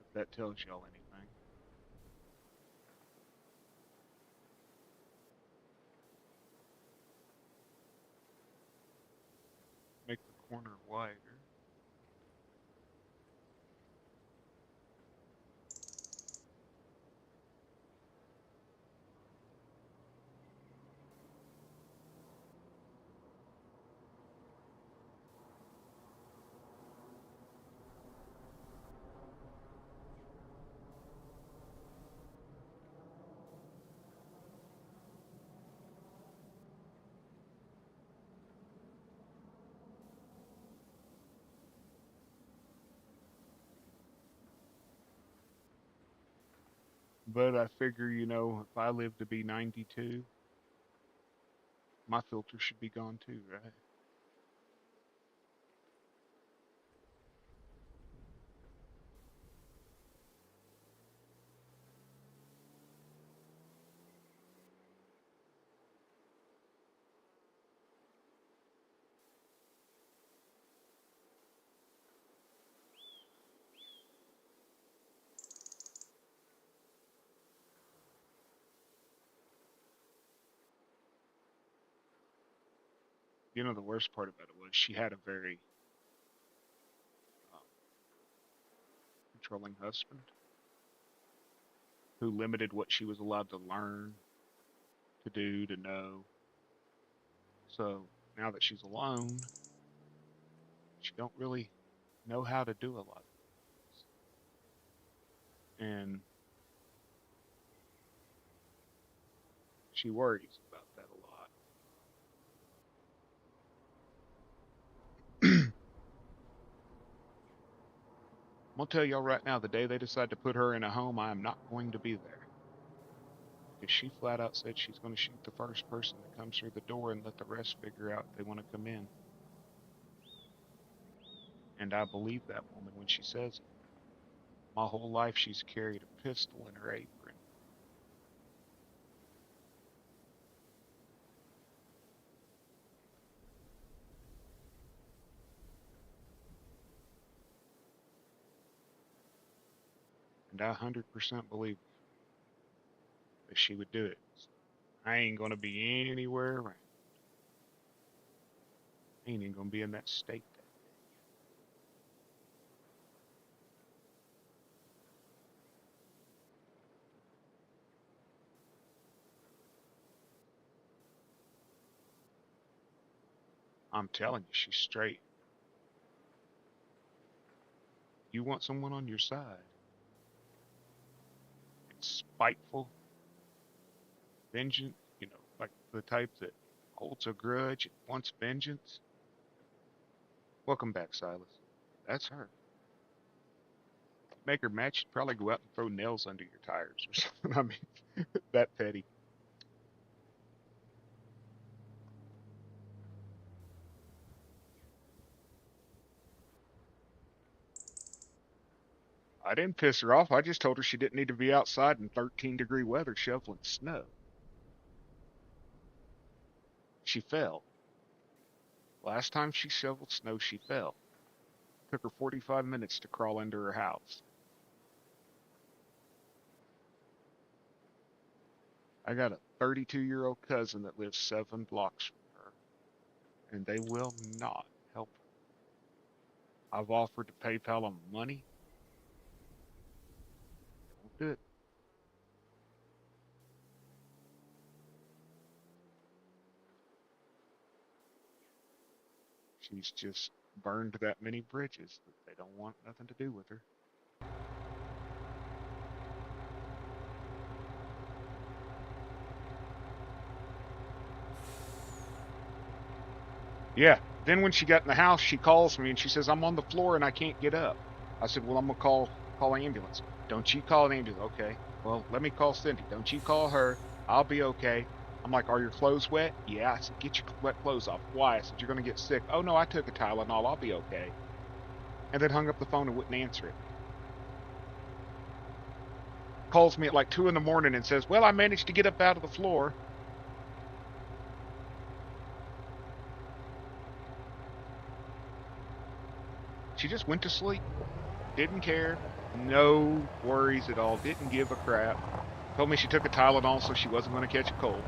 If that tells y'all anything. Make the corner wider. But I figure, if I live to be 92, my filter should be gone too, right? The worst part about it was she had a very um, controlling husband who limited what she was allowed to learn, to do, to know. So now that she's alone, she don't really know how to do a lot of things. And she worries about that a lot. I'm gonna tell y'all right now, the day they decide to put her in a home, I am not going to be there. Because she flat out said she's going to shoot the first person that comes through the door and let the rest figure out if they want to come in. And I believe that woman when she says it. My whole life she's carried a pistol in her apron. And I 100% believe that she would do it. So I ain't going to be anywhere around. I ain't even going to be in that state that day. I'm telling you, she's straight. You want someone on your side. It's spiteful, vengeance, like the type that holds a grudge and wants vengeance. Welcome back, Silas. That's her. Make her mad, she'd probably go out and throw nails under your tires or something. I mean, that petty. I didn't piss her off. I just told her she didn't need to be outside in 13-degree weather shoveling snow. She fell. Last time she shoveled snow, she fell. Took her 45 minutes to crawl into her house. I got a 32-year-old cousin that lives 7 blocks from her, and they will not help her. I've offered to PayPal them money. They won't do it. She's just burned that many bridges that they don't want nothing to do with her. Yeah. Then when she got in the house, she calls me and she says, "I'm on the floor and I can't get up." I said, "Well, I'm gonna call an ambulance." "Don't you call an ambulance." "Okay. Well, let me call Cindy." "Don't you call her. I'll be okay." I'm like, "Are your clothes wet?" "Yeah." I said, "Get your wet clothes off." "Why?" I said, "You're gonna get sick." "Oh no, I took a Tylenol. I'll be okay." And then hung up the phone and wouldn't answer it. Calls me at like 2 in the morning and says, "Well, I managed to get up out of the floor." She just went to sleep. Didn't care. No worries at all. Didn't give a crap. Told me she took a Tylenol so she wasn't going to catch a cold.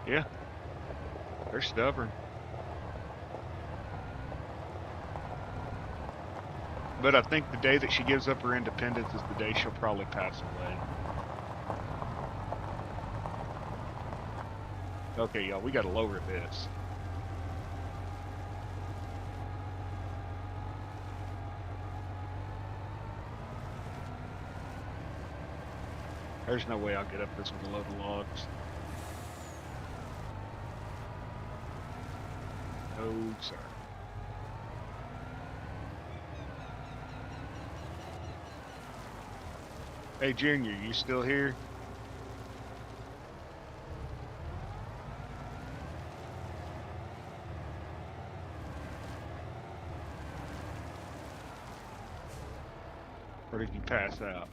Yeah, they're stubborn. But I think the day that she gives up her independence is the day she'll probably pass away. Okay, y'all, we got to lower this. There's no way I'll get up this with a load of logs. No, sir. Hey, Junior, you still here? Or did you pass out?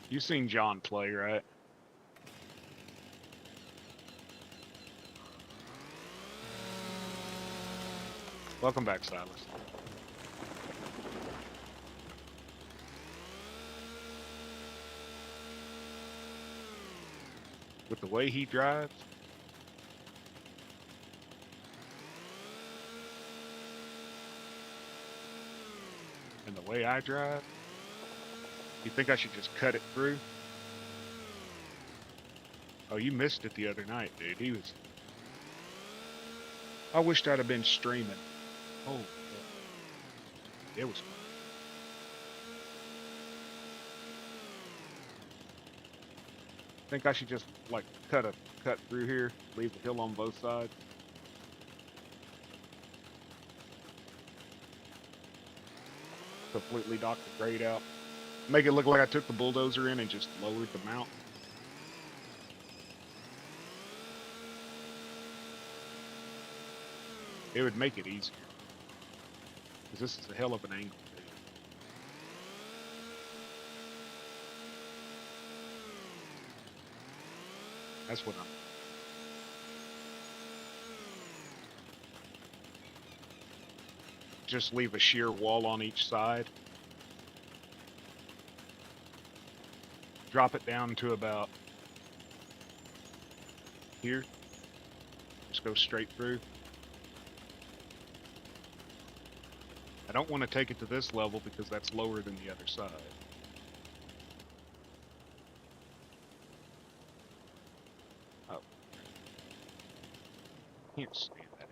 You seen John play, right? Welcome back, Silas. With the way he drives, and the way I drive, you think I should just cut it through? Oh, you missed it the other night, dude. He was. I wished I'd have been streaming. Oh, yeah. It was fun. Think I should just like cut through here, leave the hill on both sides. Completely knock the grade out. Make it look like I took the bulldozer in and just lowered the mount. It would make it easier. Because this is a hell of an angle, dude. That's what I'm. Just leave a sheer wall on each side. Drop it down to about here. Just go straight through. I don't want to take it to this level because that's lower than the other side. Oh, can't stand that.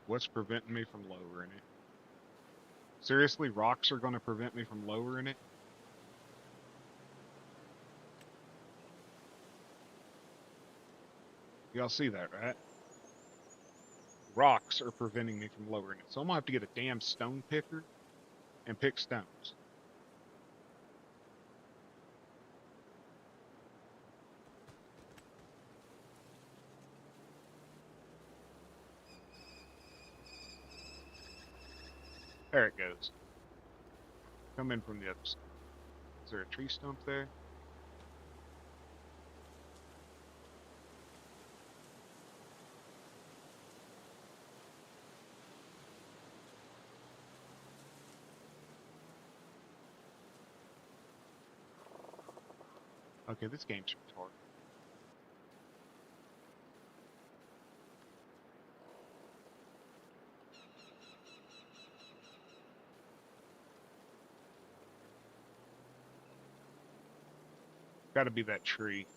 What's preventing me from lowering it? Seriously, rocks are going to prevent me from lowering it? Y'all see that, right? Rocks are preventing me from lowering it. So I'm going to have to get a damn stone picker and pick stones. There it goes. Come in from the other side. Is there a tree stump there? Okay, this game's retarded. Gotta be that tree.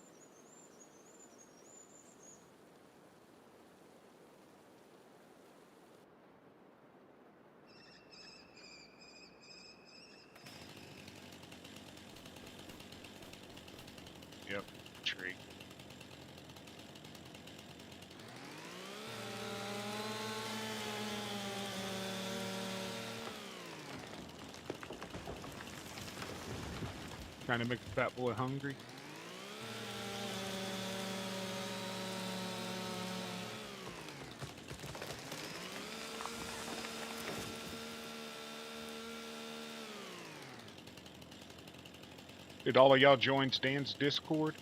Yep, tree. Trying to make the fat boy hungry. Did all of y'all join Stan's Discord?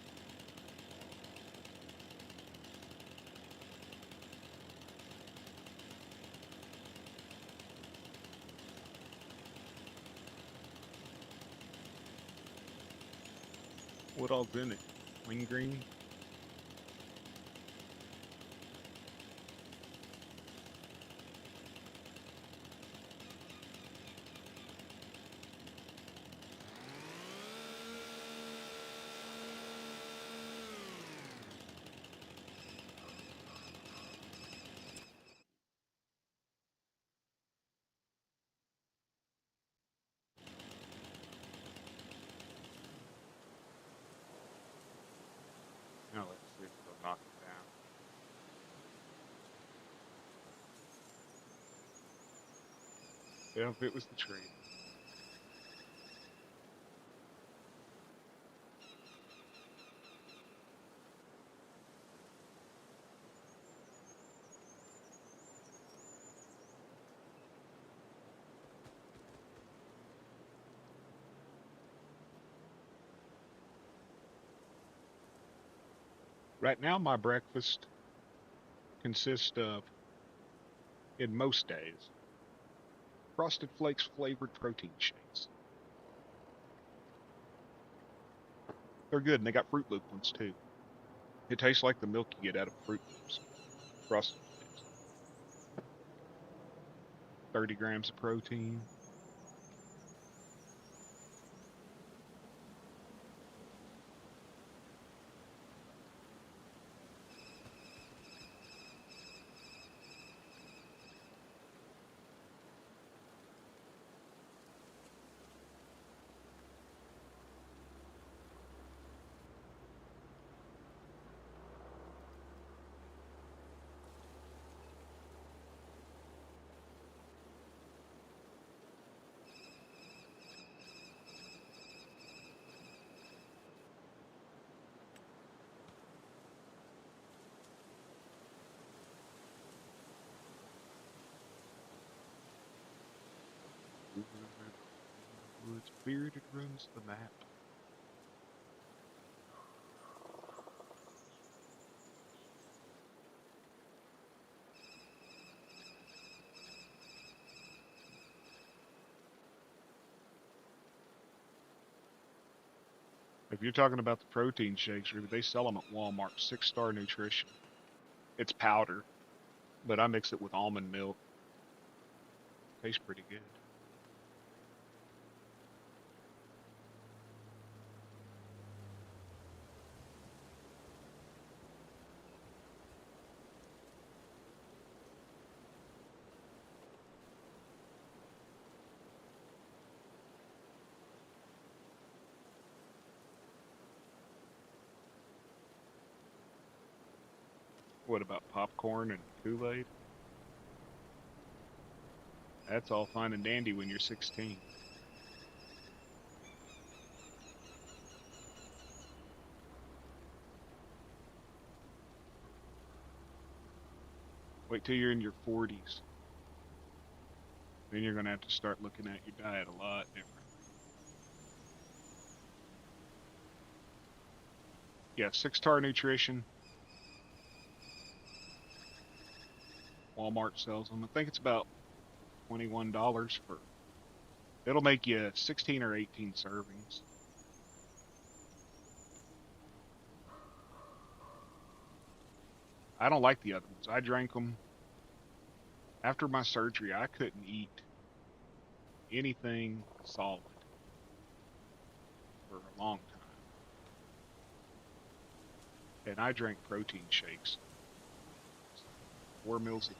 What all's in it? Wing green? No, let's see if they'll knock it down. Yep, it was the tree. Right now, my breakfast consists of, in most days, Frosted Flakes flavored protein shakes. They're good, and they got Fruit Loop ones too. It tastes like the milk you get out of Fruit Loops. Frosted Flakes. 30 grams of protein. Woods, bearded runs the map. If you're talking about the protein shakes, they sell them at Walmart. 6-Star Nutrition. It's powder, but I mix it with almond milk. Tastes pretty good. What about popcorn and Kool-Aid? That's all fine and dandy when you're 16. Wait till you're in your 40s. Then you're going to have to start looking at your diet a lot different. Yeah, 6-star nutrition. Walmart sells them. I think it's about $21 for. It'll make you 16 or 18 servings. I don't like the other ones. I drank them after my surgery. I couldn't eat anything solid for a long time. And I drank protein shakes 4 meals a day.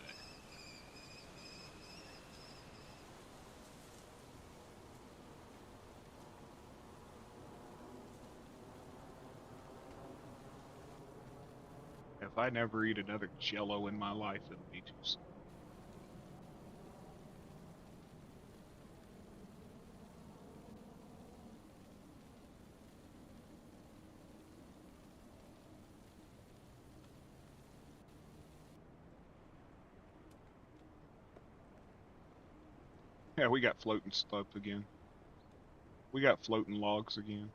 If I never eat another Jello in my life, it'll be too soon. Yeah, we got floating stuff again. We got floating logs again.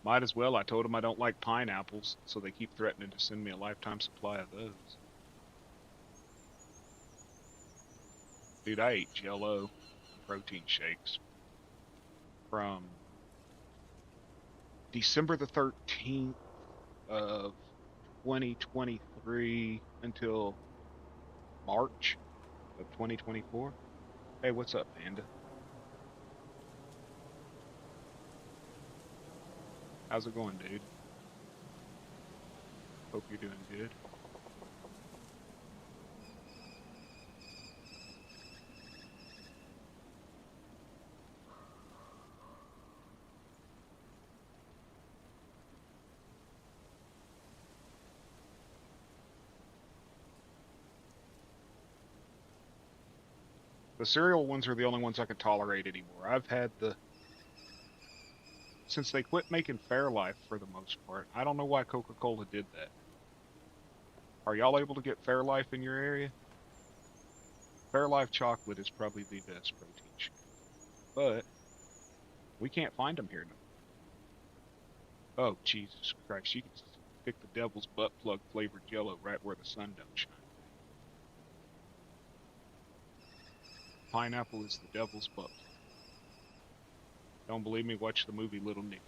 Might as well. I told them I don't like pineapples, so they keep threatening to send me a lifetime supply of those. Dude, I ate Jello protein shakes from December the 13th of 2023 until March of 2024. Hey, what's up, Panda? How's it going, dude? Hope you're doing good. The cereal ones are the only ones I can tolerate anymore. I've had since they quit making Fairlife for the most part. I don't know why Coca-Cola did that. Are y'all able to get Fairlife in your area? Fairlife chocolate is probably the best protein shake, but we can't find them here now. Oh, Jesus Christ. You can stick the devil's butt plug flavored Jello right where the sun don't shine. Pineapple is the devil's butt plug. Don't believe me? Watch the movie Little Nicky.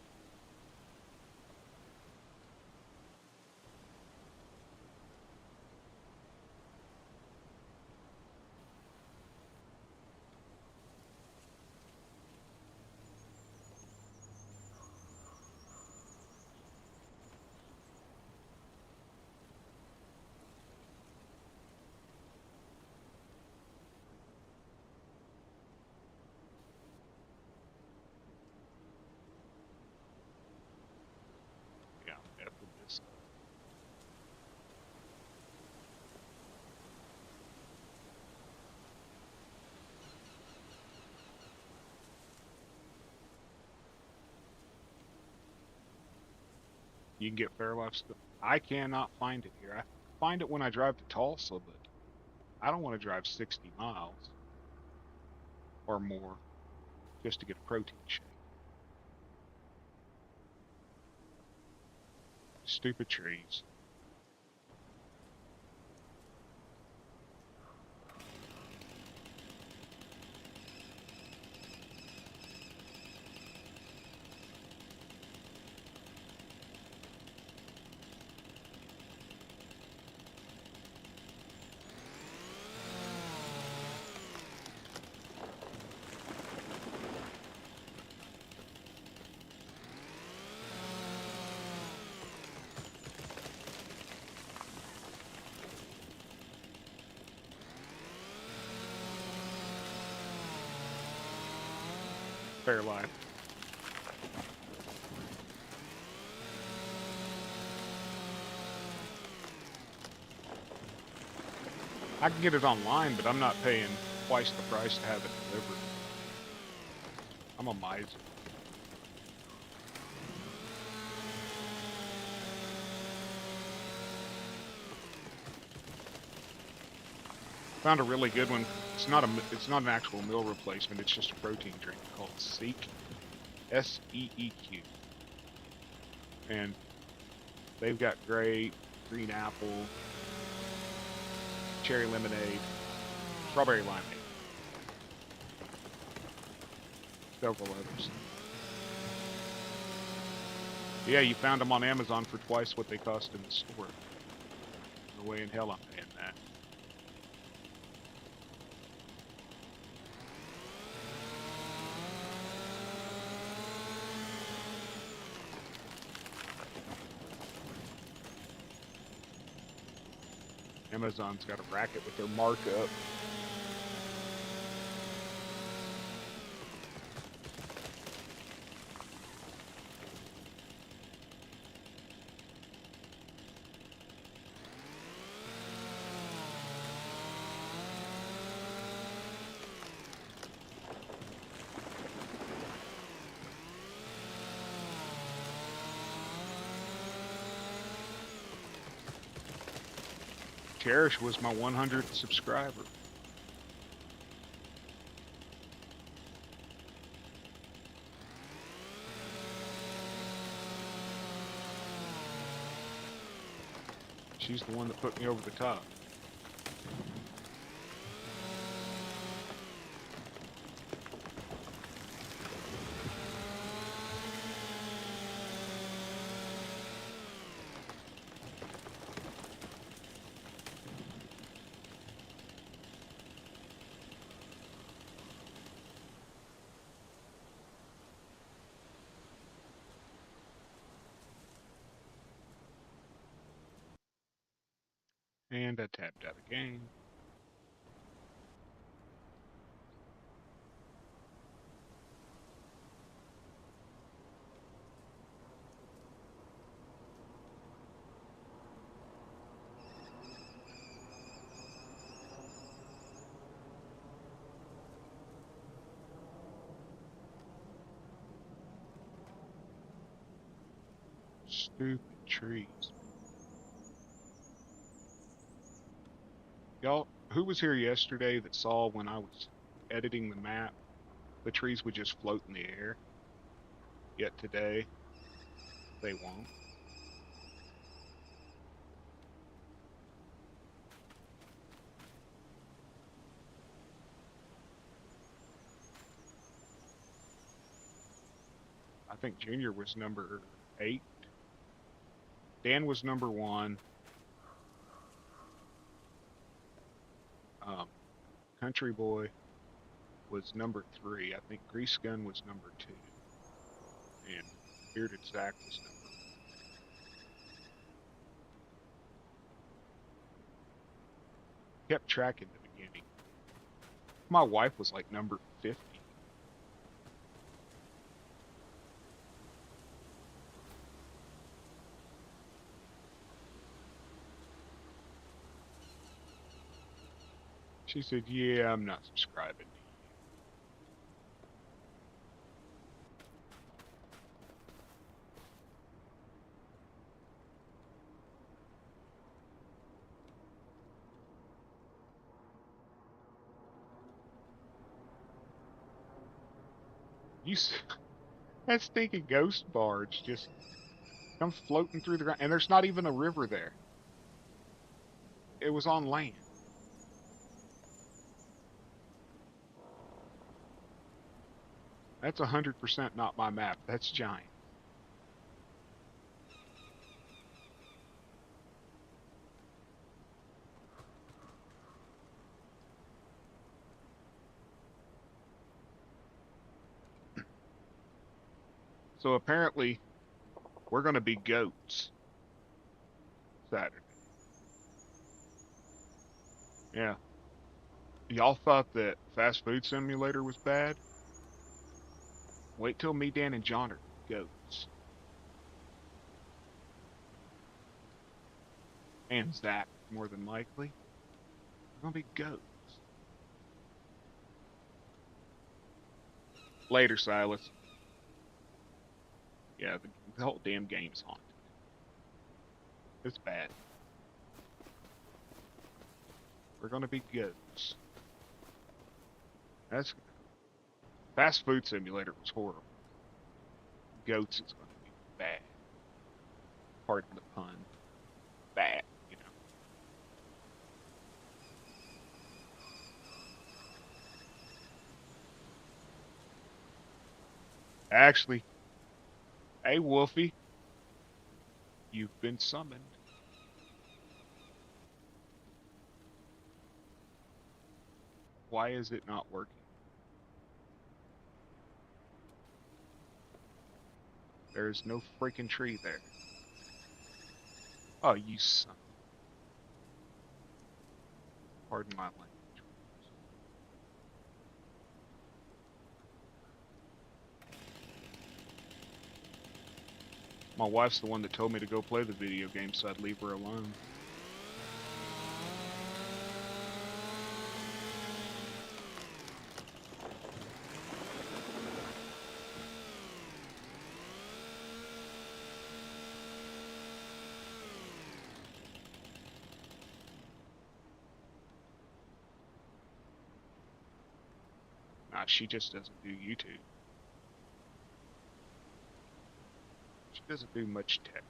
Yeah, after this. You can get Fairlife stuff. I cannot find it here. I find it when I drive to Tulsa, but I don't want to drive 60 miles or more just to get a protein shake. Stupid trees. Fair life. I can get it online, but I'm not paying twice the price to have it delivered. I'm a miser. Found a really good one. It's not an actual meal replacement. It's just a protein drink called Seek, SEEQ, and they've got great green apple, cherry lemonade, strawberry limeade, several others. Yeah, you found them on Amazon for twice what they cost in the store. No way in hell I'm paying that. Amazon's got a racket with their markup. Cherish was my 100th subscriber. She's the one that put me over the top. And I tapped out again. Stupid trees. Y'all, who was here yesterday that saw when I was editing the map, the trees would just float in the air? Yet today, they won't. I think Junior was number 8. Dan was number 1. Um, Country Boy was number 3. I think Grease Gun was number 2. And Bearded Zach was number 1. Kept track in the beginning. My wife was like number 50. She said, "Yeah, I'm not subscribing to you." That stinking ghost barge just Come floating through the ground, and there's not even a river there. It was on land. That's 100% not my map. That's giant. So apparently, we're going to be goats Saturday. Yeah. Y'all thought that Fast Food Simulator was bad? Wait till me, Dan, and John are goats. And Zach, more than likely. We're going to be goats. Later, Silas. Yeah, the whole damn game's haunted. It's bad. We're going to be goats. That's Fast Food Simulator was horrible. Goats is going to be bad. Pardon the pun. Bad, you know. Actually, hey Wolfie, you've been summoned. Why is it not working? There's no freaking tree there. Oh, you son. Pardon my language. My wife's the one that told me to go play the video game, so I'd leave her alone. Nah, she just doesn't do YouTube. She doesn't do much tech.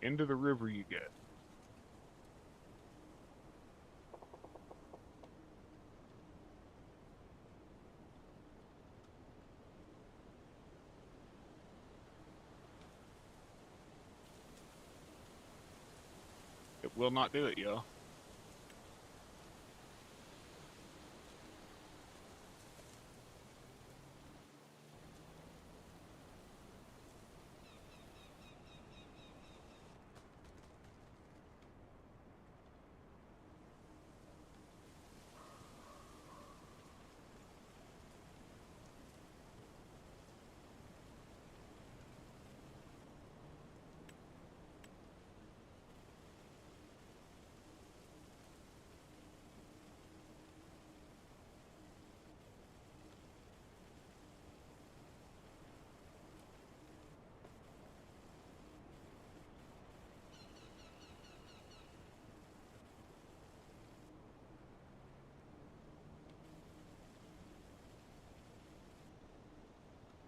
Into the river you get. It will not do it, y'all.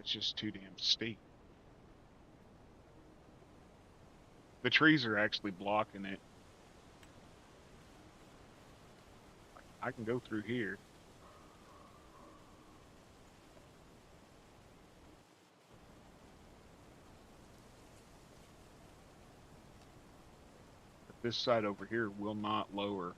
It's just too damn steep. The trees are actually blocking it. I can go through here. But this side over here will not lower.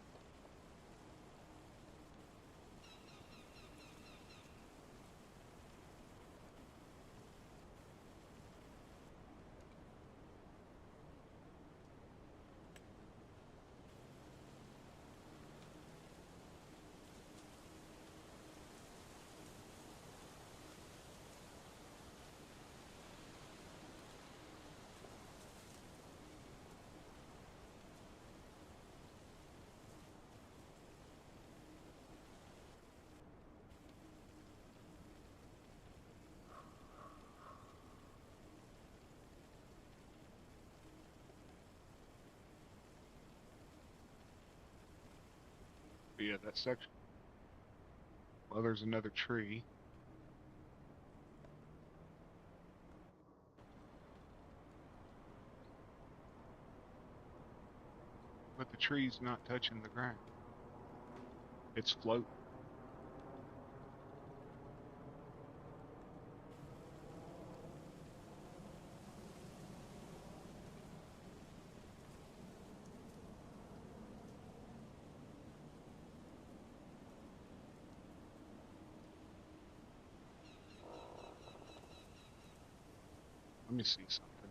Yeah, that section. Well, there's another tree. But the tree's not touching the ground. It's floating. Let me see something.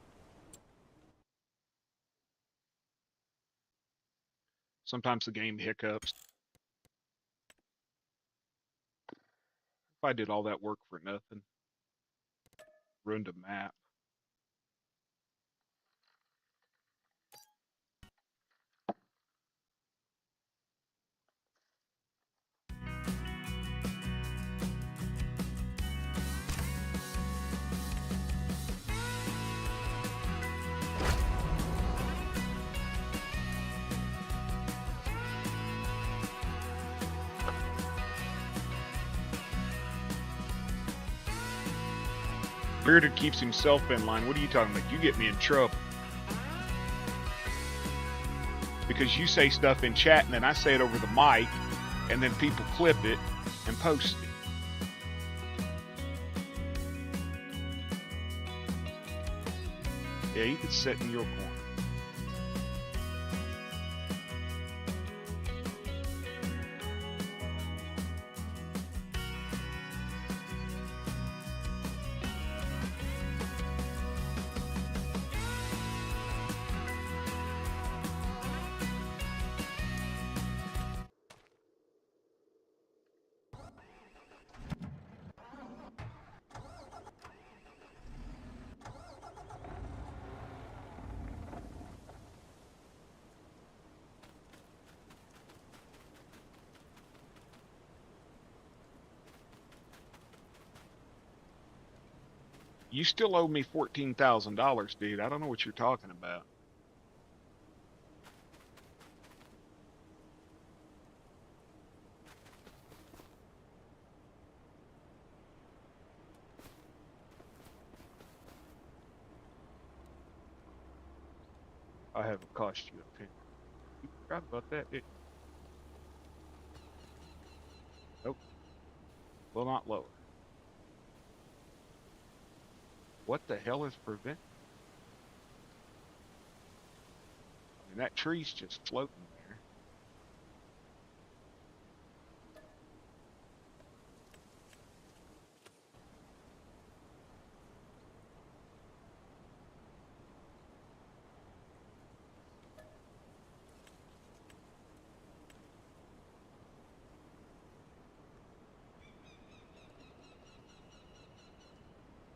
Sometimes the game hiccups. If I did all that work for nothing, ruined a map. Bearded keeps himself in line. What are you talking about? You get me in trouble. Because you say stuff in chat and then I say it over the mic and then people clip it and post it. Yeah, you could sit in your corner. You still owe me $14,000, dude. I don't know what you're talking about. I haven't cost you a penny. You forgot about that, didn't you? Nope. Will not lower. What the hell is preventing? I mean, that tree's just floating there.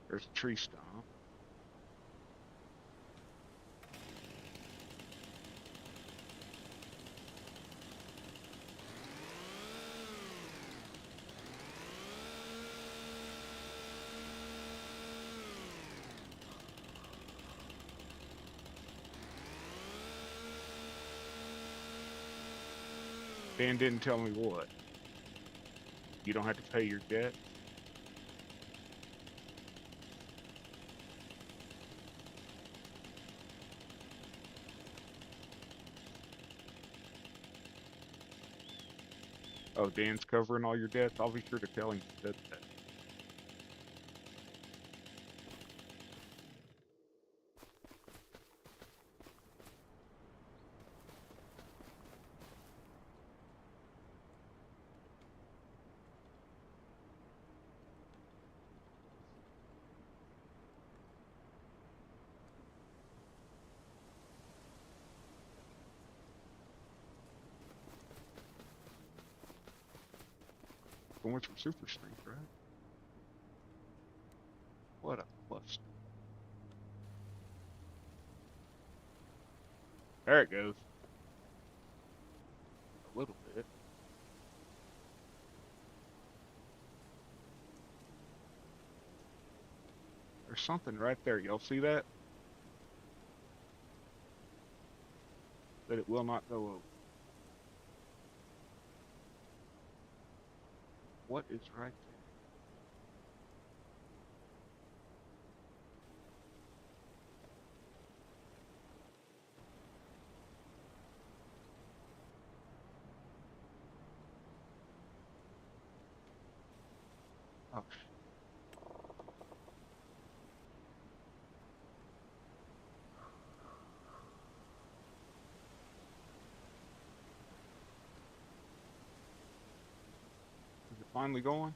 There's a tree stump. Dan didn't tell me what. You don't have to pay your debt. Oh, Dan's covering all your debts. I'll be sure to tell him that. Going for Super Street, right? What a cluster. There it goes. A little bit. There's something right there. Y'all see that? That it will not go over. what is right there? Oh, is it finally going?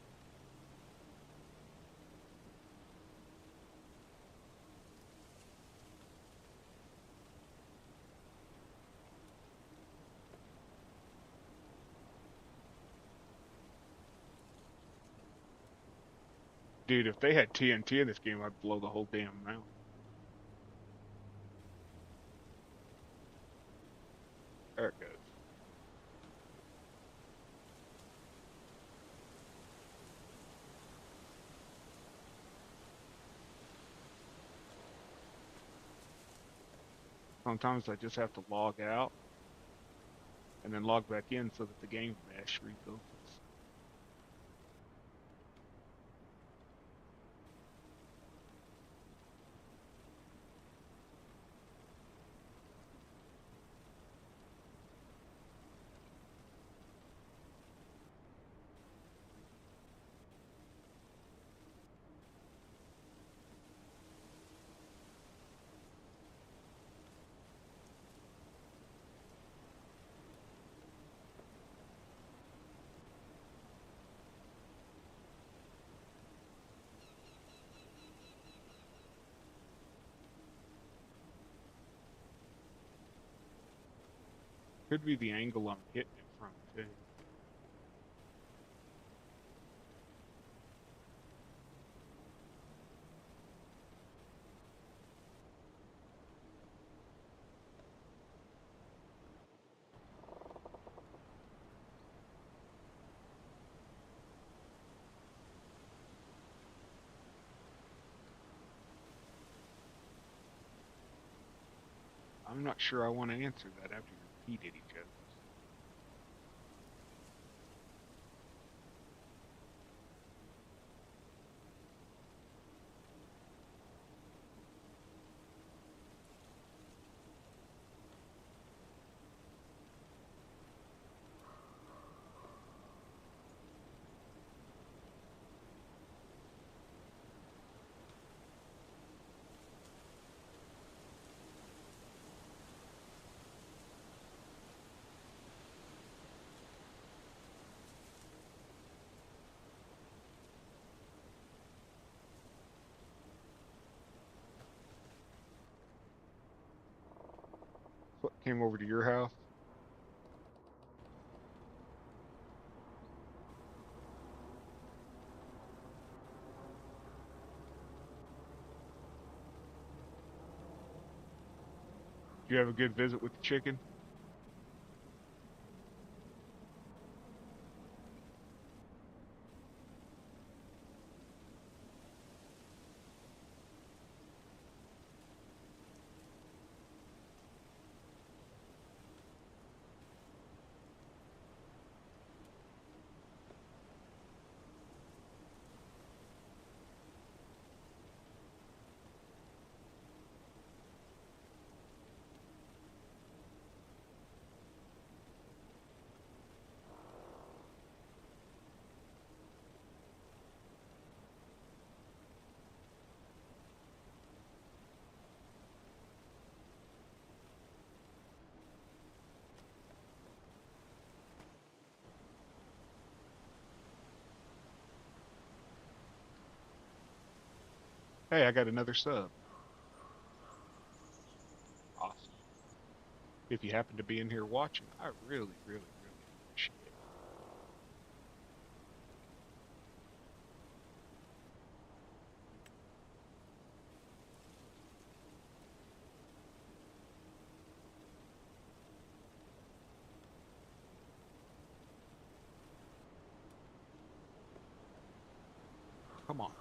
Dude, if they had TNT in this game, I'd blow the whole damn mountain. There it goes. Sometimes I just have to log out and then log back in so that the game mesh refocus. Could be the angle I'm hitting it from too. I'm not sure I want to answer that after your P. Diddy jokes. What came over to your house? Did you have a good visit with the chicken? Hey, I got another sub. Awesome. If you happen to be in here watching, I really, really, really appreciate it. Come on.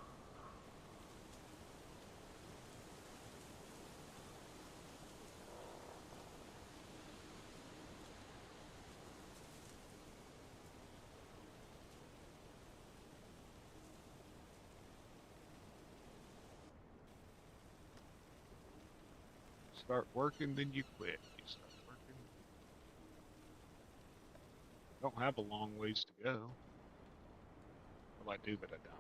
start working, then you quit. You start working. Don't have a long ways to go. Well, I do, but I don't.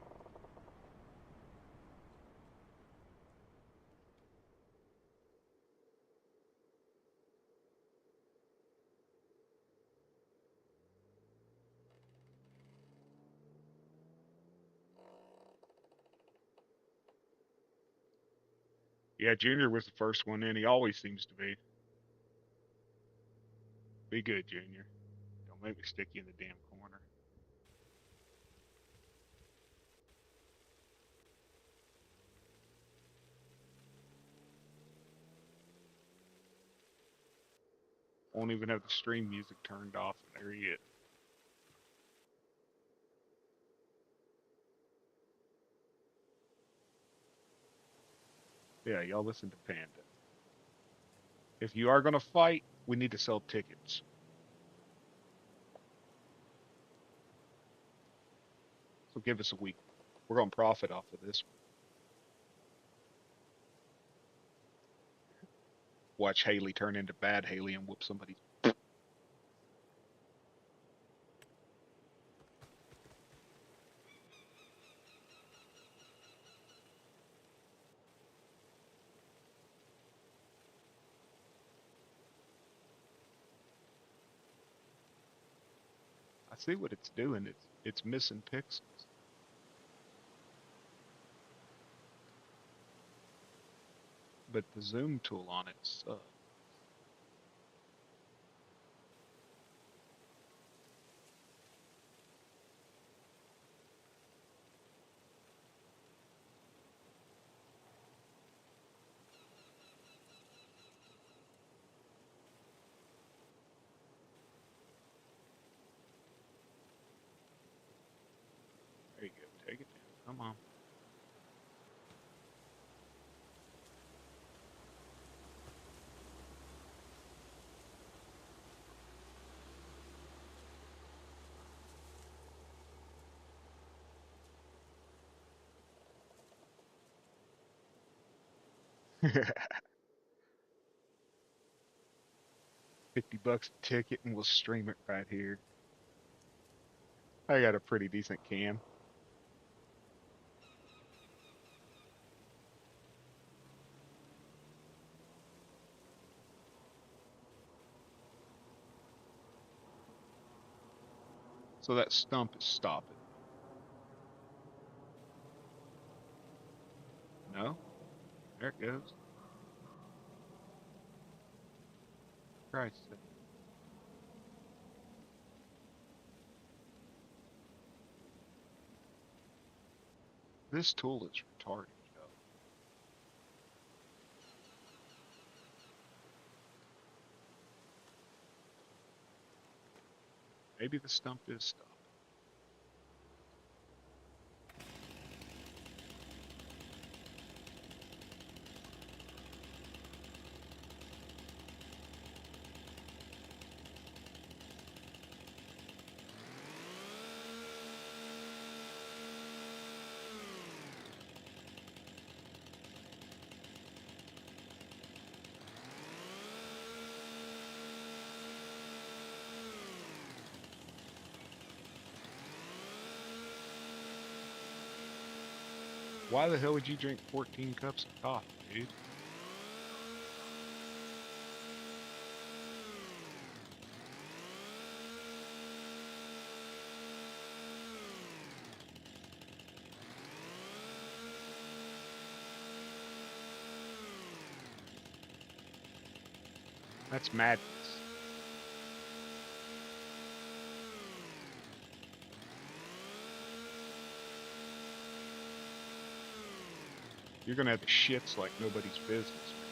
Yeah, Junior was the first one in. He always seems to be. Be good, Junior. Don't make me stick you in the damn corner. Won't even have the stream music turned off, and there he is. Yeah, y'all listen to Panda. If you are gonna fight, we need to sell tickets. So give us a week. We're gonna profit off of this one. Watch Haley turn into bad Haley and whoop somebody. I see what it's doing. It's missing pixels. But the zoom tool on it sucks. There you go. Take it down. Come on. $50 a ticket and we'll stream it right here. I got a pretty decent cam. So that stump is stopping. No? There it goes. Christ. This tool is retarded, Joe. Maybe the stump is stopping. Why the hell would you drink 14 cups of coffee, dude? That's madness. You're gonna have the shits like nobody's business, man.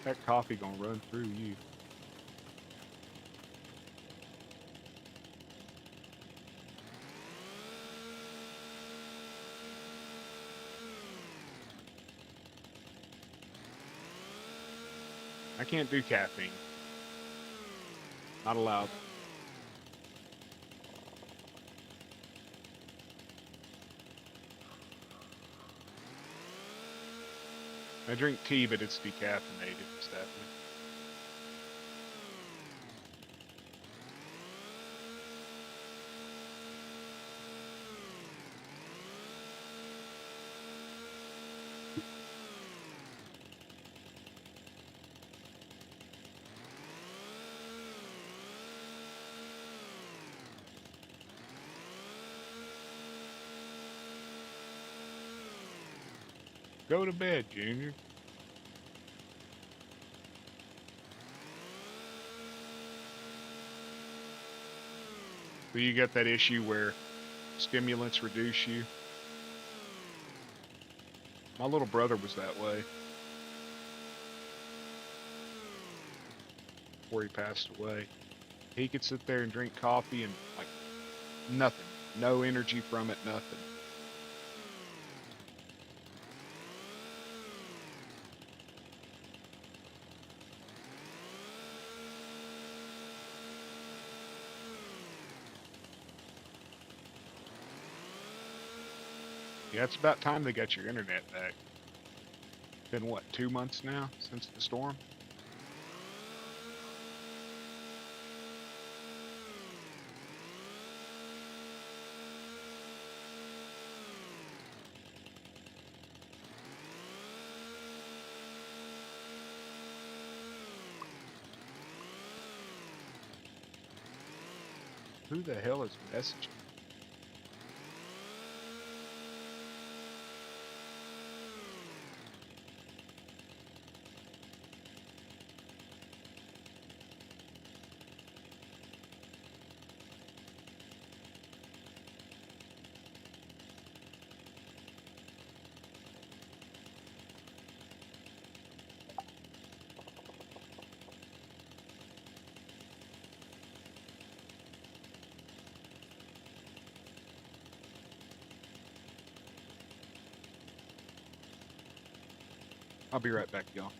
That coffee gonna run through you. I can't do caffeine. Not allowed. I drink tea, but it's decaffeinated. It's that. Go to bed, Junior. So you got that issue where stimulants reduce you. My little brother was that way before he passed away. He could sit there and drink coffee and like nothing, no energy from it, nothing. Yeah, it's about time they got your internet back. Been what, 2 months now since the storm? Who the hell is messaging? I'll be right back, y'all.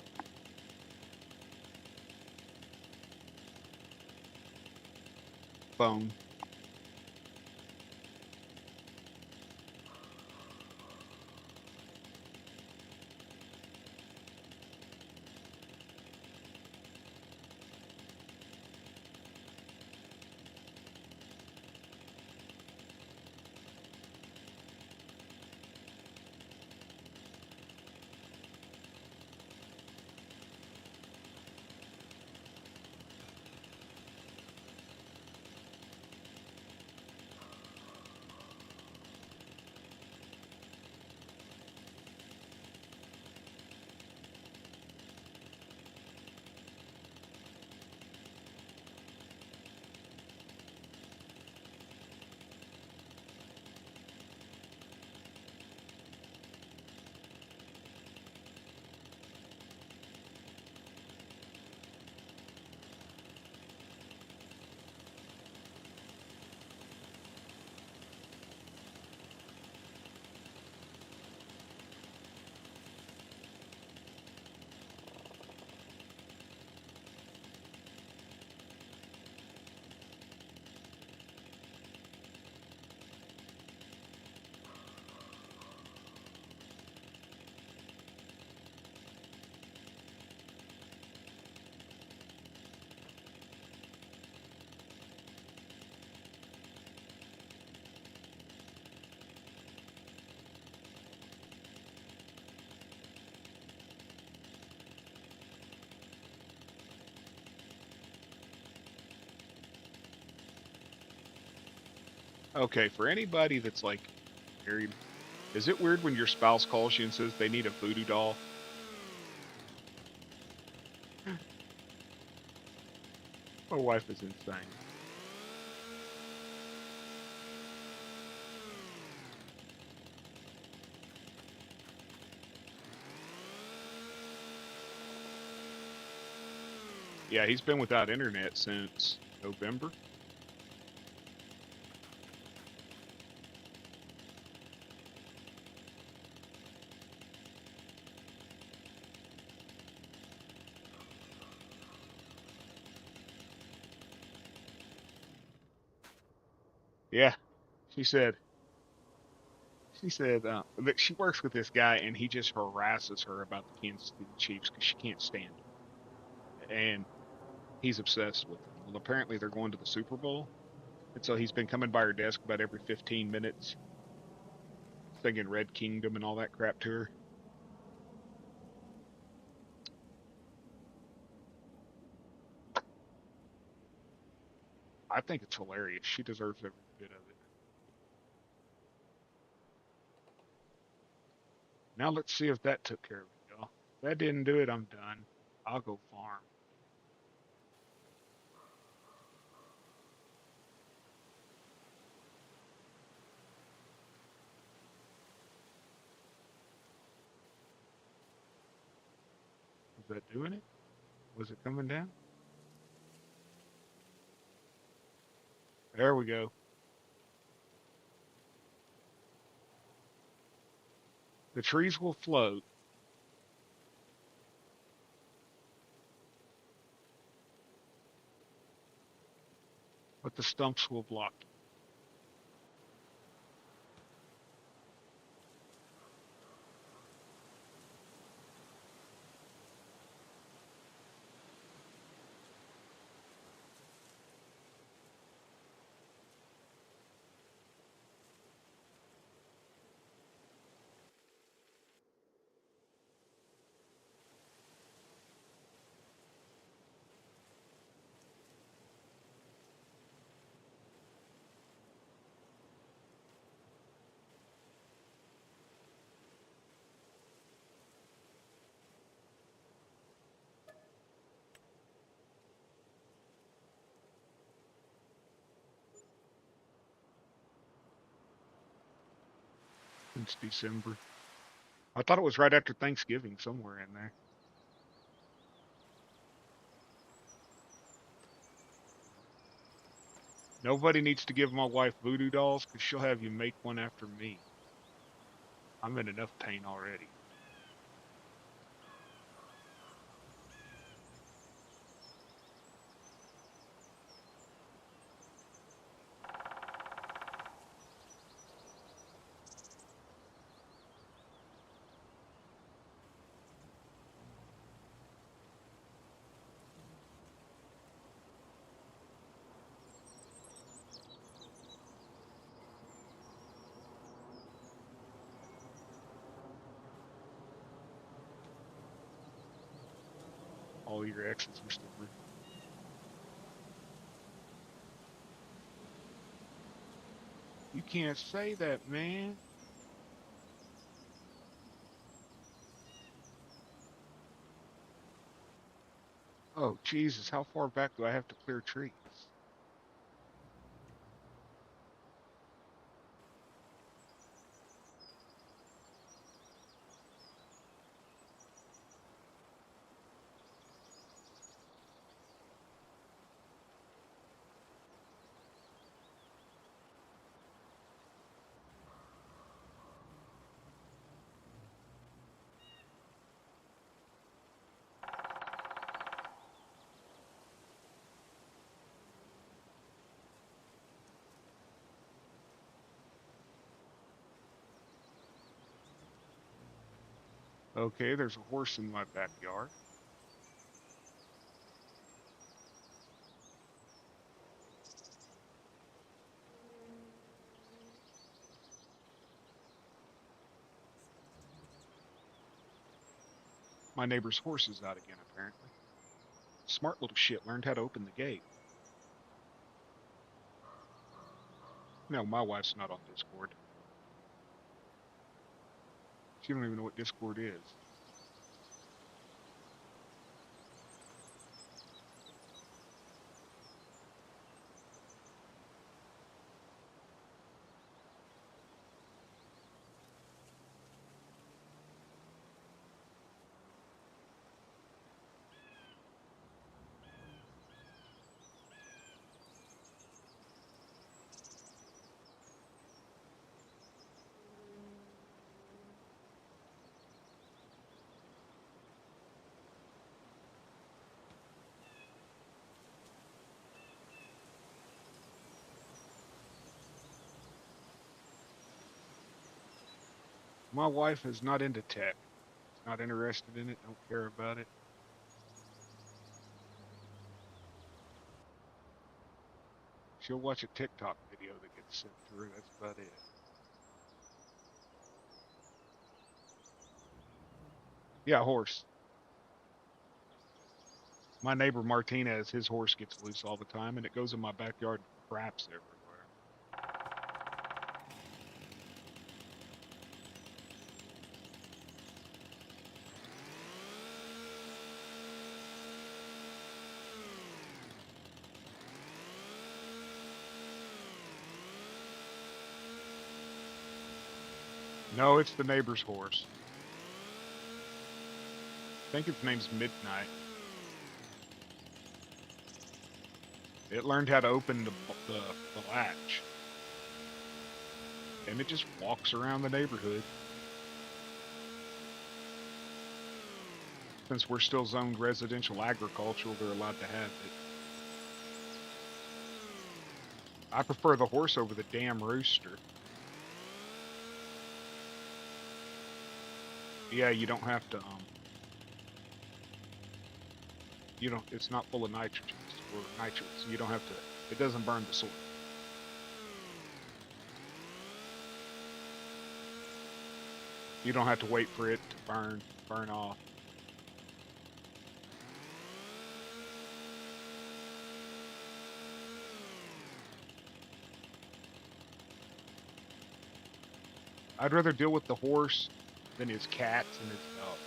Phone. Okay, for anybody that's like married, is it weird when your spouse calls you and says they need a voodoo doll? My wife is insane. Yeah, he's been without internet since November. Yeah, she said, She said that she works with this guy and he just harasses her about the Kansas City Chiefs because she can't stand them. And he's obsessed with them. Well, apparently they're going to the Super Bowl. And so he's been coming by her desk about every 15 minutes singing Red Kingdom and all that crap to her. I think it's hilarious. She deserves every bit of it. Now let's see if that took care of it, y'all. If that didn't do it, I'm done. I'll go farm. Was that doing it? Was it coming down? There we go. The trees will float. But the stumps will block you. Since December. I thought it was right after Thanksgiving, somewhere in there. Nobody needs to give my wife voodoo dolls because she'll have you make one after me. I'm in enough pain already. All your exes are stupid. You can't say that, man. Oh, Jesus, how far back do I have to clear trees? Okay, there's a horse in my backyard. My neighbor's horse is out again, apparently. Smart little shit learned how to open the gate. No, my wife's not on Discord. She don't even know what Discord is. My wife is not into tech. She's not interested in it. Don't care about it. She'll watch a TikTok video that gets sent to her. That's about it. Yeah, horse. My neighbor Martinez, his horse gets loose all the time, and it goes in my backyard and craps everywhere. No, it's the neighbor's horse. I think its name's Midnight. It learned how to open the latch, and it just walks around the neighborhood. Since we're still zoned residential agricultural, they're allowed to have it. I prefer the horse over the damn rooster. Yeah, you don't have to, you don't, it's not full of nitrogens or nitrates. You don't have to, it doesn't burn the soil. You don't have to wait for it to burn off. I'd rather deal with the horse than his cats and his dog.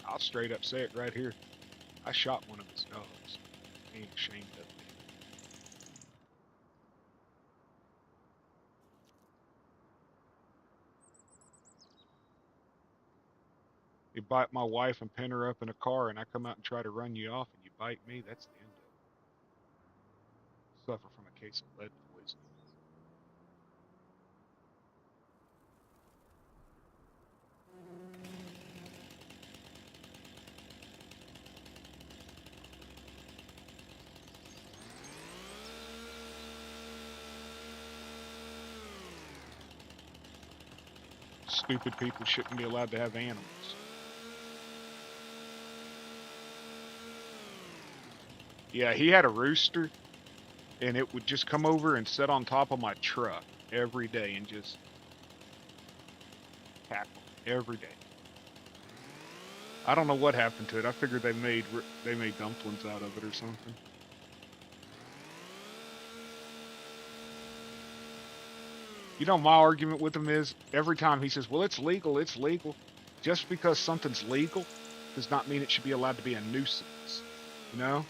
I'll straight up say it right here. I shot one of his dogs. I ain't ashamed of it. You bite my wife and pin her up in a car, and I come out and try to run you off, and you bite me, that's the end of it. Suffer from a case of lead poisoning. Stupid people shouldn't be allowed to have animals. Yeah, he had a rooster, and it would just come over and sit on top of my truck every day and just cackle every day. I don't know what happened to it. I figured they made dumplings out of it or something. You know, my argument with him is every time he says, well, it's legal, it's legal. Just because something's legal does not mean it should be allowed to be a nuisance. You know?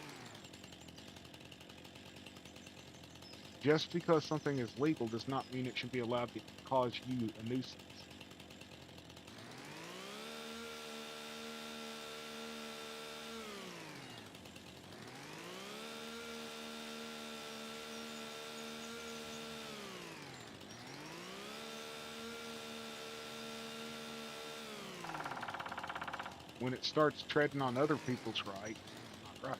Just because something is legal does not mean it should be allowed to cause you a nuisance. When it starts treading on other people's rights, it's not right.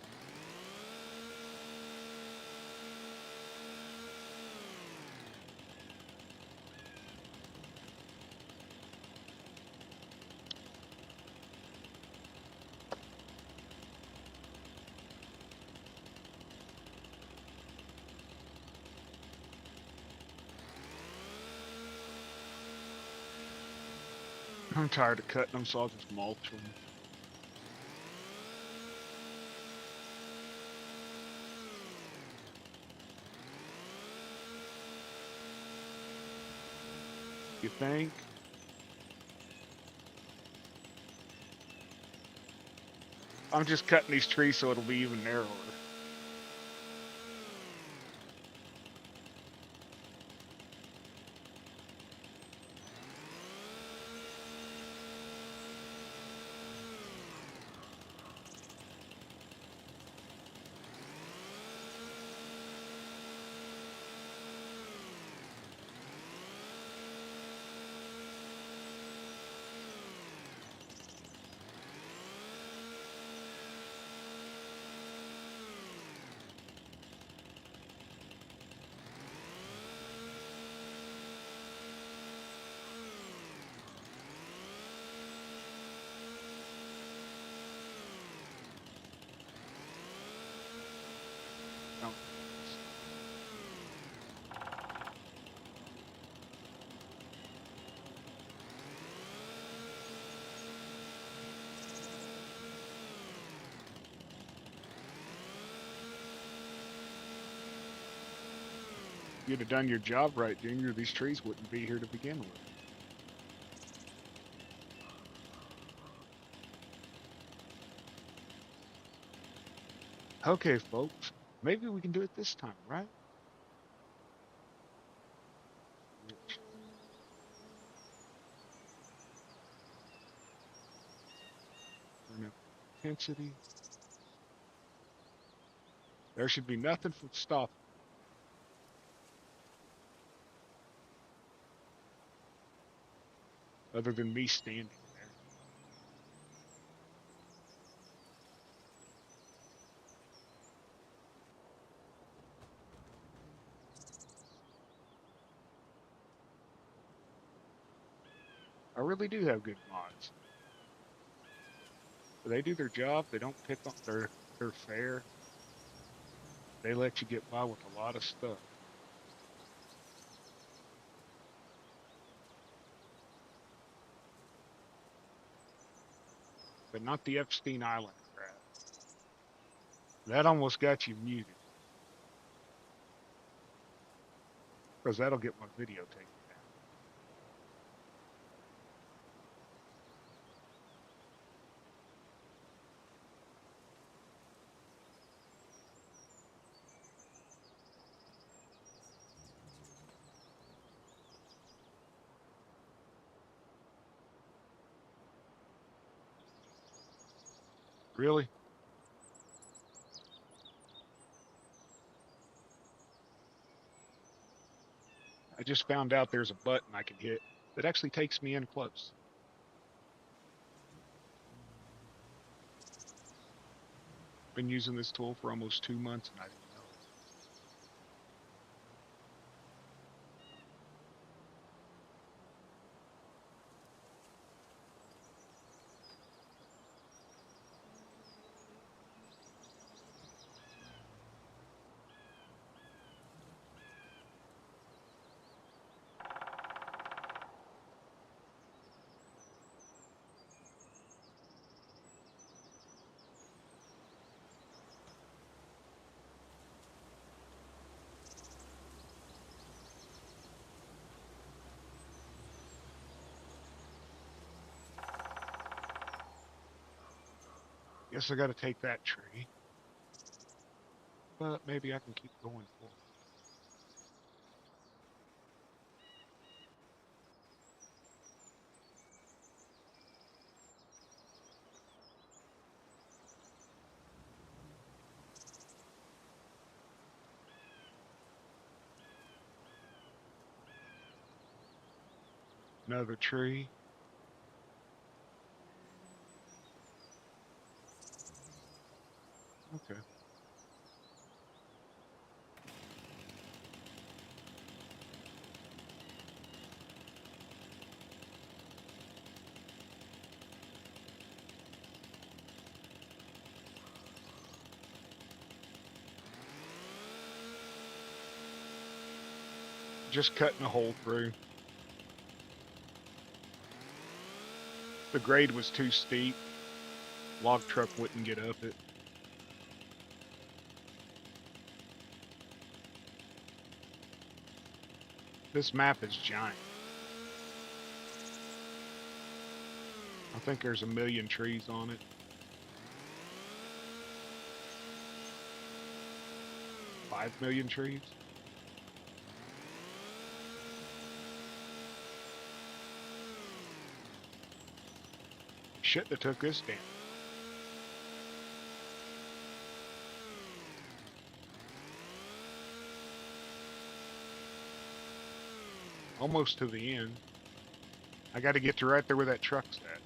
I'm tired of cutting them, so I'll just mulch them. You think? I'm just cutting these trees so it'll be even narrower. you'd have done your job right, Junior, these trees wouldn't be here to begin with. Okay, folks, maybe we can do it this time, right? Turn up intensity. There should be nothing from stopping other than me standing there. I really do have good mods. They do their job. They don't pick on their fair. They let you get by with a lot of stuff. But not the Epstein Island crap. That almost got you muted because that'll get my video taken down. Really? I just found out there's a button I can hit that actually takes me in close. Been using this tool for almost 2 months and I didn't know it. Guess I got to take that tree, but maybe I can keep going forward. Another tree. Okay. Just cutting a hole through. The grade was too steep. Log truck wouldn't get up it. This map is giant. I think there's 1,000,000 trees on it. 5,000,000 trees. Shouldn't have took this damn. Almost to the end. I got to get to right there where that truck's at.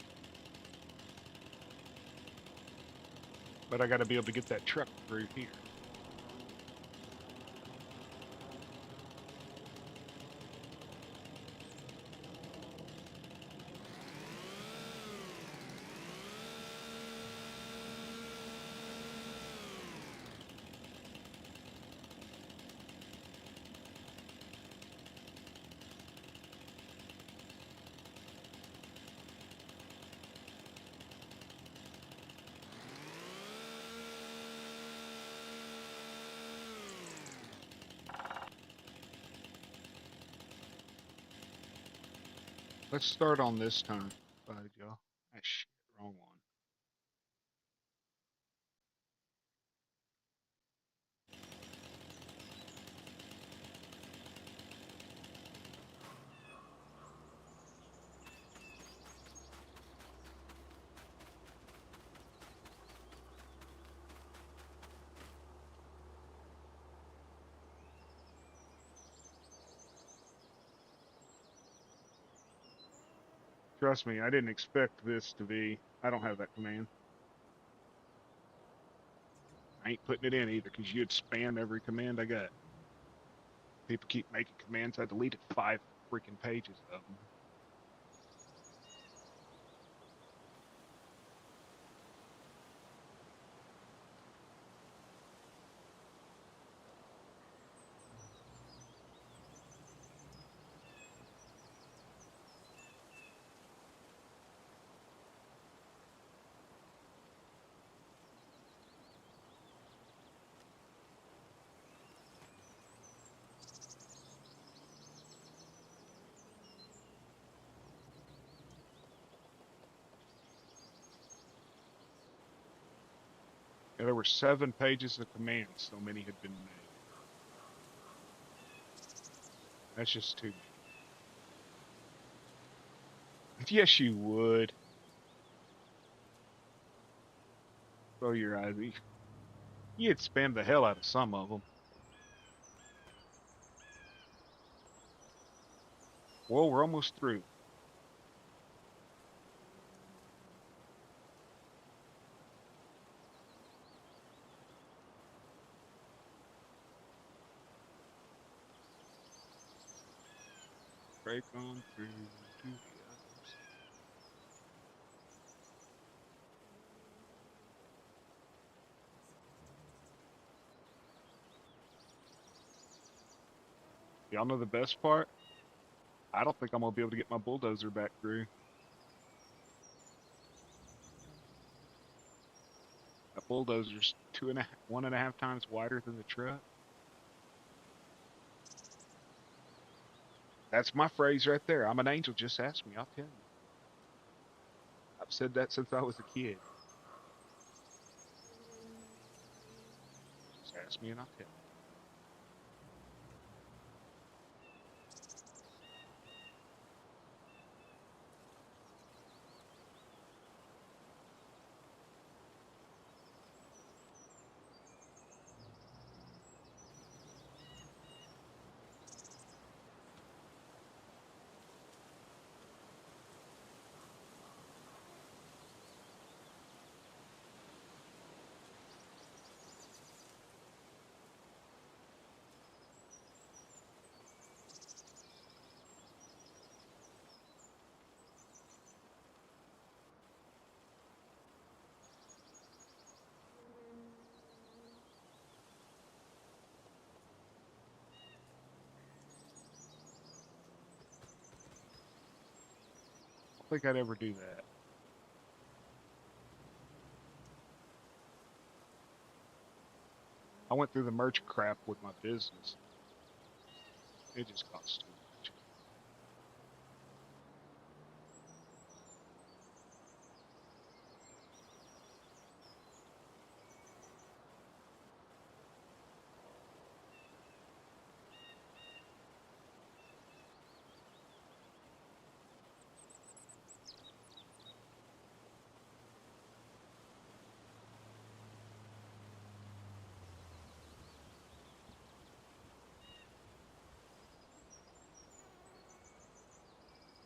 But I got to be able to get that truck through here. Let's start on this time. Y'all. Ah, shit, wrong one. Trust me, I didn't expect this to be. I don't have that command. I ain't putting it in either because you'd spam every command I got. People keep making commands. I deleted 5 freaking pages of them. Yeah, there were 7 pages of commands. So many had been made. That's just too many. Yes, you would. Throw your eyes. You'd spam the hell out of some of them. Well, we're almost through. Break on through to the other side. Y'all know the best part? I don't think I'm gonna be able to get my bulldozer back through. That bulldozer's 1.5 times wider than the truck. That's my phrase right there. I'm an angel. Just ask me. I'll tell you. I've said that since I was a kid. Just ask me and I'll tell you. I don't think I'd ever do that. I went through the merch crap with my business. It just costs too much.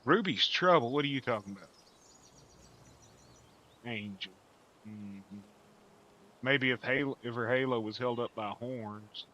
Ruby's trouble. What are you talking about? Angel. Maybe if her halo was held up by horns.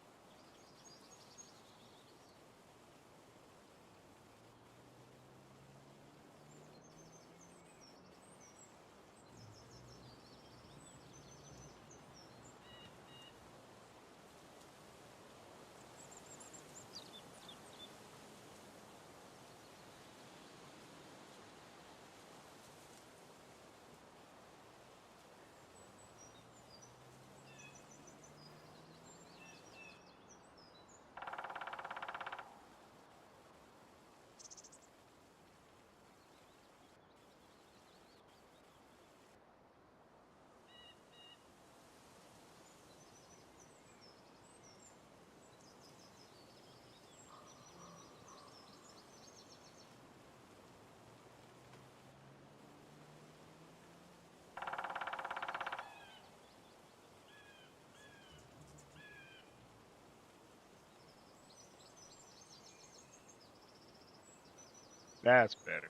That's better.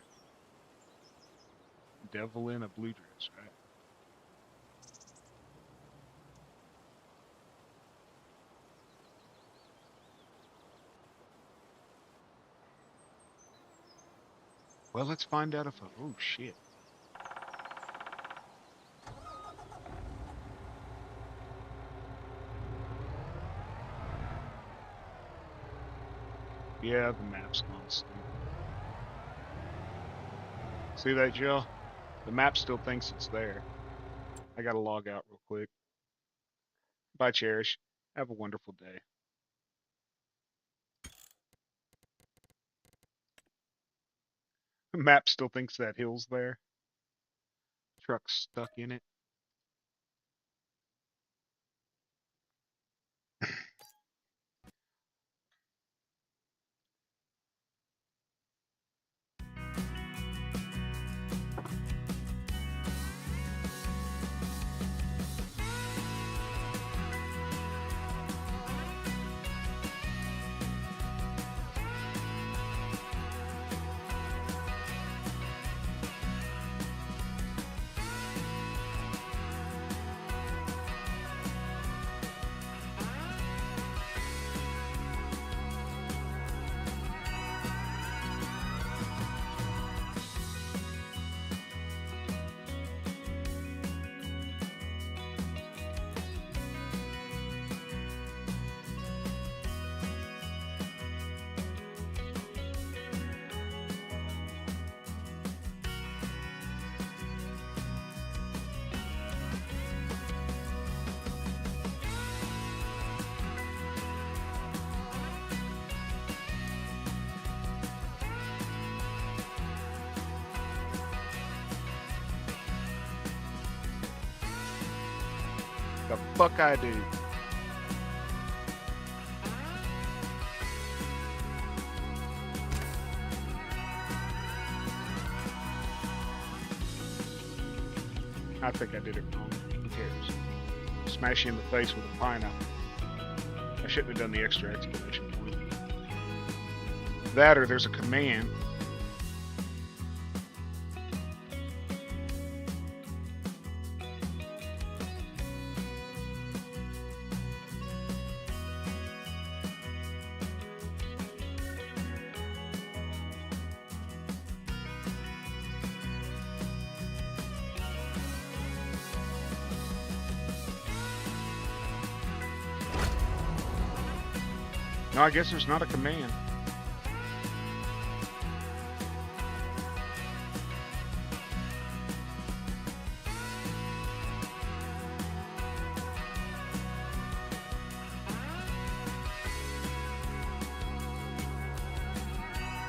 Devil in a blue dress, right? Well, let's find out if oh shit. Yeah, the map's gone stupid. See that, Jill? The map still thinks it's there. I gotta log out real quick. Bye, Cherish. Have a wonderful day. The map still thinks that hill's there. Truck's stuck in it. The fuck I do. I think I did it wrong. Who cares? Smash you in the face with a pineapple. I shouldn't have done the extra exclamation point. That or there's a command. No, I guess there's not a command.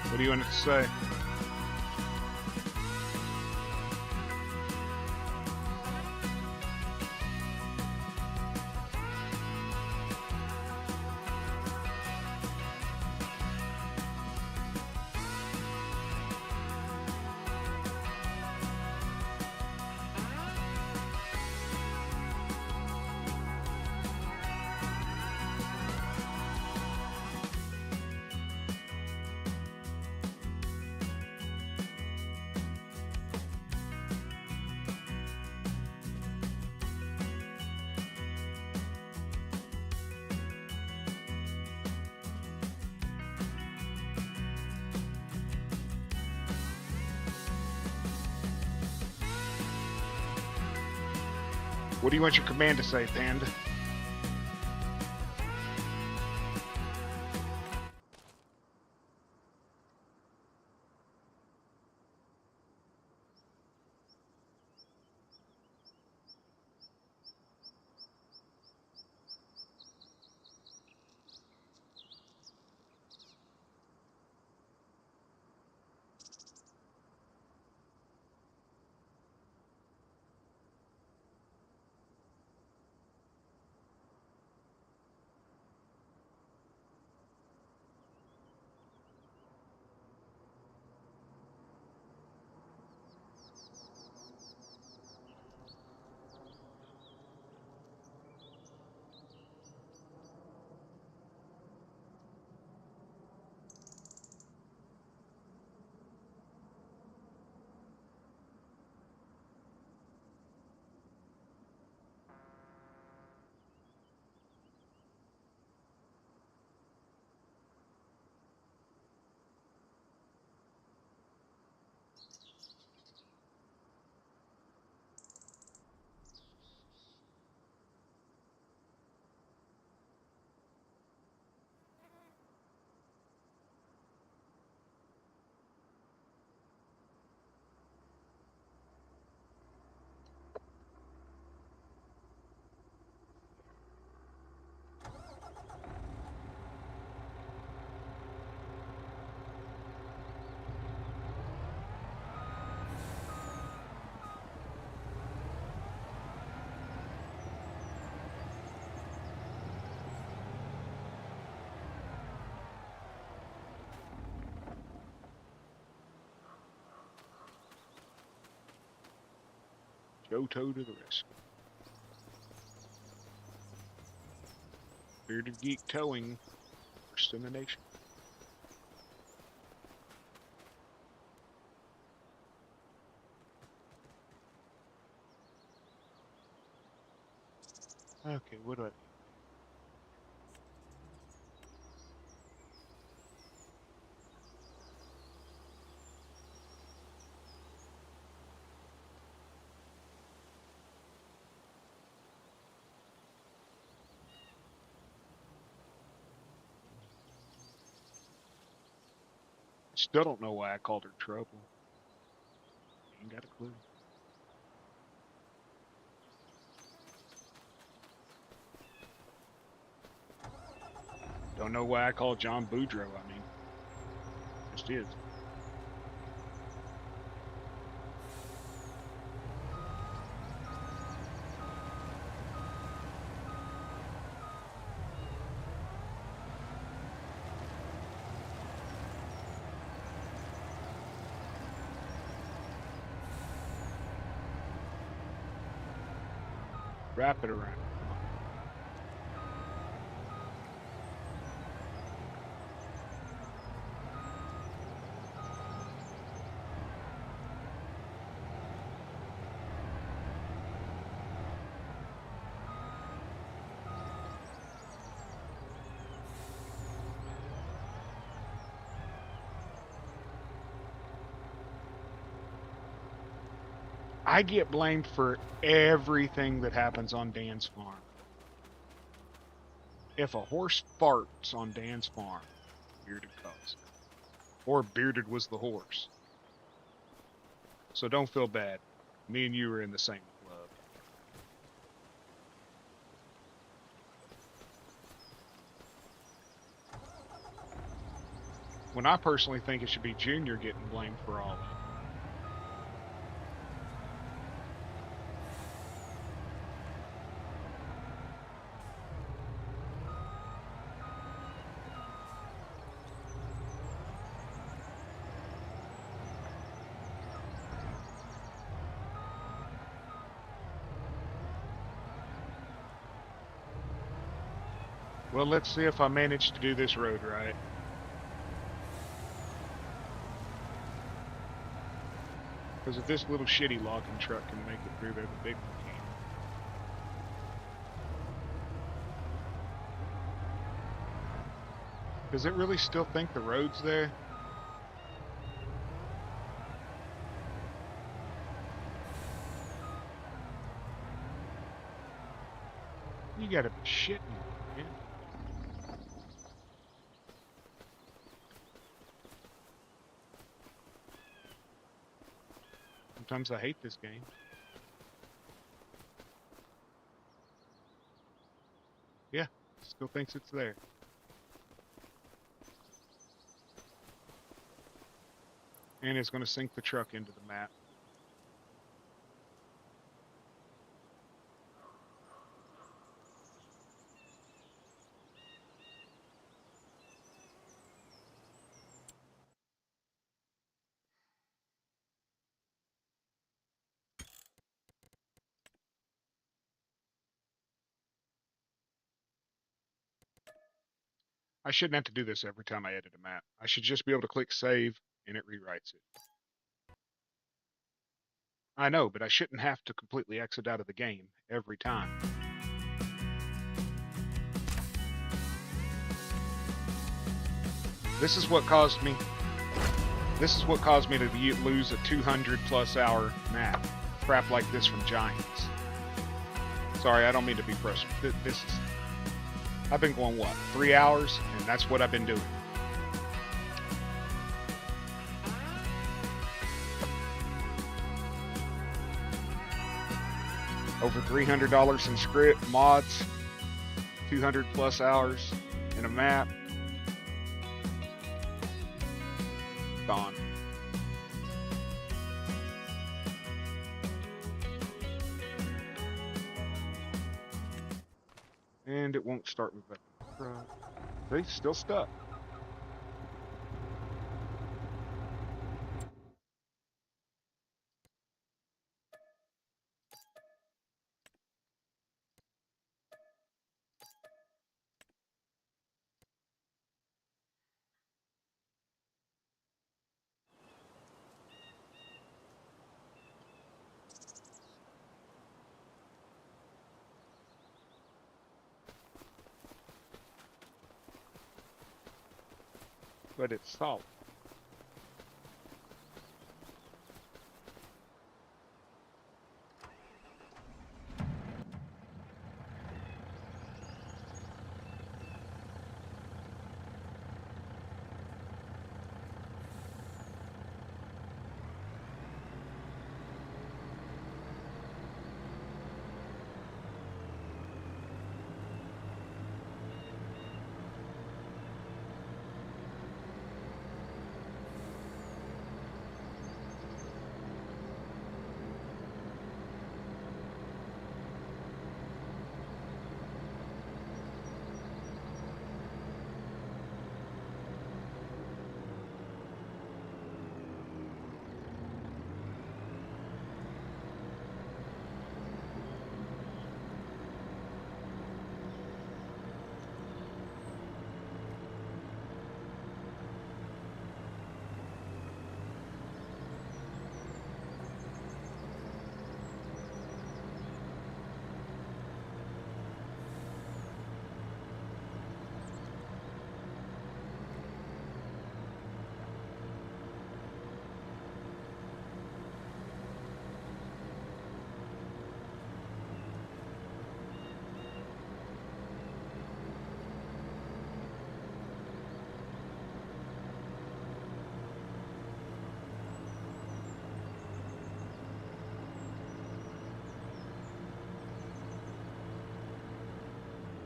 What do you want it to say? What do you want your command to say, Panda? Go Tow to the rescue. Bearded Geek Towing, first in the nation. Okay, what do I do? Still don't know why I called her trouble. Ain't got a clue. Don't know why I called John Boudreaux. I mean, just is. Wrap it around. Come on. I get blamed for everything that happens on Dan's farm. If a horse farts on Dan's farm, Bearded caused it. Or Bearded was the horse. So don't feel bad. Me and you are in the same club. When I personally think it should be Junior getting blamed for all of it. Well, let's see if I manage to do this road right. Because if this little shitty logging truck can make it through there, the big one can't. Does it really still think the road's there? You gotta be shitting me, man. Sometimes I hate this game. Yeah, still thinks it's there. And it's going to sink the truck into the map. I shouldn't have to do this every time I edit a map. I should just be able to click save and it rewrites it. I know, but I shouldn't have to completely exit out of the game every time. This is what caused me to lose a 200+ hour map. Crap like this from Giants. Sorry, I don't mean to be frustrated. I've been going, what, 3 hours? And that's what I've been doing. Over $300 in script, mods, 200+ hours in a map. Gone. And it won't start with that. See, still stuck. but it's salt.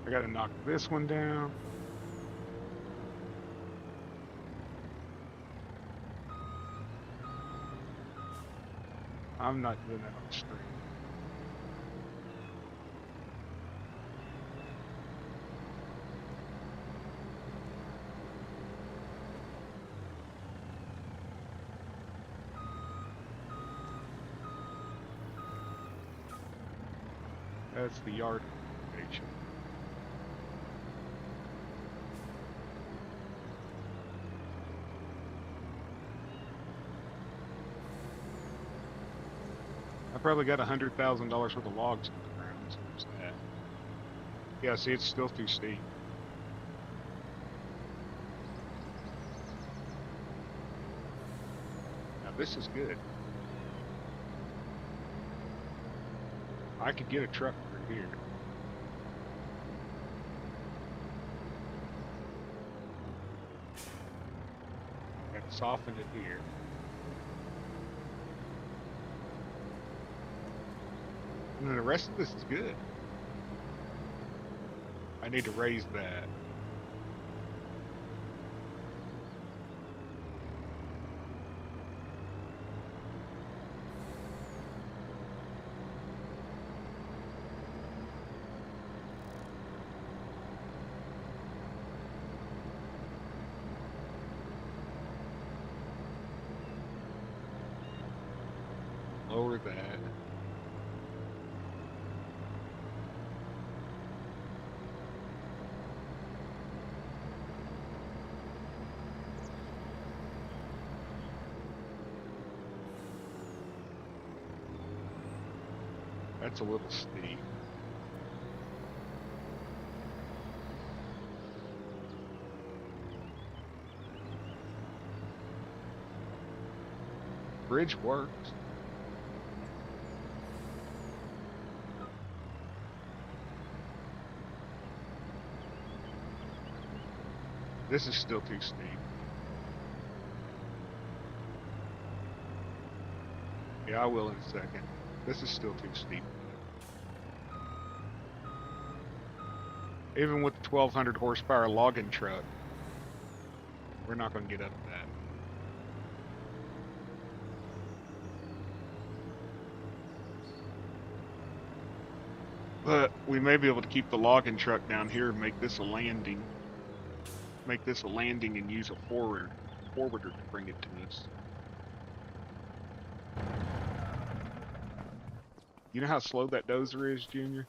I gotta knock this one down. I'm not doing that on the street. That's the yard location. I probably got $100,000 worth of logs on the ground. So there's that. Yeah, see, it's still too steep. Now this is good. I could get a truck through here. Gotta soften it here. And then the rest of this is good. I need to raise that. Lower that. That's a little steep. Bridge works. This is still too steep. Yeah, I will in a second. This is still too steep. Even with the 1200 horsepower logging truck, we're not going to get up that. But we may be able to keep the logging truck down here and make this a landing. Make this a landing and use a forwarder to bring it to us. You know how slow that dozer is, Junior?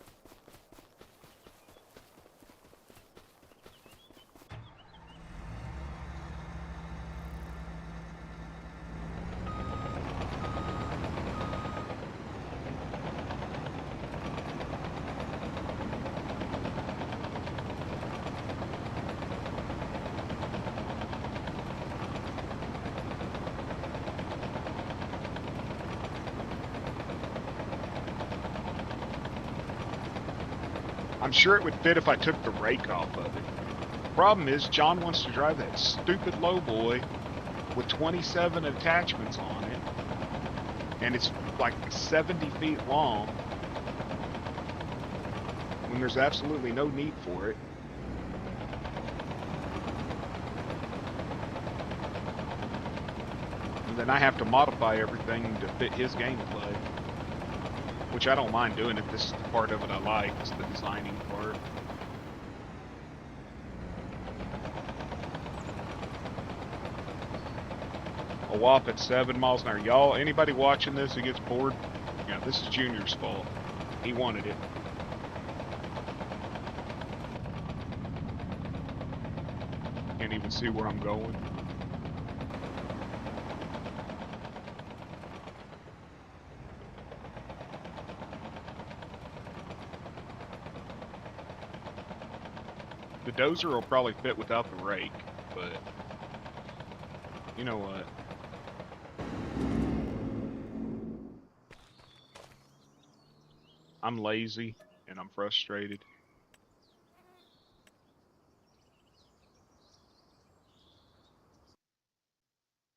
I'm sure it would fit if I took the rake off of it. Problem is, John wants to drive that stupid lowboy with 27 attachments on it, and it's like 70 feet long when there's absolutely no need for it. And then I have to modify everything to fit his gameplay, which I don't mind doing it. This is the part of it I like, it's the designing part. A whopping 7 miles an hour. Y'all, anybody watching this who gets bored? Yeah, this is Junior's fault. He wanted it. Can't even see where I'm going. The dozer will probably fit without the rake, but you know what? I'm lazy and I'm frustrated.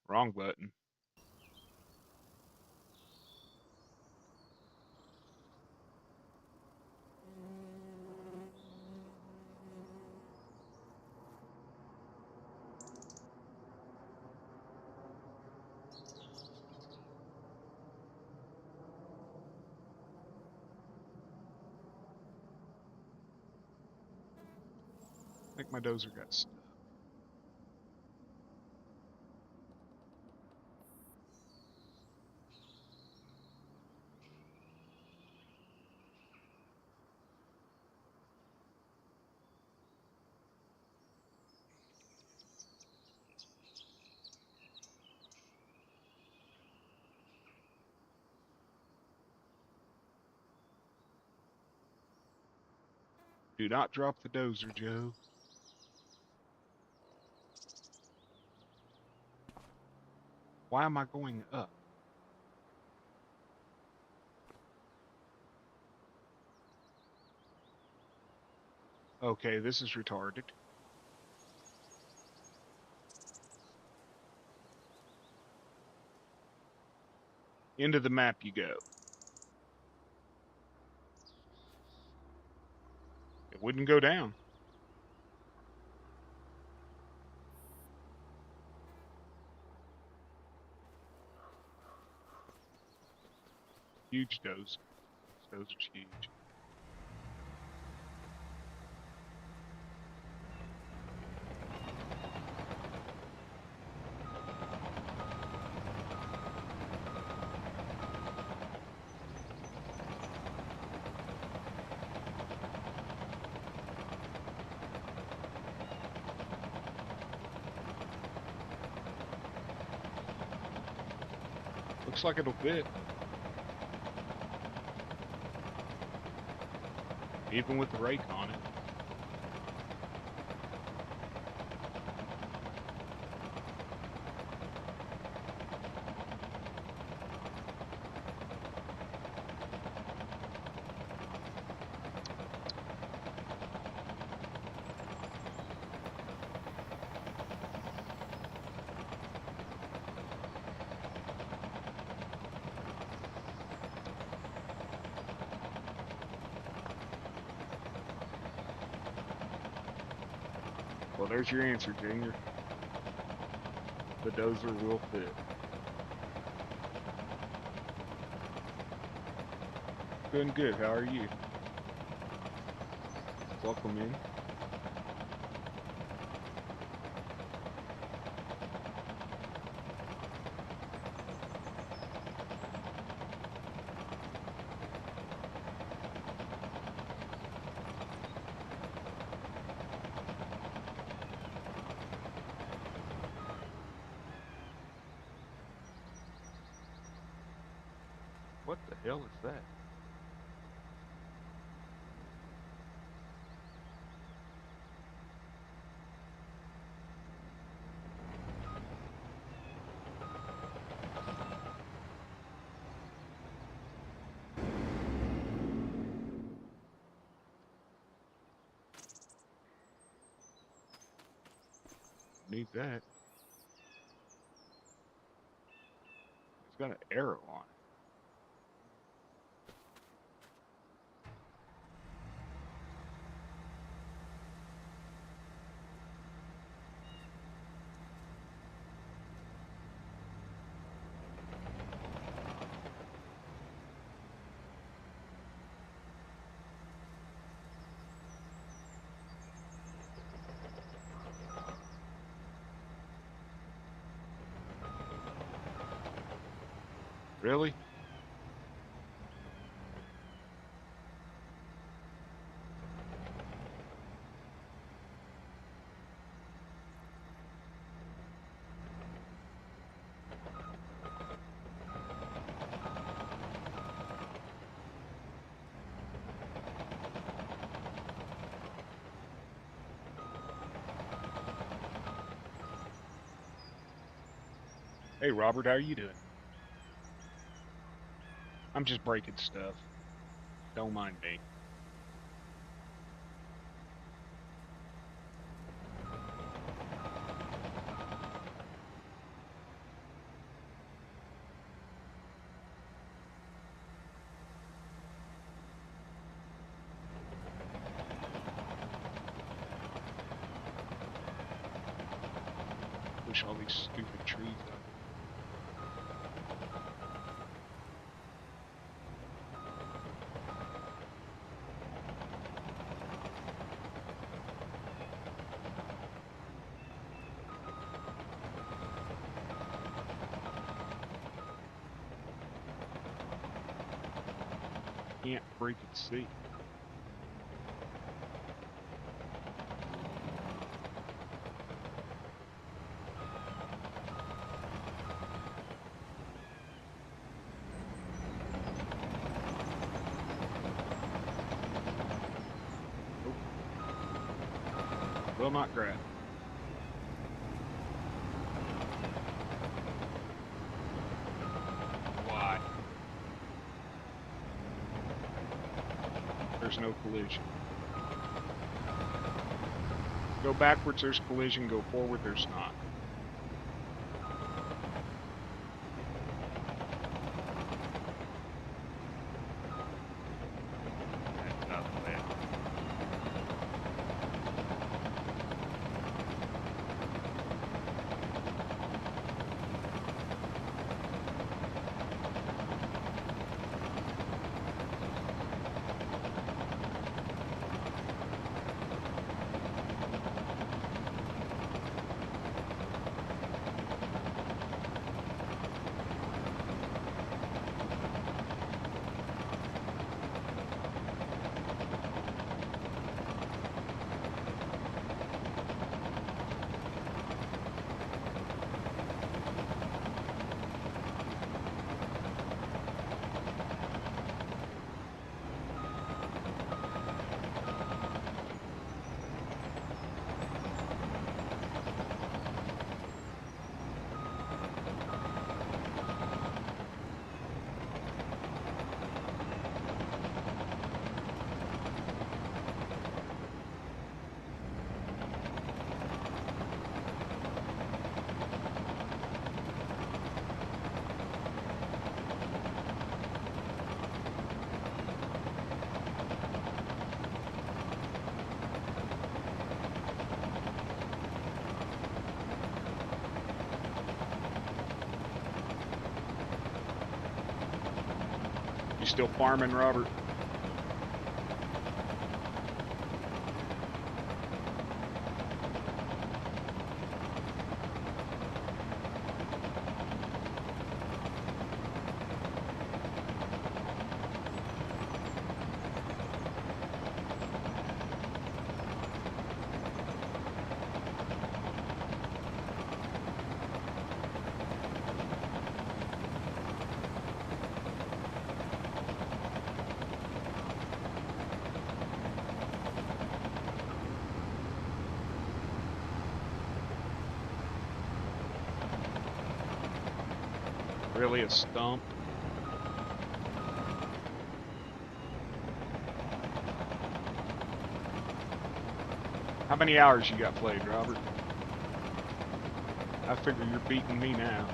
Wrong button. I think my dozer got stuck. Do not drop the dozer, Joe. Why am I going up? Okay, this is retarded. Into the map you go. It wouldn't go down. Huge dozer. This dozer's huge. Looks like it'll fit. Even with the rake on it. Well, there's your answer, Junior. The dozer will fit. Doing good. How are you? Welcome in. What the hell is that? need that. It's got an arrow on it. Really? Hey, Robert, how are you doing? I'm just breaking stuff. Don't mind me. Push all these stupid trees up. Can't freaking see. Nope. Will not grab. Why? There's no collision. Go backwards, there's collision. Go forward, there's not. That's not the way. You still farming, Robert? Really a stump? How many hours you got played, Robert? I figure you're beating me now.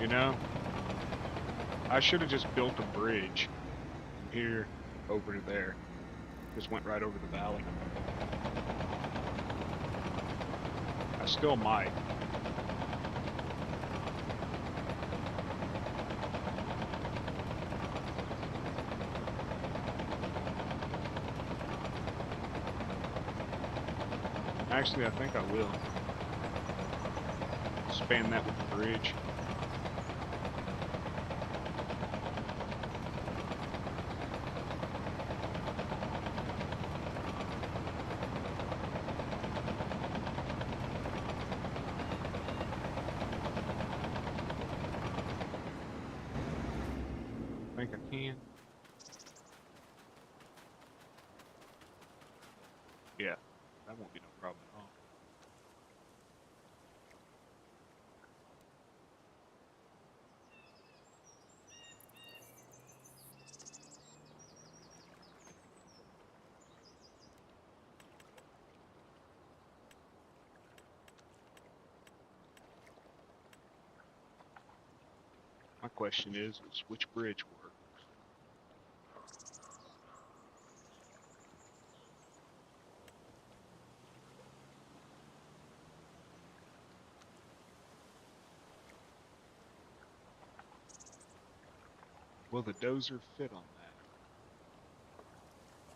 You know, I should have just built a bridge from here over to there. Just went right over the valley. I still might. Actually, I think I will. Span that with the bridge. I think I can. Yeah, that won't be no problem at all. My question is which bridge works? Will the dozer fit on that?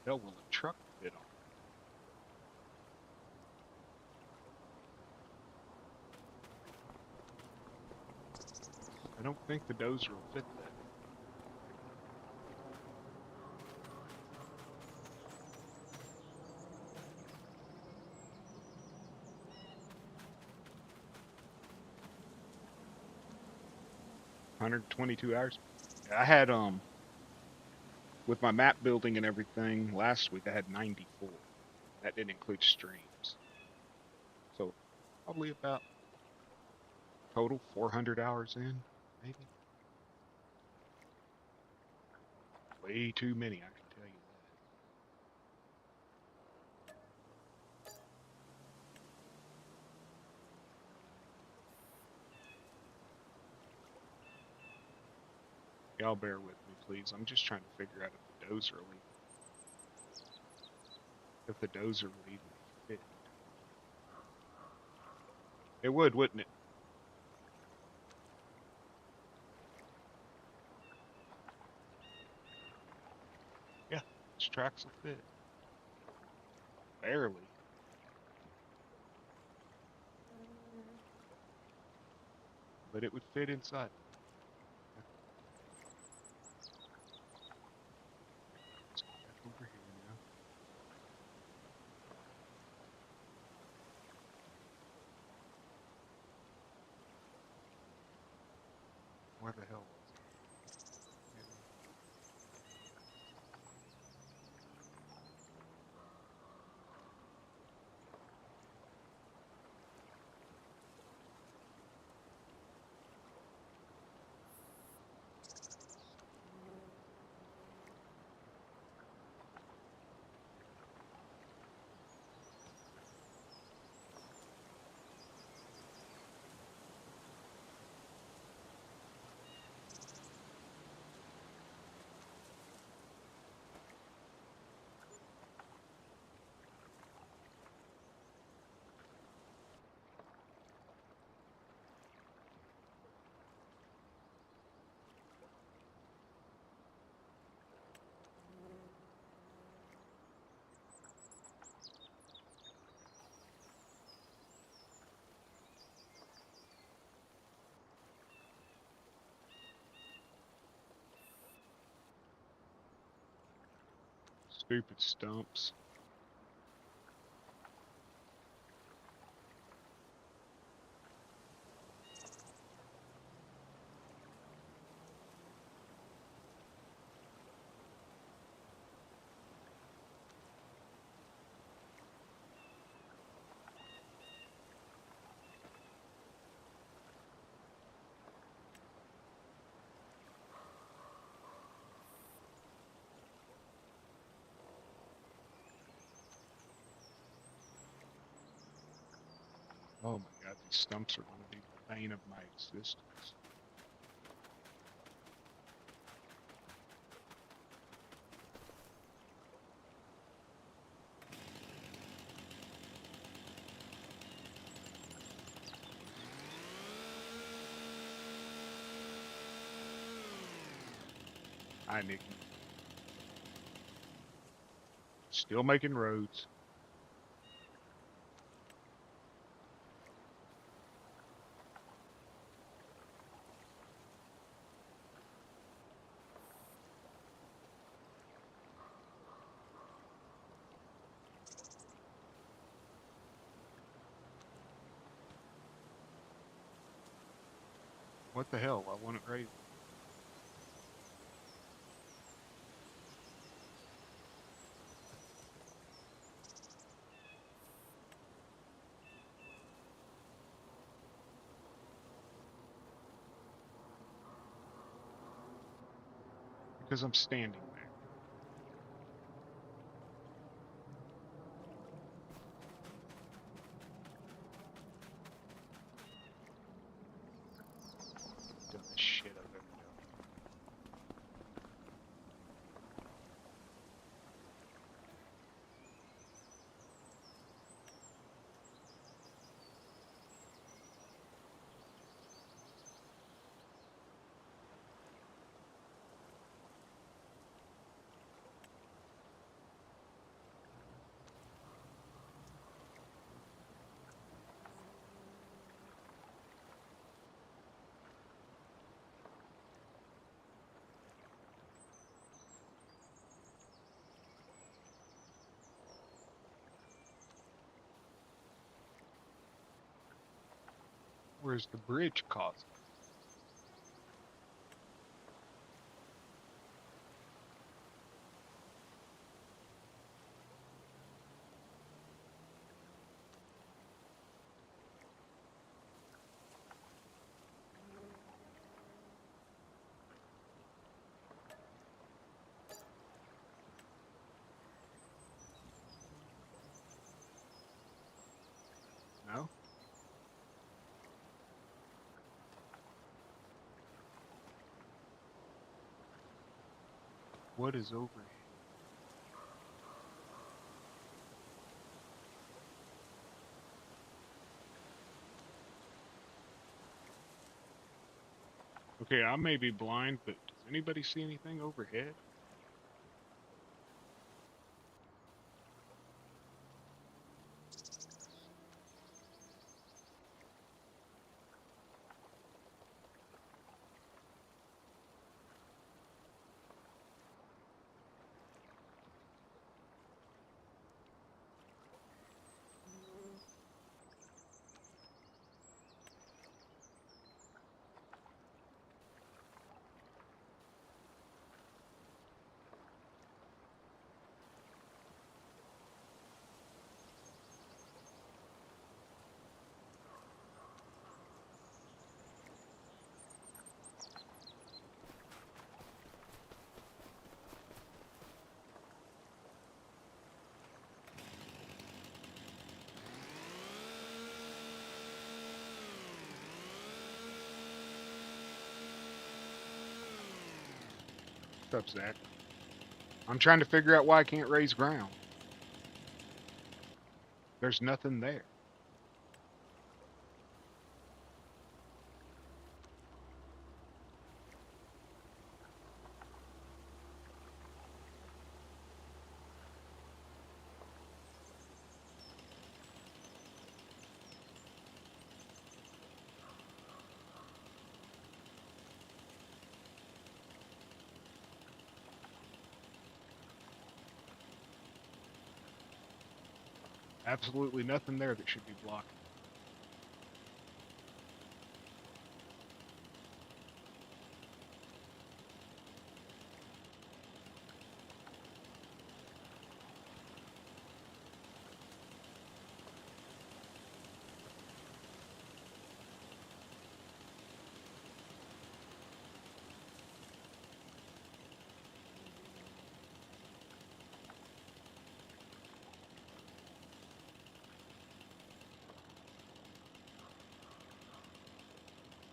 Hell, will a truck fit on it? I don't think the dozer will fit that. $122. I had with my map building and everything last week I had 94. That didn't include streams. So probably about total 400 hours in, maybe. Way too many, I can tell you that. Y'all bear with me, please. I'm just trying to figure out if the dozer would even fit. It would, wouldn't it? Yeah, these tracks will fit. Barely. But it would fit inside. Let's go back over here now. Where the hell was it? Stupid stumps. Oh my god, these stumps are going to be the bane of my existence. Hi, Nikki. Still making roads. What the hell? I want it right. Because I'm standing there. Dumbest shit I've ever done. Where's the bridge causing? No? What is overhead? Okay, I may be blind, but does anybody see anything overhead? What's up, Zach? I'm trying to figure out why I can't raise ground. There's nothing there. Absolutely nothing there that should be blocking.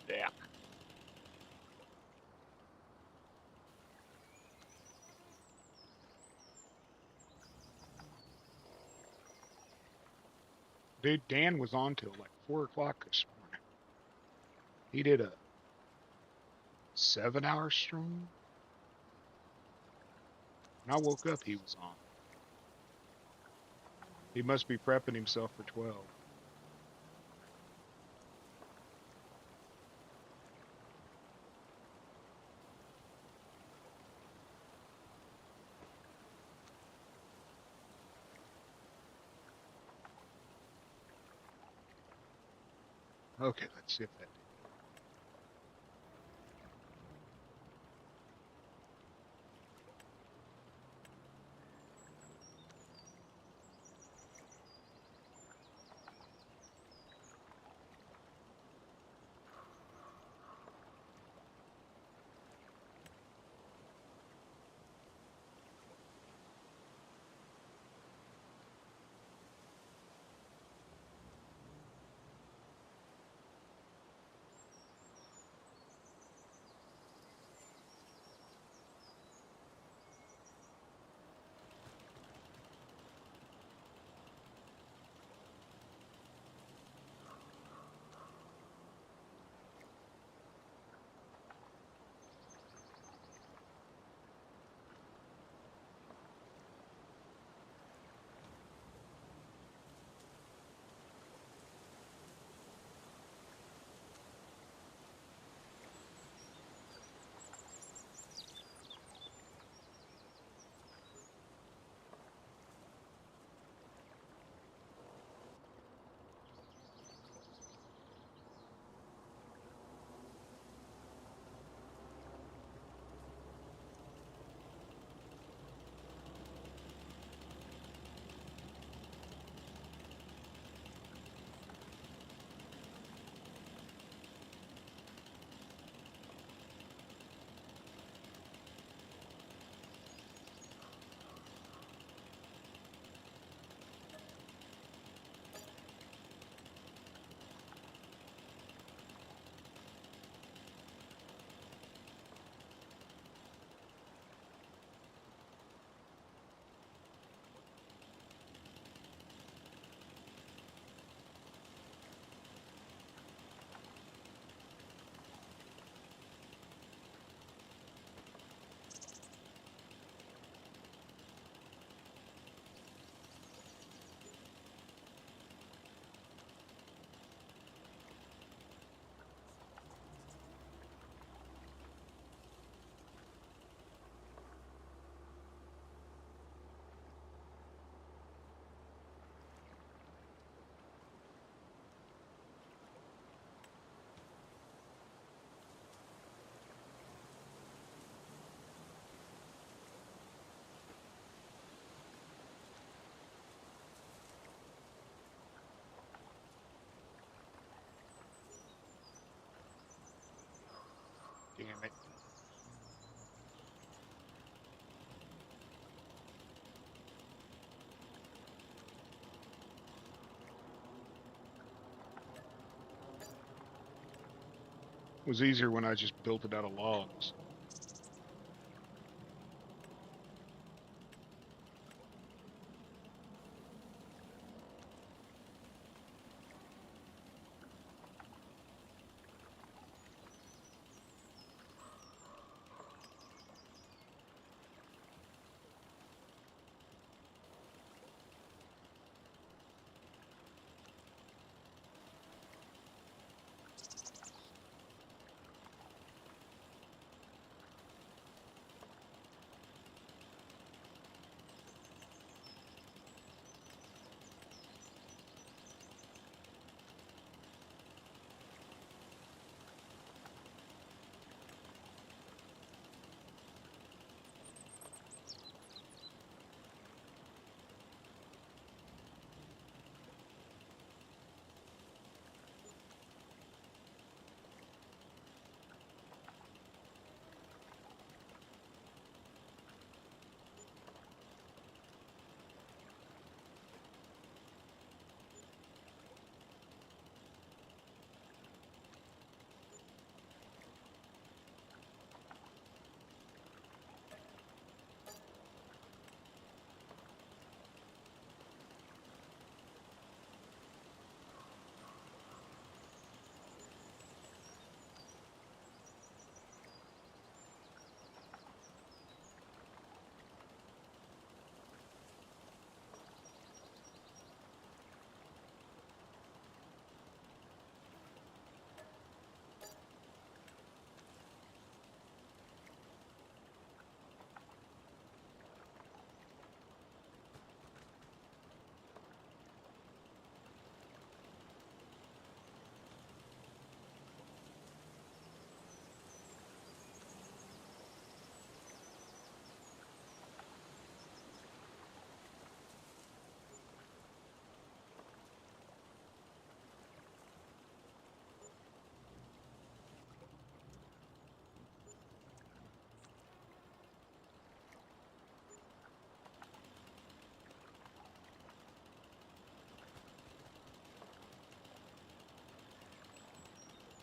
Yeah. Dude, Dan was on till like 4 o'clock this morning. He did a 7 hour stream. When I woke up, he was on. He must be prepping himself for 12. Okay, let's see if that did. Damn it. It was easier when I just built it out of logs.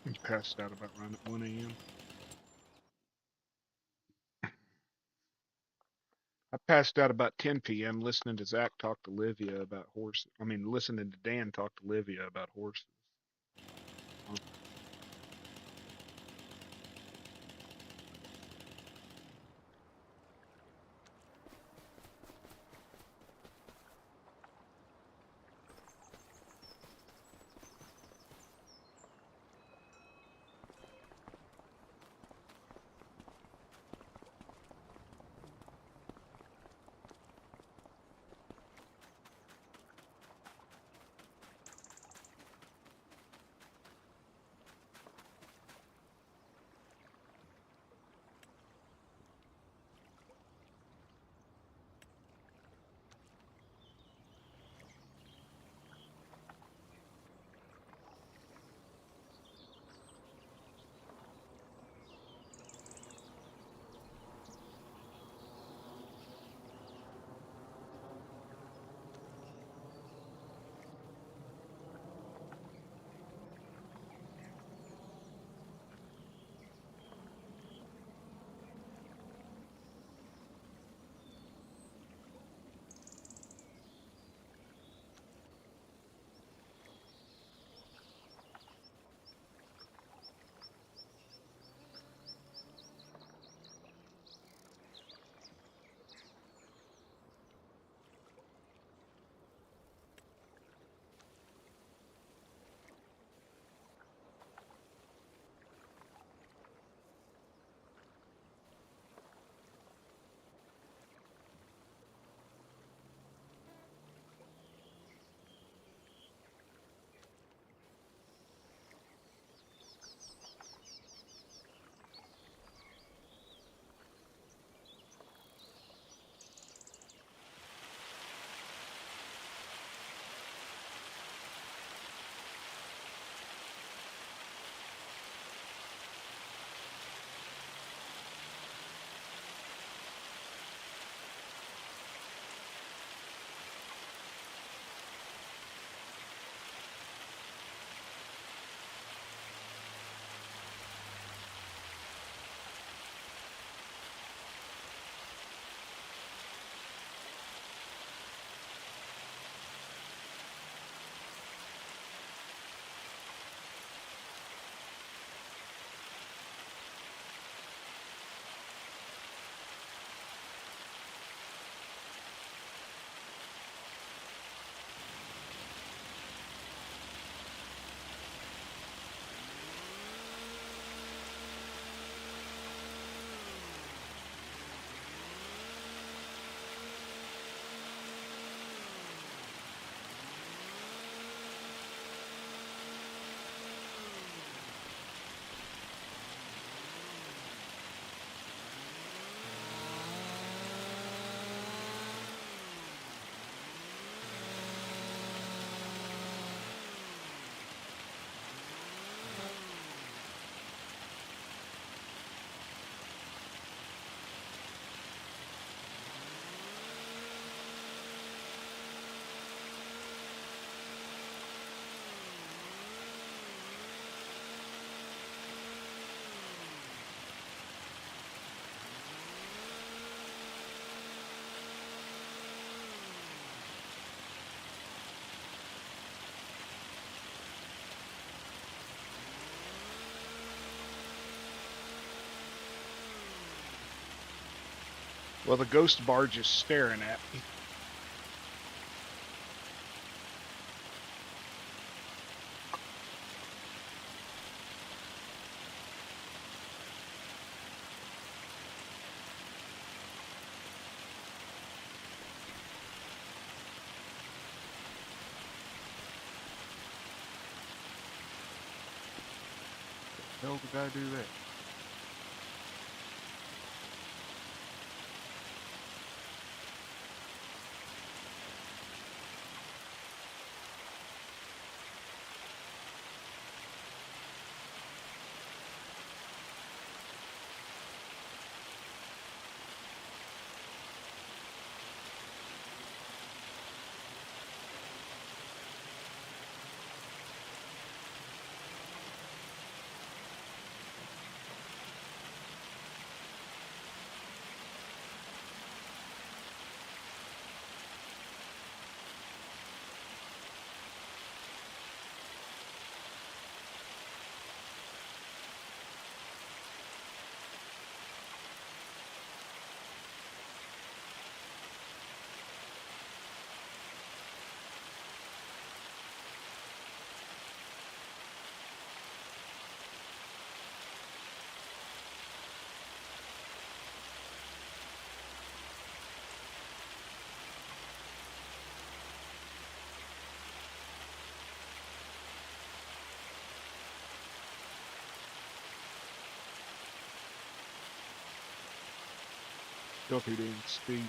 You passed out about around at 1 a.m. I passed out about 10 p.m. listening to Zach talk to Livia about horses. I mean, listening to Dan talk to Livia about horses. Well, the ghost barge is staring at me. Hell did I do that? Still too dang steep.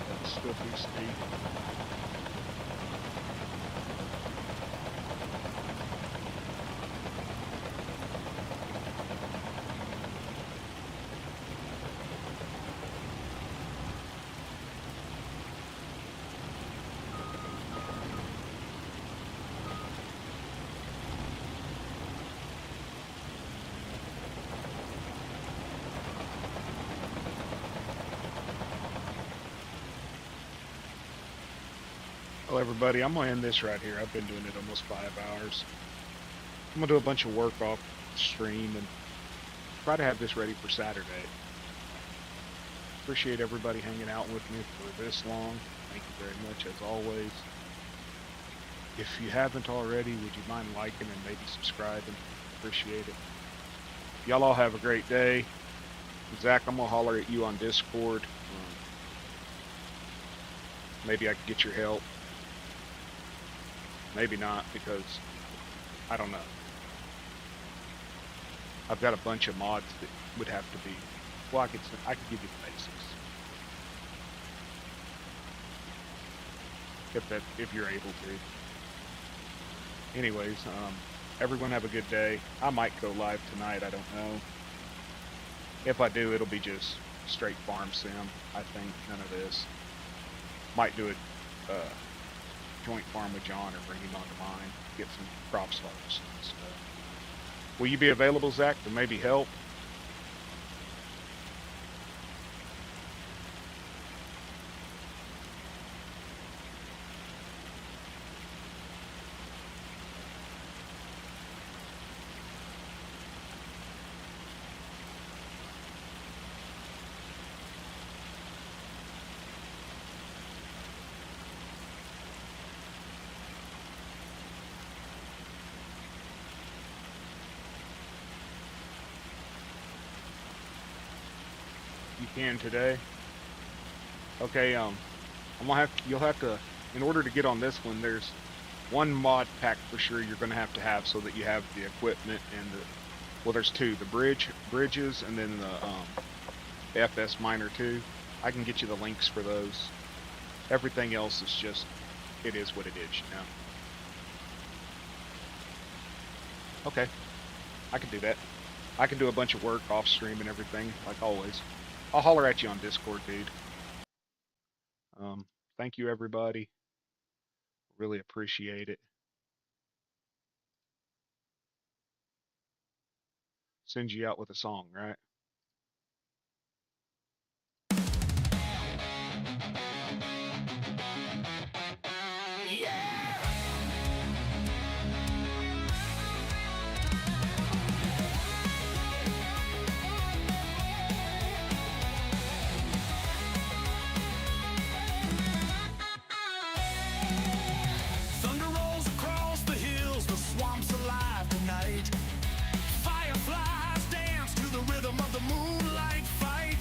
That's still too steep. Well, everybody, I'm gonna end this right here. I've been doing it almost 5 hours. I'm gonna do a bunch of work off stream and try to have this ready for Saturday. Appreciate everybody hanging out with me for this long. Thank you very much, as always. If you haven't already, would you mind liking and maybe subscribing? Appreciate it. Y'all all have a great day. Zach, I'm gonna holler at you on Discord. Maybe I can get your help. Maybe not, because I don't know. I've got a bunch of mods that would have to be. Well, I could give you the basics if you're able to. Anyways, everyone have a good day. I might go live tonight. I don't know. If I do, it'll be just straight farm sim. I think none of this. Might do it. Joint farm with John or bring him onto mine, get some crops harvested and stuff. Will you be available, Zach, to maybe help? You can today. Okay, you'll have to, in order to get on this one, there's one mod pack for sure you're gonna have to have so that you have the equipment and well, there's two, the bridges, and then the FS Miner 2. I can get you the links for those. Everything else is just, it is what it is, you know. Okay, I can do that. I can do a bunch of work off stream and everything, like always. I'll holler at you on Discord, dude. Thank you, everybody. Really appreciate it. Send you out with a song, right? Thunder rolls across the hills, the swamp's alive tonight. Fireflies dance to the rhythm of the moonlight fight.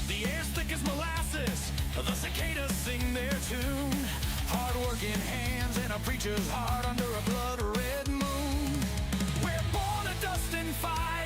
The air's thick as molasses, the cicadas sing their tune. Hard-working hands and a preacher's heart under a blood-red moon. We're born of dust and fire.